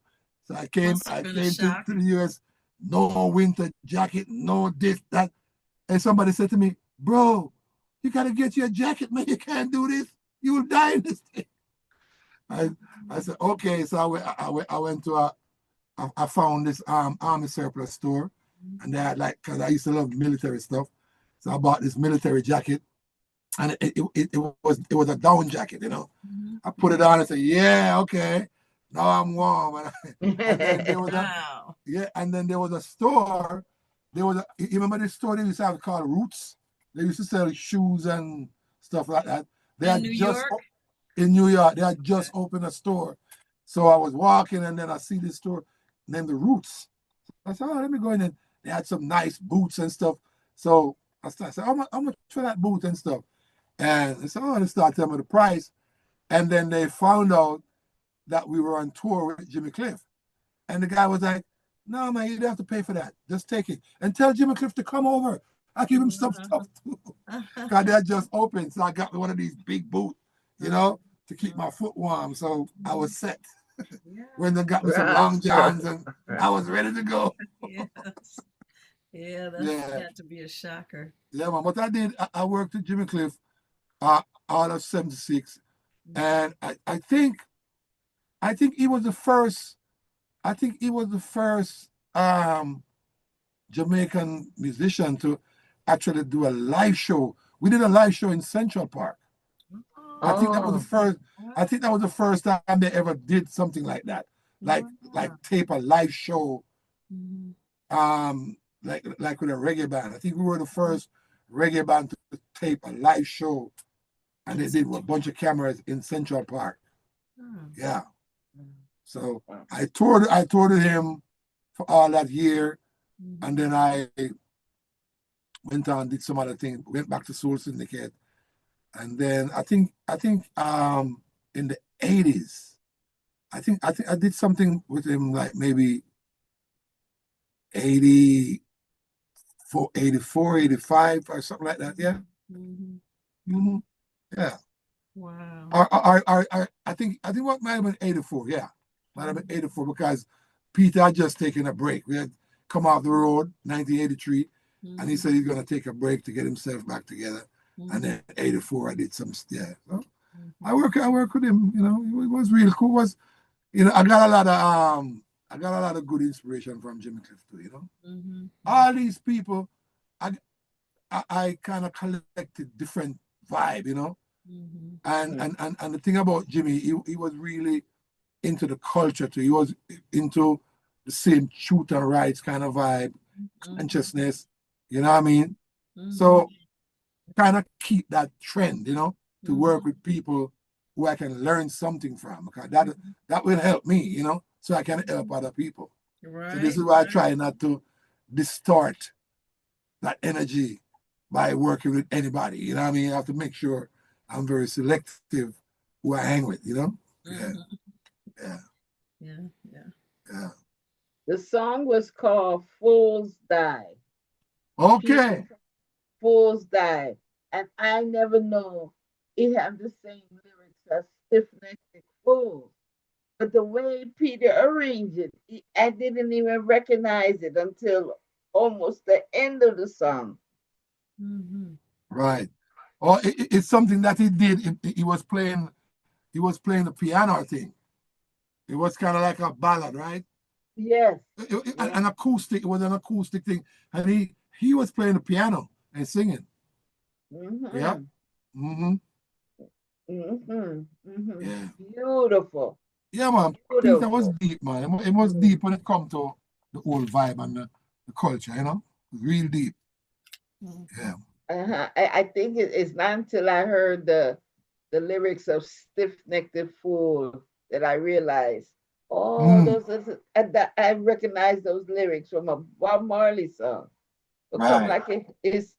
So I came to the US, no winter jacket, no this, that. And somebody said to me, bro, you gotta get your jacket, man. You can't do this. You will die in this thing. I said, okay. So I went to I found this army surplus store, and they had, like, because I used to love military stuff. So I bought this military jacket, and it was a down jacket, you know. Mm-hmm. I put it on and said, yeah, okay, now I'm warm. And then there was Wow. and then there was a store. You remember this store they used to have called Roots? They used to sell shoes and stuff like that. In New York? In New York, they had just opened a store. So I was walking, and then I see this store named the Roots. I said, oh, let me go in. And they had some nice boots and stuff. So I said, how much for that boot and stuff? And they said, oh, they started telling me the price. And then they found out that we were on tour with Jimmy Cliff. And the guy was like, no, man, you don't have to pay for that. Just take it. And tell Jimmy Cliff to come over. I give him some stuff too. Because they had just opened. So I got me one of these big boots, you know, to keep my foot warm. So I was set. Yeah. When they got me some long johns, and I was ready to go. Yes. Yeah, that had to be a shocker. Yeah, man. What I did, I worked at Jimmy Cliff all of 76. And I think he was the first, Jamaican musician to actually do a live show. We did a live show in Central Park. I think that was the first. I think that was the first time they ever did something like that, like tape a live show, like with a reggae band. I think we were the first reggae band to tape a live show, and they did a bunch of cameras in Central Park. Yeah. So I toured with him for all that year, and then I went on, did some other things, went back to Soul Syndicate. And then I think in the 80s, I think I did something with him, like maybe 84, 85 or something like that. Yeah. Yeah. Wow. I think what might have been 84. Yeah. Might have been 84 because Peter had just taken a break. We had come off the road 1983, and he said he's going to take a break to get himself back together. And then 84, I did some, yeah. So I work with him, you know. It was real cool. It was, you know, I got a lot of good inspiration from Jimmy Cliff too, you know. All these people, I kind of collected different vibe, you know. And the thing about Jimmy, he was really into the culture too. He was into the same truth and rights kind of vibe, consciousness, you know what I mean? So kind of keep that trend, you know, to work with people who I can learn something from, because that will help me, you know, so I can help other people. Right. So this is why I try not to distort that energy by working with anybody, you know what I mean? I have to make sure I'm very selective who I hang with, you know? Yeah. The song was called Fools Die. Okay. Fools Die. And I never know it have the same lyrics as Stiff-Necked Fools. But the way Peter arranged it, I didn't even recognize it until almost the end of the song. Right. Oh, it's something that he did. He was playing the piano thing. It was kind of like a ballad, right? Yes. An acoustic. It was an acoustic thing, and he was playing the piano and singing. Yeah. Yeah. Beautiful. Yeah, man. Beautiful. Peter was deep, man. It was deep when it come to the old vibe and the culture, you know, real deep. Yeah. I think it's not until I heard the lyrics of Stiff-Necked Fool that I realized, I recognize those lyrics from a Bob Marley song. But come Right. like it's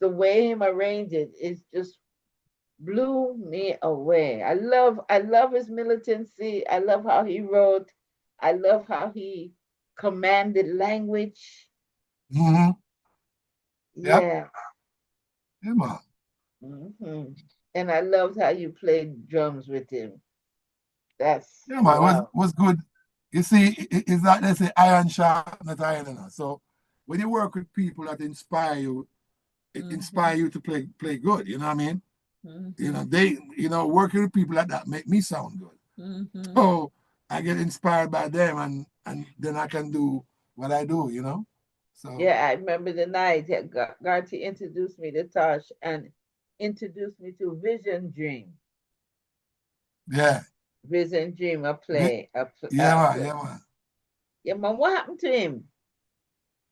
the way him arrange it. It's just blew me away. I love his militancy. I love how he wrote. I love how he commanded language. Mm-hmm. Yep. Yeah. Yeah, man. hmm And I loved how you played drums with him. That's Yeah, man. wow. Was good. You see, it's like they say, iron sharp, not iron. You know? So when you work with people that inspire you, it Mm-hmm. inspire you to play good. You know what I mean? You Mm-hmm. know, working with people like that make me sound good. Mm-hmm. So I get inspired by them, and then I can do what I do. You know. So Yeah, I remember the night that Garty introduced me to Tosh and introduced me to Vision Dream. yeah, Vision Dream, a yeah, play, yeah, a man, play. yeah, man. Yeah, man, what happened to him?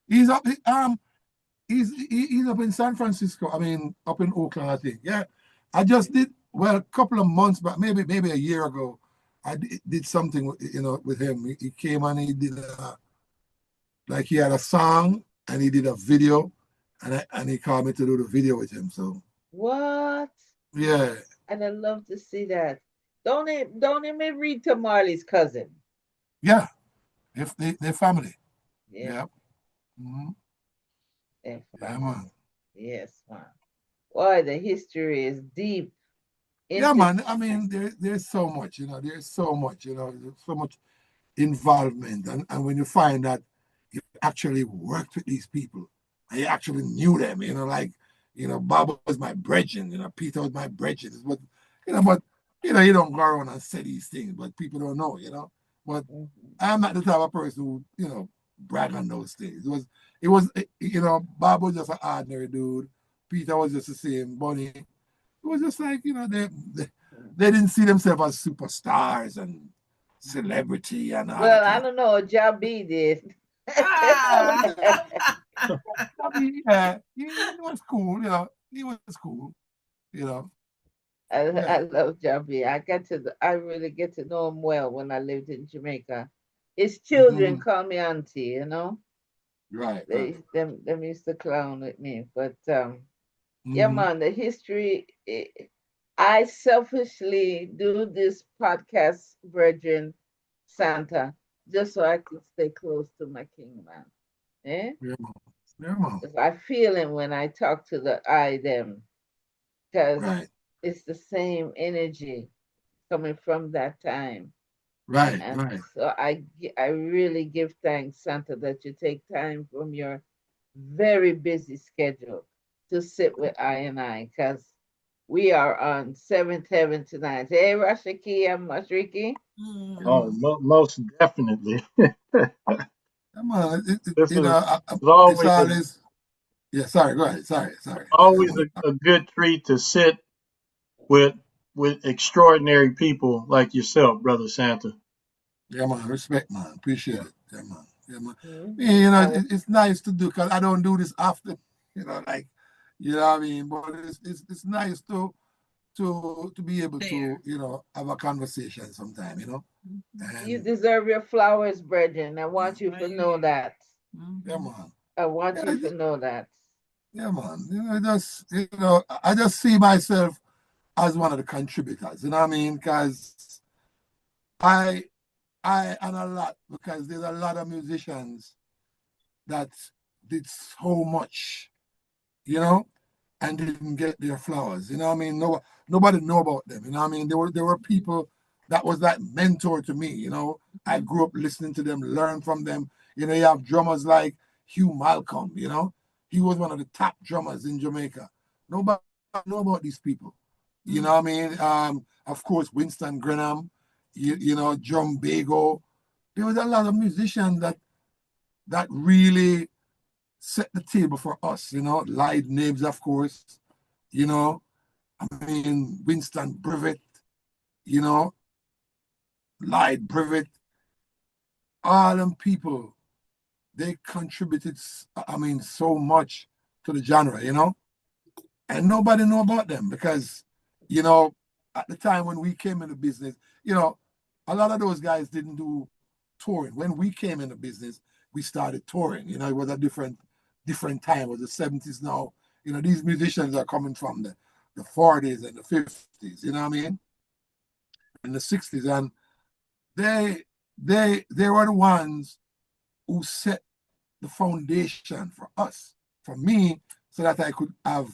He's up. He's up in San Francisco. I mean, up in Oakland, I think. Yeah, I just did well a couple of months back, maybe a year ago. I did something with him. He came and he did like he had a song and he did a video, and he called me to do the video with him. So What? yeah, And I love to see that. Don't even read to Marley's cousin. yeah, if they family. Yeah, Yeah, hmm, their yeah, family. man. Yes, man. Boy, the history is deep. Yeah, Into man. I mean, there's so much. There's so much. There's so much involvement, and when you find that you actually worked with these people and you actually knew them, like Bob was my brethren, Peter was my brethren, but you don't go around and say these things, but people don't know. But Mhm. I'm not the type of person who brag on those things. It was Bob was just an ordinary dude. Peter was just the same bunny. It was just like they didn't see themselves as superstars and celebrity and all that Well, I kind of. don't know. Jabi did. Ah. I mean, yeah, he was cool. He was cool. You know, I yeah. love Jabi. I really get to know him well when I lived in Jamaica. His children Hmm. call me auntie. Right, right. Them used to clown with me. But yeah, Hmm. man, the history. I selfishly do this podcast, Virgin Santa, just so I can stay close to my king, man. Eh? Yeah, man. Yeah, man. 'Cause I feel him when I talk to the I them, because Right, it's the same energy coming from that time. right, And right, so I really give thanks, Santa, that you take time from your very busy schedule to sit with I, because we are on seventh heaven tonight. Hey, Rashaki and Mashariki. yeah, Mm. Oh, man. most definitely. Yeah, man. This is It's always always. Yeah, sorry. Go ahead. Sorry. Yeah, always man. a good treat to sit with extraordinary people like yourself, Brother Santa. Yeah, man. Respect, man. Appreciate it. Yeah, man. Yeah, man. Yeah, Mhm. it's nice to do because I don't do this often. Like, what I mean. But it's nice to be able to There. have a conversation sometime. You And deserve your flowers, brethren. I yeah, want you to know Amen. that. yeah, Mm-hmm. man. I want Yeah, you to know that. yeah, man. I just see myself as one of the contributors. You know what I mean? Because I and a lot because there's a lot of musicians that did so much, you know, and didn't get their flowers. You know what I mean? Nobody know about them. You know what I mean? There were people that was that mentor to me. I grew up listening to them, learn from them. You have drummers like Hugh Malcolm. He was one of the top drummers in Jamaica. Nobody know about these people. You know what I mean? Of course, Winston Grenham. Drum Bago. There was a lot of musicians that really set the table for us. Lied names, of course. You know, I mean, Winston Brevet, you know, Lied Brevet, all them people, they contributed, I mean, so much to the genre. And nobody know about them because, you know, at the time when we came into business, a lot of those guys didn't do touring. When we came into business, we started touring. It was a different time. It was the 70s now. You know, these musicians are coming from the 40s and the 50s, you know what I mean? And the 60s. And they were the ones who set the foundation for us, for me, so that I could have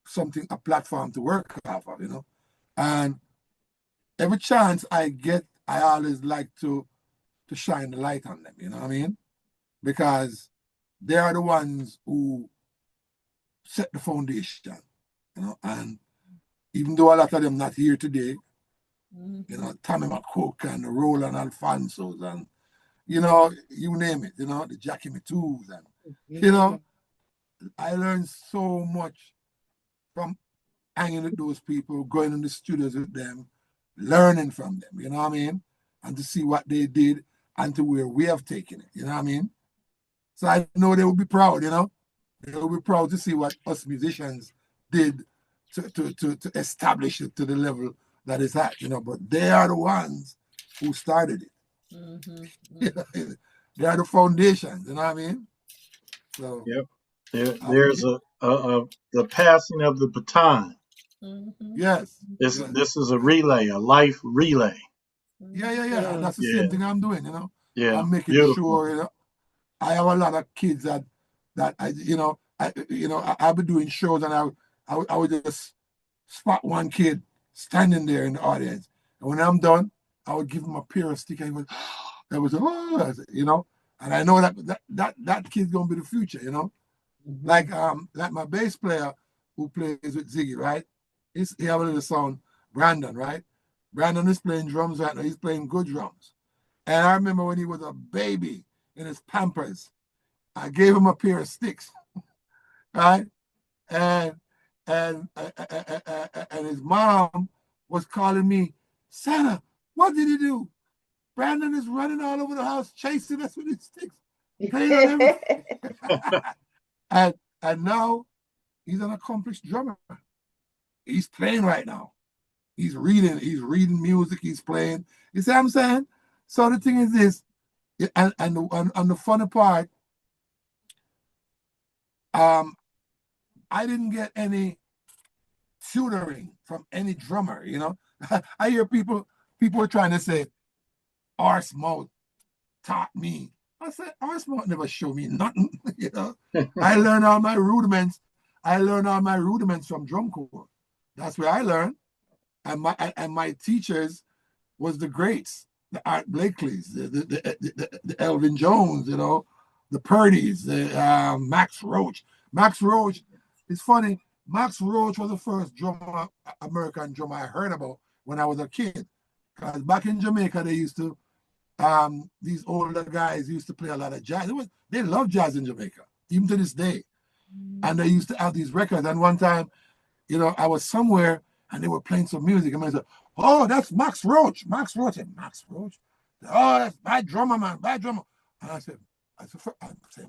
something, a platform to work off of, you know. And every chance I get, I always like to shine the light on them, you know what I mean? Because they are the ones who set the foundation, you know. And even though a lot of them not here today, you know, Tommy McCook and the Roland Alfonsos and, you know, you name it, you know, the Jackie Mittus and, you know, I learned so much from hanging with those people, going in the studios with them, learning from them, you know what I mean? And to see what they did and to where we have taken it, you know what I mean? So I know they will be proud, you know? They will be proud to see what us musicians did to establish it to the level that it's at, you know? But they are the ones who started it. They are the foundations, you know what I mean? So yep. There's the passing of the baton. Yes. This is a relay, a life relay. Yeah. That's the same thing I'm doing, you know. Yeah. I'm making sure, you know, I have a lot of kids that I, you know, I'll be doing shows and I would just spot one kid standing there in the audience, and when I'm done, I would give him a pair of stickers. And that was you know, and I know that kid's gonna be the future, you know. Like my bass player who plays with Ziggy, right? He have a little son, Brandon, right? Brandon is playing drums right now. He's playing good drums. And I remember when he was a baby in his Pampers, I gave him a pair of sticks, right? And his mom was calling me, Santa, what did he do? Brandon is running all over the house, chasing us with his sticks, playing on everything. and now he's an accomplished drummer. He's playing right now. He's reading music, he's playing. You see what I'm saying? So the thing is this, and the funny part, I didn't get any tutoring from any drummer, you know. I hear people are trying to say, Ars Mouth taught me. I said, Ars Mouth never showed me nothing, you know. I learned all my rudiments. From drum corps. That's where I learned. And my teachers was the greats, the Art Blakeleys, the Elvin Jones, you know, the Purdys, the Max Roach. Max Roach, it's funny, Max Roach was the first American drummer I heard about when I was a kid. Because back in Jamaica, they used to, these older guys used to play a lot of jazz. They love jazz in Jamaica, even to this day. And they used to have these records. And one time, you know, I was somewhere and they were playing some music. And I said, oh, that's Max Roach. Max Roach. And Max Roach? Oh, that's bad drummer, man. Bad drummer. And I said,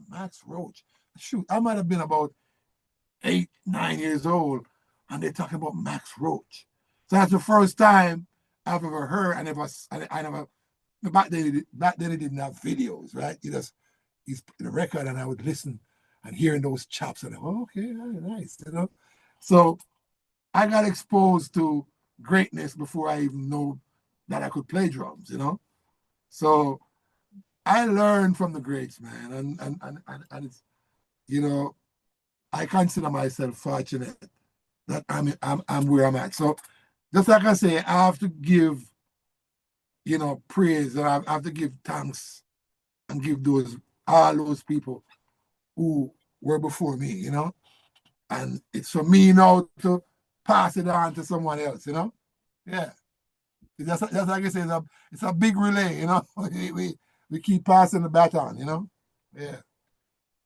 Max Roach. Shoot, I might have been about 8, 9 years old. And they're talking about Max Roach. So that's the first time I've ever heard. I never, back then they didn't have videos, right? He's the record and I would listen and hearing those chops and okay, nice, you know. So I got exposed to greatness before I even know that I could play drums, you know. So I learned from the greats, man, and it's, you know, I consider myself fortunate that I'm where I'm at. So just like I say, I have to give, you know, praise, and I have to give thanks and give all those people who were before me, you know. And it's for me now to pass it on to someone else, you know. Yeah, that's like I say, it's a big relay, you know. we keep passing the baton, you know. Yeah.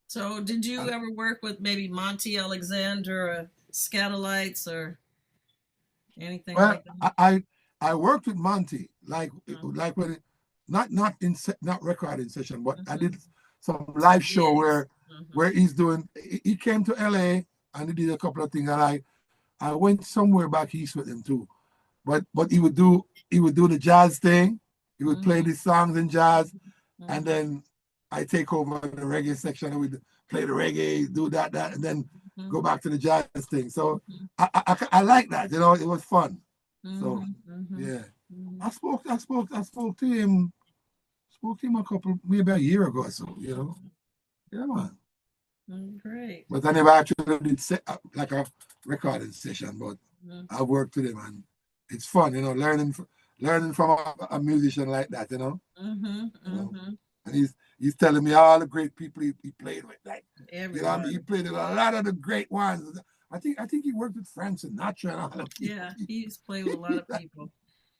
So, did you ever work with maybe Monty Alexander or Scatolites or anything like that? I worked with Monty, like when not recording session, but I did some live show where he came to LA and he did a couple of things, and I went somewhere back east with him too. But he would do the jazz thing. He would play these songs in jazz, and then I take over the reggae section and we play the reggae, do that, and then go back to the jazz thing. So I like that. You know, it was fun. So yeah, I spoke to him a couple, maybe a year ago or so. You know, yeah, man. Great. But I never actually did like a recording session, but I worked with him and it's fun. You know, learning from a musician like that. You know. And he's telling me all the great people he played with. Like, you know, he played with a lot of the great ones. I think he worked with Frank Sinatra and all of people. Yeah, he's played with a lot of people.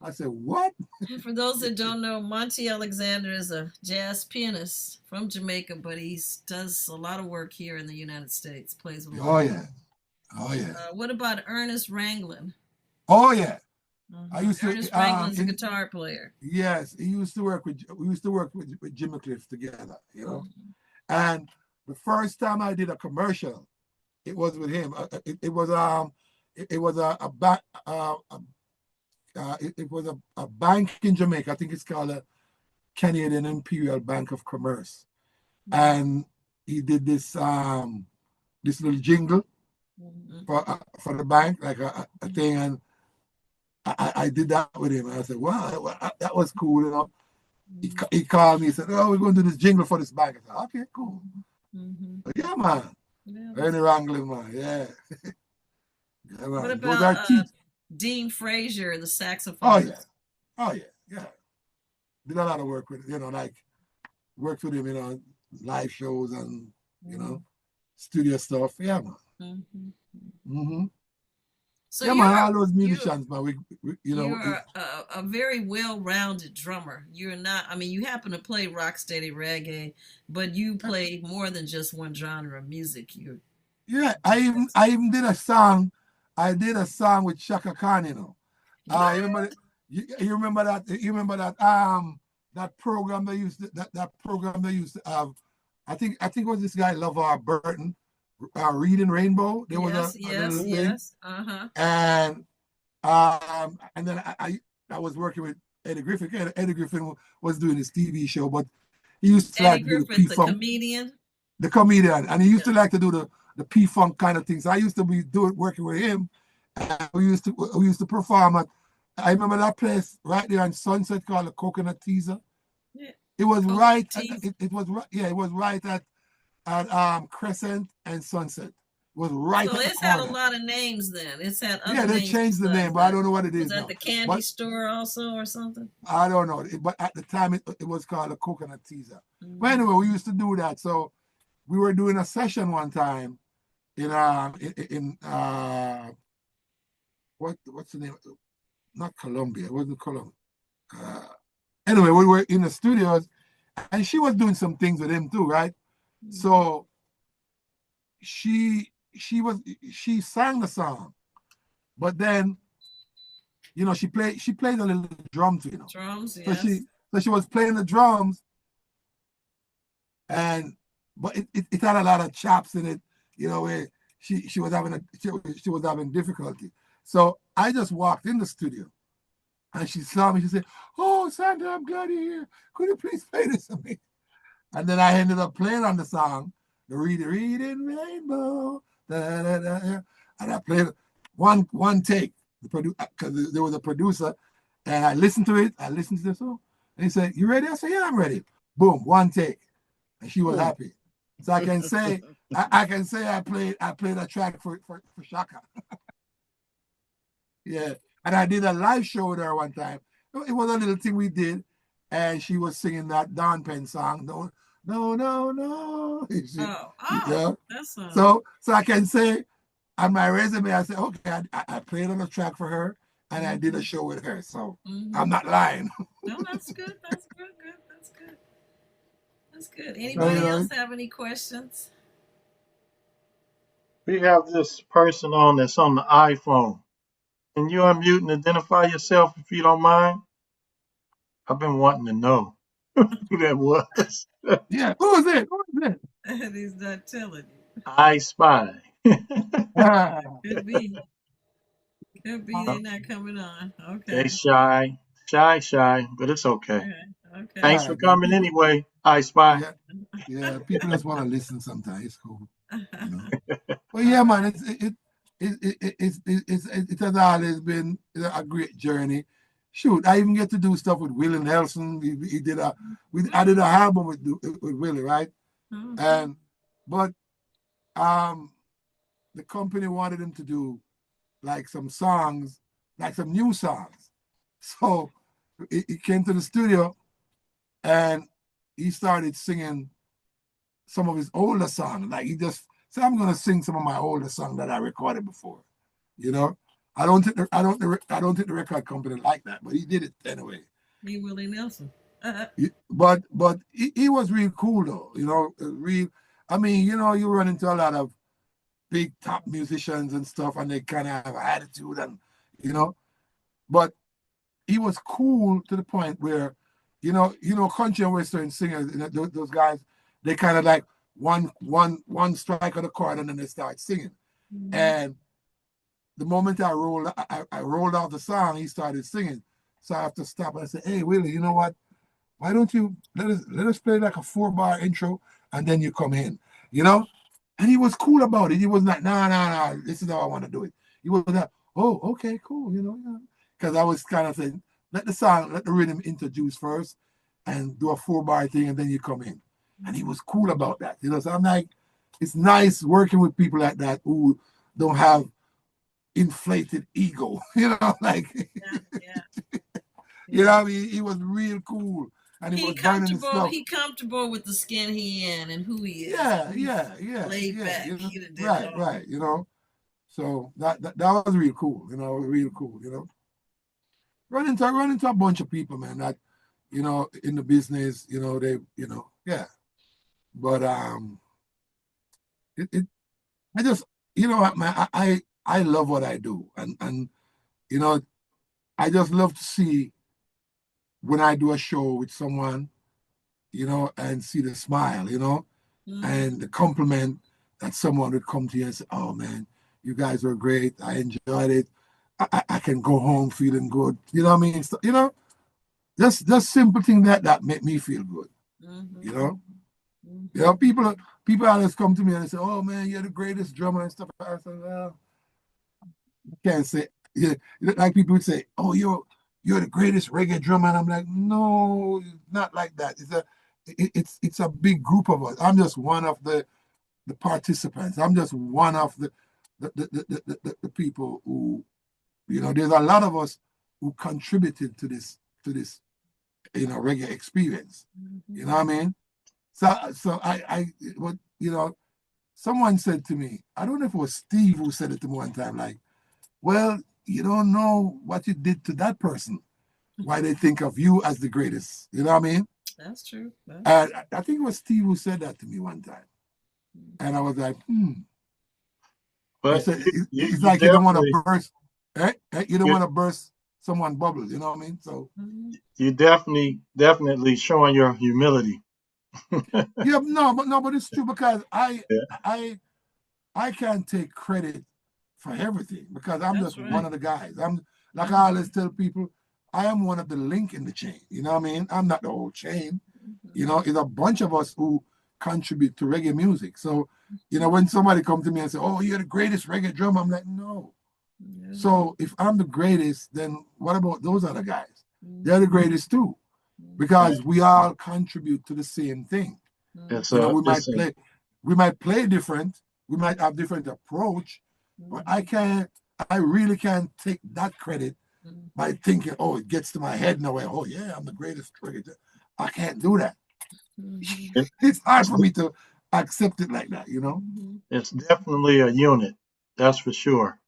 I said, what? And for those that don't know, Monty Alexander is a jazz pianist from Jamaica, but he does a lot of work here in the United States. Plays with a lot. Oh yeah. What about Ernest Ranglin? Oh yeah. I used to. Ernest Ranglin's a guitar player. Yes, we used to work with Jimmy Cliff together, you know. And the first time I did a commercial, it was with him. It was a bank in Jamaica. I think it's called a Canadian Imperial Bank of Commerce, and he did this little jingle for the bank, like a thing, and I did that with him. And I said, wow, that was cool, you know. He called me and said, oh, we're going to do this jingle for this bank. I said, okay, cool. But yeah, man. Ernie Ranglin, man, yeah. Yeah, man. What about Dean Frazier, the saxophonist? Oh, yeah. Did a lot of work with, you know, like, worked with him, you know, live shows and, you know, studio stuff. Yeah, man. So yeah, man, all those musicians, man. We you know, you're a very well-rounded drummer. You're not. I mean, you happen to play rocksteady reggae, but you play more than just one genre of music. Yeah, I even did a song. I did a song with Chaka Khan. You know, you remember that? You remember that? That program they used to have. I think it was this guy LeVar Burton. Reading Rainbow. There was yes. And then I was working with Eddie Griffin. Eddie Griffin was doing his TV show, but he used to like do the P-Funk. The comedian, and he used to like to do the P-Funk kind of things. So I used to be working with him. And we used to perform at. I remember that place right there on Sunset called the Coconut Teaser. Yeah. It was right. It was right. Yeah, it was right at Crescent and Sunset. It was right. So it's had a lot of names then. It's had other they changed the name, but I don't know what it is. Was that the candy store also or something? I don't know. But at the time it was called a Coconut Teaser. But anyway, we used to do that. So we were doing a session one time in what's the name? Not Columbia. It wasn't Columbia. Anyway, we were in the studios and she was doing some things with him too, right? So she sang the song, but then, you know, she played a little drum too, you know. Drums, yes. So she was playing the drums, but it had a lot of chops in it, you know, where she was having difficulty. So I just walked in the studio, and she saw me. She said, "Oh, Sandra, I'm glad you're here. Could you please play this for me?" And then I ended up playing on the song, the Reading Rainbow, da, da, da, and I played one take, because there was a producer, and I listened to it. I listened to the song, and he said, "You ready?" I said, "Yeah, I'm ready." Boom, one take, and she was happy. So I can say, I played a track for Shaka. Yeah, and I did a live show with her one time. It was a little thing we did, and she was singing that Don Penn song. No. That's so I can say on my resume, I said, okay, I played on a track for her, and I did a show with her. So I'm not lying. No, that's good. That's good. Anybody else have any questions? We have this person on that's on the iPhone. Can you unmute and identify yourself if you don't mind? I've been wanting to know who that was. Yeah, who is it? He's not telling you. I Spy. Could be. They're not coming on. Okay. They shy, but it's okay. Okay. Thanks All for right, man. coming anyway, I Spy. Yeah, yeah. People just want to listen sometimes. It's cool, you know. But yeah, man, it has always been a great journey. Shoot, I even get to do stuff with Willie Nelson. He did I did a album with Willie, right? And but um, the company wanted him to do like some songs, like some new songs. So he came to the studio and he started singing some of his older songs. Like he just said, "I'm gonna sing some of my older songs that I recorded before." You know, I don't think the record company liked that, but he did it anyway. Me, Willie Nelson. But he was real cool though. You know, real. I mean, you know, you run into a lot of big top musicians and stuff, and they kind of have an attitude, and you know, but he was cool to the point where, country and western singers, those guys, they kind of like one strike on the chord and then they start singing. Mm-hmm. And the moment I rolled out the song, he started singing. So I have to stop and I said, "Hey Willie, you know what? Why don't you let us play like a 4-bar intro and then you come in, you know?" And he was cool about it. He was like, no, this is how I want to do it. He was like, "Oh, okay, cool," you know. Because I was kind of saying, let the rhythm introduce first and do a 4-bar thing and then you come in. And he was cool about that. You know, so I'm like, it's nice working with people like that who don't have inflated ego, you know, like, Yeah. You know what I mean? He was real cool. And he was burning his stuff. He comfortable with the skin he in and who he is. Yeah. Laid back. You know? Right. You know. So that was real cool. You know, real cool. You know, run into a bunch of people, man. That, you know, in the business, you know, they, you know, yeah. But I just, you know what, man, I love what I do, and you know, I just love to see when I do a show with someone, you know, and see the smile, you know, and the compliment that someone would come to you and say, "Oh man, you guys were great. I enjoyed it. I can go home feeling good." You know what I mean? So, you know, just simple thing that make me feel good. Mm-hmm. You know, you know, people always come to me and they say, "Oh man, you're the greatest drummer," and stuff. I say, "Well, I can't say." Yeah, like people would say, "Oh, you're the greatest reggae drummer," and I'm like, "No, not like that. It's a big group of us. I'm just one of the participants. I'm just one of the people who, you know, there's a lot of us who contributed to this, you know, reggae experience." Mm-hmm. You know what I mean? So what, you know, someone said to me, I don't know if it was Steve who said it to me one time, like, "Well, you don't know what you did to that person, why they think of you as the greatest." You know what I mean? That's true. I think it was Steve who said that to me one time. And I was like, But it's like you don't want to burst, you don't want to burst someone's bubble, you know what I mean? So you definitely showing your humility. yeah, but it's true, because I can't take credit for everything, because I'm just one of the guys. I'm like, I always tell people, I am one of the link in the chain. You know what I mean? I'm not the whole chain. You know, it's a bunch of us who contribute to reggae music. So, you know, when somebody comes to me and say, "Oh, you're the greatest reggae drummer," I'm like, no. Yeah. So if I'm the greatest, then what about those other guys? They're the greatest too, because we all contribute to the same thing. You know, we might play different, we might have different approach, but I really can't take that credit by thinking, "Oh, it gets to my head in a way. Oh yeah, I'm the greatest reggae." I can't do that. It's hard for me to accept it like that, you know? It's definitely a unit, that's for sure.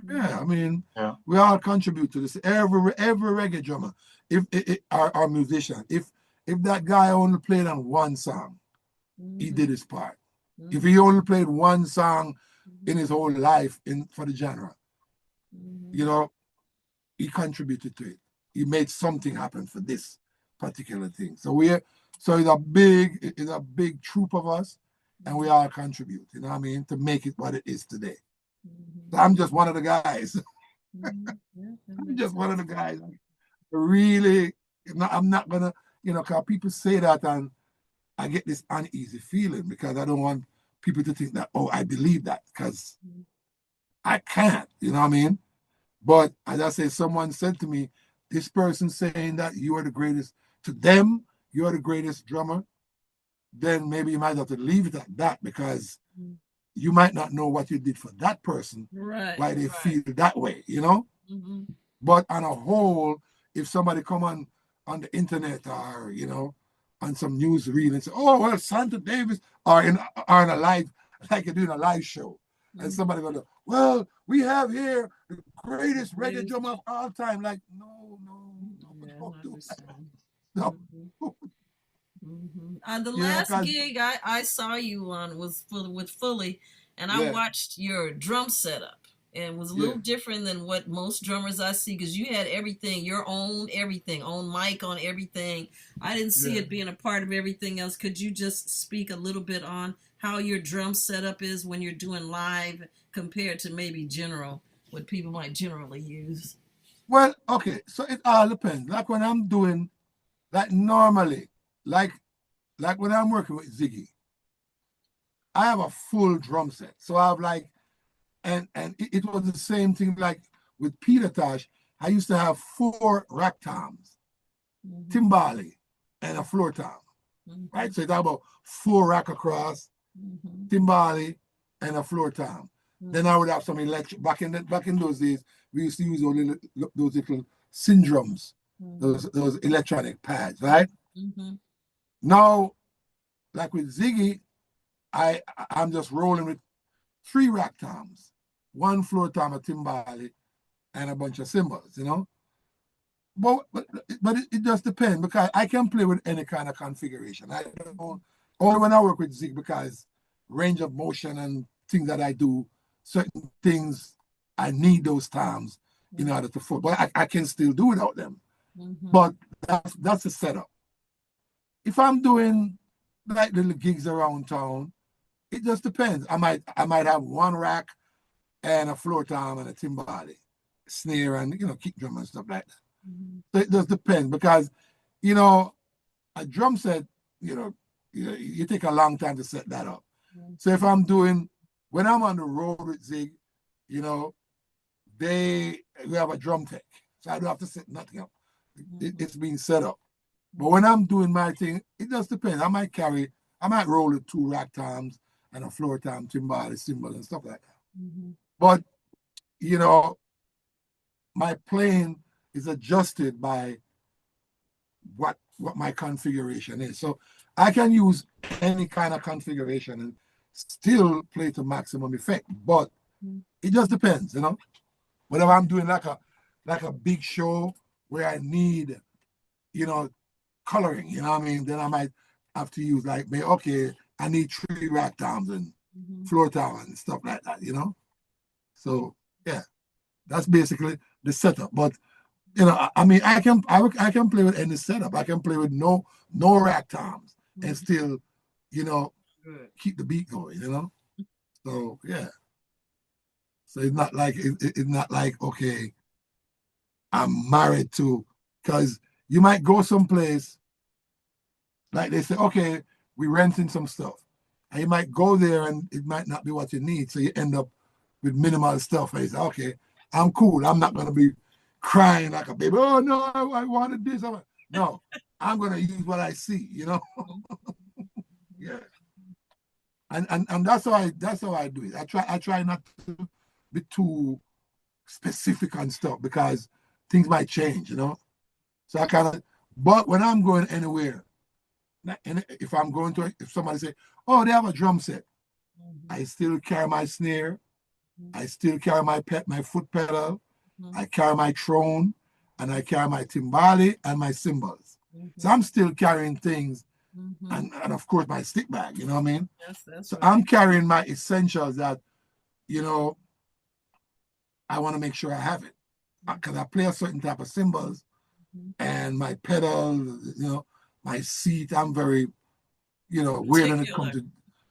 Yeah, I mean, we all contribute to this. Every reggae drummer, if our musician, if that guy only played on one song, he did his part. If he only played one song in his whole life for the genre, you know, he contributed to it. He made something happen for this particular thing. So it's a big troop of us, and we all contribute, you know what I mean, to make it what it is today. So I'm just one of the guys. I'm just one of the guys. Really, I'm not gonna, you know, because people say that and I get this uneasy feeling because I don't want people to think that, oh, I believe that, because I can't, you know what I mean? But as I say, someone said to me, this person saying that you are the greatest, to them, you are the greatest drummer, then maybe you might have to leave it at that, because you might not know what you did for that person, why they feel that way, you know? But on a whole, if somebody come on the internet or, you know, on some news reel and say, oh, well, Sandra Davis, or in a live, like you're doing a live show, and somebody go, well, we have here the greatest reggae drummer of all time. Like, no, don't do that. No. The last gig I saw you on was with Fully, and I watched your drum setup. And it was a little different than what most drummers I see, because you had everything, your own everything, own mic on everything. I didn't see it being a part of everything else. Could you just speak a little bit on how your drum setup is when you're doing live compared to maybe what people might generally use? Well, okay, so it all depends. Like when I'm doing, like normally, like when I'm working with Ziggy, I have a full drum set. So I have like, and it was the same thing like with Peter Tosh. I used to have 4 rack toms, timbali, and a floor tom, right? So it's about 4 rack across, timbali, and a floor tom. Then I would have some electric. Back in those days, we used to use those little syndromes, those electronic pads, right? Now, like with Ziggy, I'm just rolling with 3 rack toms, 1 floor tom, a timbali, and a bunch of cymbals, you know? But it just depends, because I can play with any kind of configuration. I don't, only when I work with Zig, because range of motion and things that I do, certain things, I need those toms in order to foot. But I can still do without them. But that's the setup. If I'm doing like little gigs around town, it just depends. I might have 1 rack and a floor tom and a timbali, snare, and, you know, kick drum and stuff like that. So it just depends, because, you know, a drum set, you know, you take a long time to set that up. So if I'm doing, when I'm on the road with Zig, you know, we have a drum tech, so I don't have to set nothing up. It's being set up. But when I'm doing my thing, it just depends. I might roll with 2 rack toms and a floor tom, timbali, cymbal, and stuff like that. But, you know, my playing is adjusted by what my configuration is. So I can use any kind of configuration and still play to maximum effect. But it just depends, you know. Whenever I'm doing like a big show where I need, you know, coloring, you know what I mean, then I might have to use like, okay, I need 3 rack toms and floor tom and stuff like that, you know. So yeah, that's basically the setup. But, you know, I mean, I can play with any setup. I can play with no rack toms and still, you know, keep the beat going, you know. So yeah. So it's not like okay, I'm married to, because you might go someplace, like they say, okay, we're renting some stuff. And you might go there and it might not be what you need. So you end up with minimal stuff. And you say, okay, I'm cool. I'm not going to be crying like a baby. Oh, no, I wanted this. No, I'm going to use what I see, you know? Yeah. And that's how I do it. I try not to be too specific on stuff, because things might change, you know? So but when I'm going anywhere, if somebody say, oh, they have a drum set, I still carry my snare, I still carry my foot pedal, I carry my throne, and I carry my timbali and my cymbals. So I'm still carrying things, and of course my stick bag, you know what I mean? Yes, so right. I'm carrying my essentials that, you know, I want to make sure I have it, because I play a certain type of cymbals, and my pedal, you know, my seat, I'm very, you know, weird when it comes to,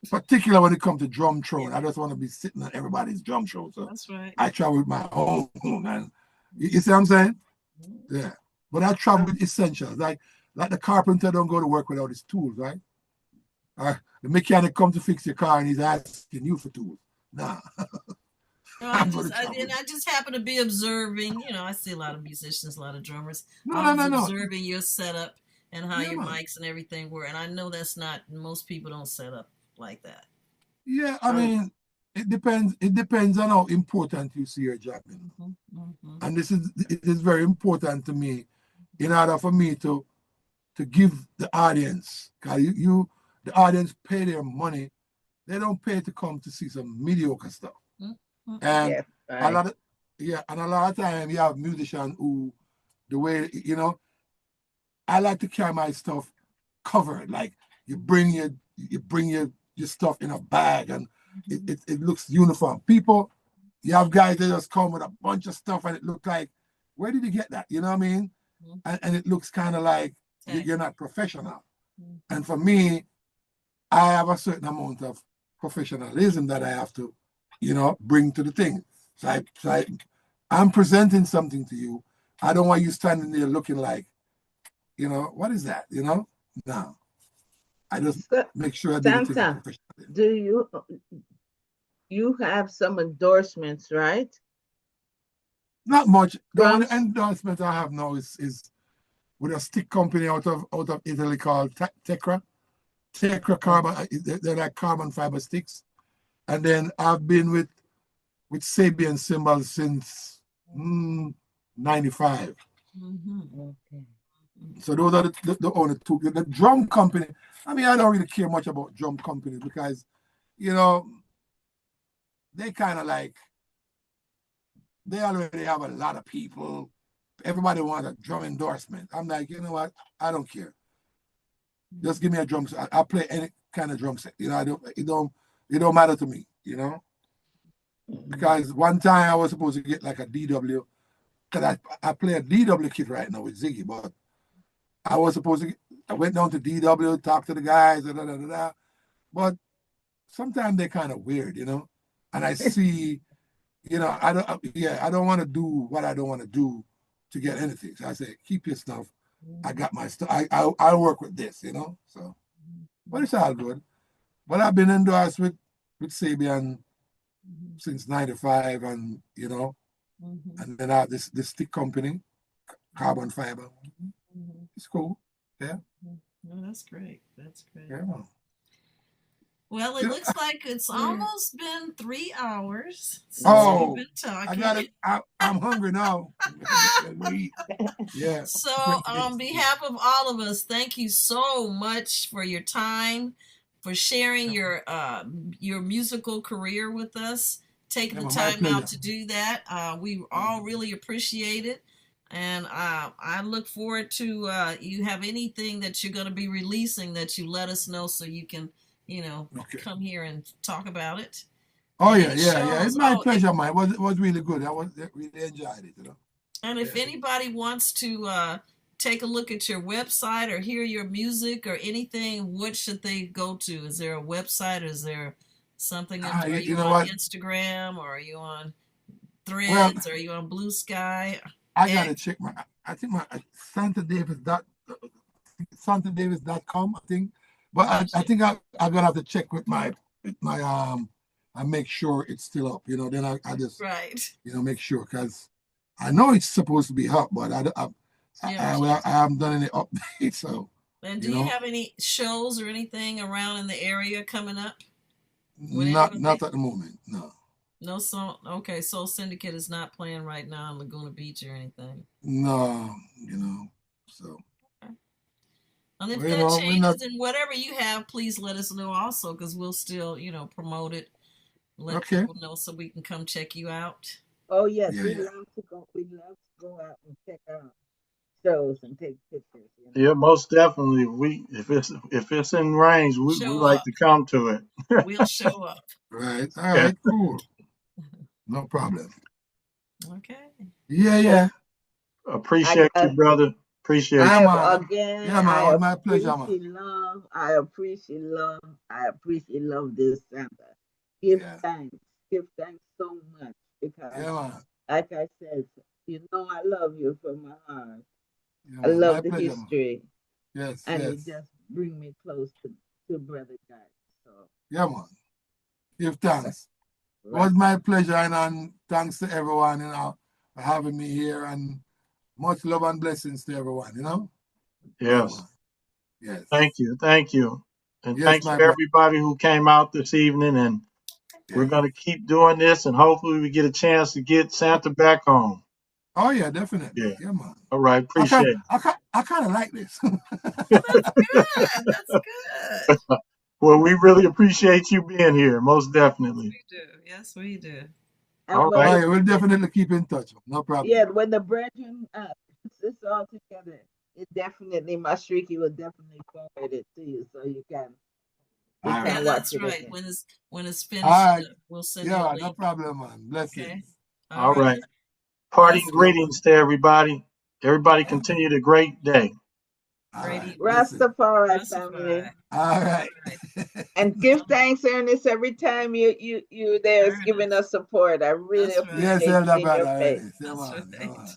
particularly when it comes to drum throne. I just want to be sitting on everybody's drum throne. So that's right. I travel with my own, man. You see what I'm saying? Yeah. But I travel with essentials. Like like the carpenter don't go to work without his tools, right? Or the mechanic come to fix your car and he's asking you for tools. Nah. No, I'm going to chop and I just happen to be observing. You know, I see a lot of musicians, a lot of drummers. No, I was no. observing your setup and how Yeah, your man. mics and everything were, and I know that's not most people don't set up like that. Yeah, I mean, it depends. It depends on how important you see your job. And it is very important to me in order for me to give the audience, because the audience pay their money. They don't pay to come to see some mediocre stuff. And Yes, a right. lot of time you have musicians who, the way, I like to carry my stuff covered. Like you bring your stuff in a bag and it looks uniform. People, you have guys that just come with a bunch of stuff and it looks like, where did you get that? You know what I mean? And it looks kind of like you're not professional. And for me, I have a certain amount of professionalism that I have to, bring to the thing. So I'm presenting something to you. I don't want you standing there looking like, what is that? No. I just make sure I do the thing Santa, professionally. do you have some endorsements, right? Not much. The only Drums? endorsement I have now is with a stick company out of Italy called Tecra. Tecra carbon, they're like carbon fiber sticks. And then I've been with Sabian cymbals since 95. Okay. So those are the only two. The drum company, I mean, I don't really care much about drum companies because, they kind of like, they already have a lot of people. Everybody wants a drum endorsement. I'm like, you know what? I don't care. Just give me a drum set. I play any kind of drum set. It don't matter to me, Because one time I was supposed to get like a DW, because I play a DW kit right now with Ziggy, but I was supposed to I went down to DW, talked to the guys, but sometimes they're kind of weird, And I see, I don't want to do what I don't want to do to get anything. So I say, keep your stuff. I got my stuff. I'll work with this, So, but it's all good. But I've been endorsed with Sabian since '95, and and then I have this stick company, carbon fiber. It's cool. Yeah. No, that's great. That's great. Yeah. Well, it looks like it's almost been 3 hours since Oh, we've been talking. I'm hungry now. Yeah. So, on behalf of all of us, thank you so much for your time, for sharing your musical career with us, taking the time out to do that. We all really appreciate it. And I look forward to you have anything that you're going to be releasing that you let us know so you can, come here and talk about it. Oh, yeah. It's my pleasure, man. It was really good. I really enjoyed it, And if anybody wants to take a look at your website or hear your music or anything, what should they go to? Is there a website? Or is there something? Are you on Instagram or are you on Threads? Or are you on Blue Sky? I gotta check I think my SantaDavis.com, I think. But I think I'm gonna have to check with my I make sure it's still up. Then I just make sure, because I know it's supposed to be up, but I haven't done any updates. So. And do you have any shows or anything around in the area coming up? Not at the moment, no. No song. Okay, Soul Syndicate is not playing right now in Laguna Beach or anything. No, so. Okay. And if that changes and whatever you have, please let us know also, because we'll still, promote it. Let people know so we can come check you out. Oh yes, we love to go. We love to go out and check out shows and take pictures. Yeah, most definitely. If it's in range, we like to come to it. We'll show up. Right. All right. Cool. No problem. Okay. Yeah. Appreciate you, brother. Appreciate you. Again, my pleasure, man. I appreciate love this Santa. Give thanks so much, because like I said, I love you from my heart. I love the history. Yes, and it yes. just bring me close to Brother God. So Yeah, man. Give thanks. It was my pleasure, and thanks to everyone, for having me here, and much love and blessings to everyone, Yeah, Yes. man. Yes. Thank you. Thank you. And Yes, thanks my to brother. everybody who came out this evening. And we're Yes. going to keep doing this, and hopefully we get a chance to get Santa back home. Oh, yeah, definitely. Yeah. Yeah, man. All right. Appreciate it. I kind of like this. That's good. That's good. Well, we really appreciate you being here. Most definitely. We do. Yes, we do. and All when right. Oh, the yeah, we'll definitely keep in touch. No problem. yeah, when the brethren puts this all together, it definitely Mashariki will definitely forward it to you so you can All Yeah, right. watch that's it right. again. When it's All finished, right. we'll send you a Yeah, no link. problem, man. Okay. Blessings. All right. Right. Parting Bless greetings to everybody. Everybody continue the great day. All Great right. evening. Blessings. Rastafari family. Rastafari. All right. And give thanks, Ernest, every time you there is giving Ernest. us support. I really That's right. Yes, appreciate Elder seeing your brother face. Ernest. Yeah, That's man. Yeah, right. man.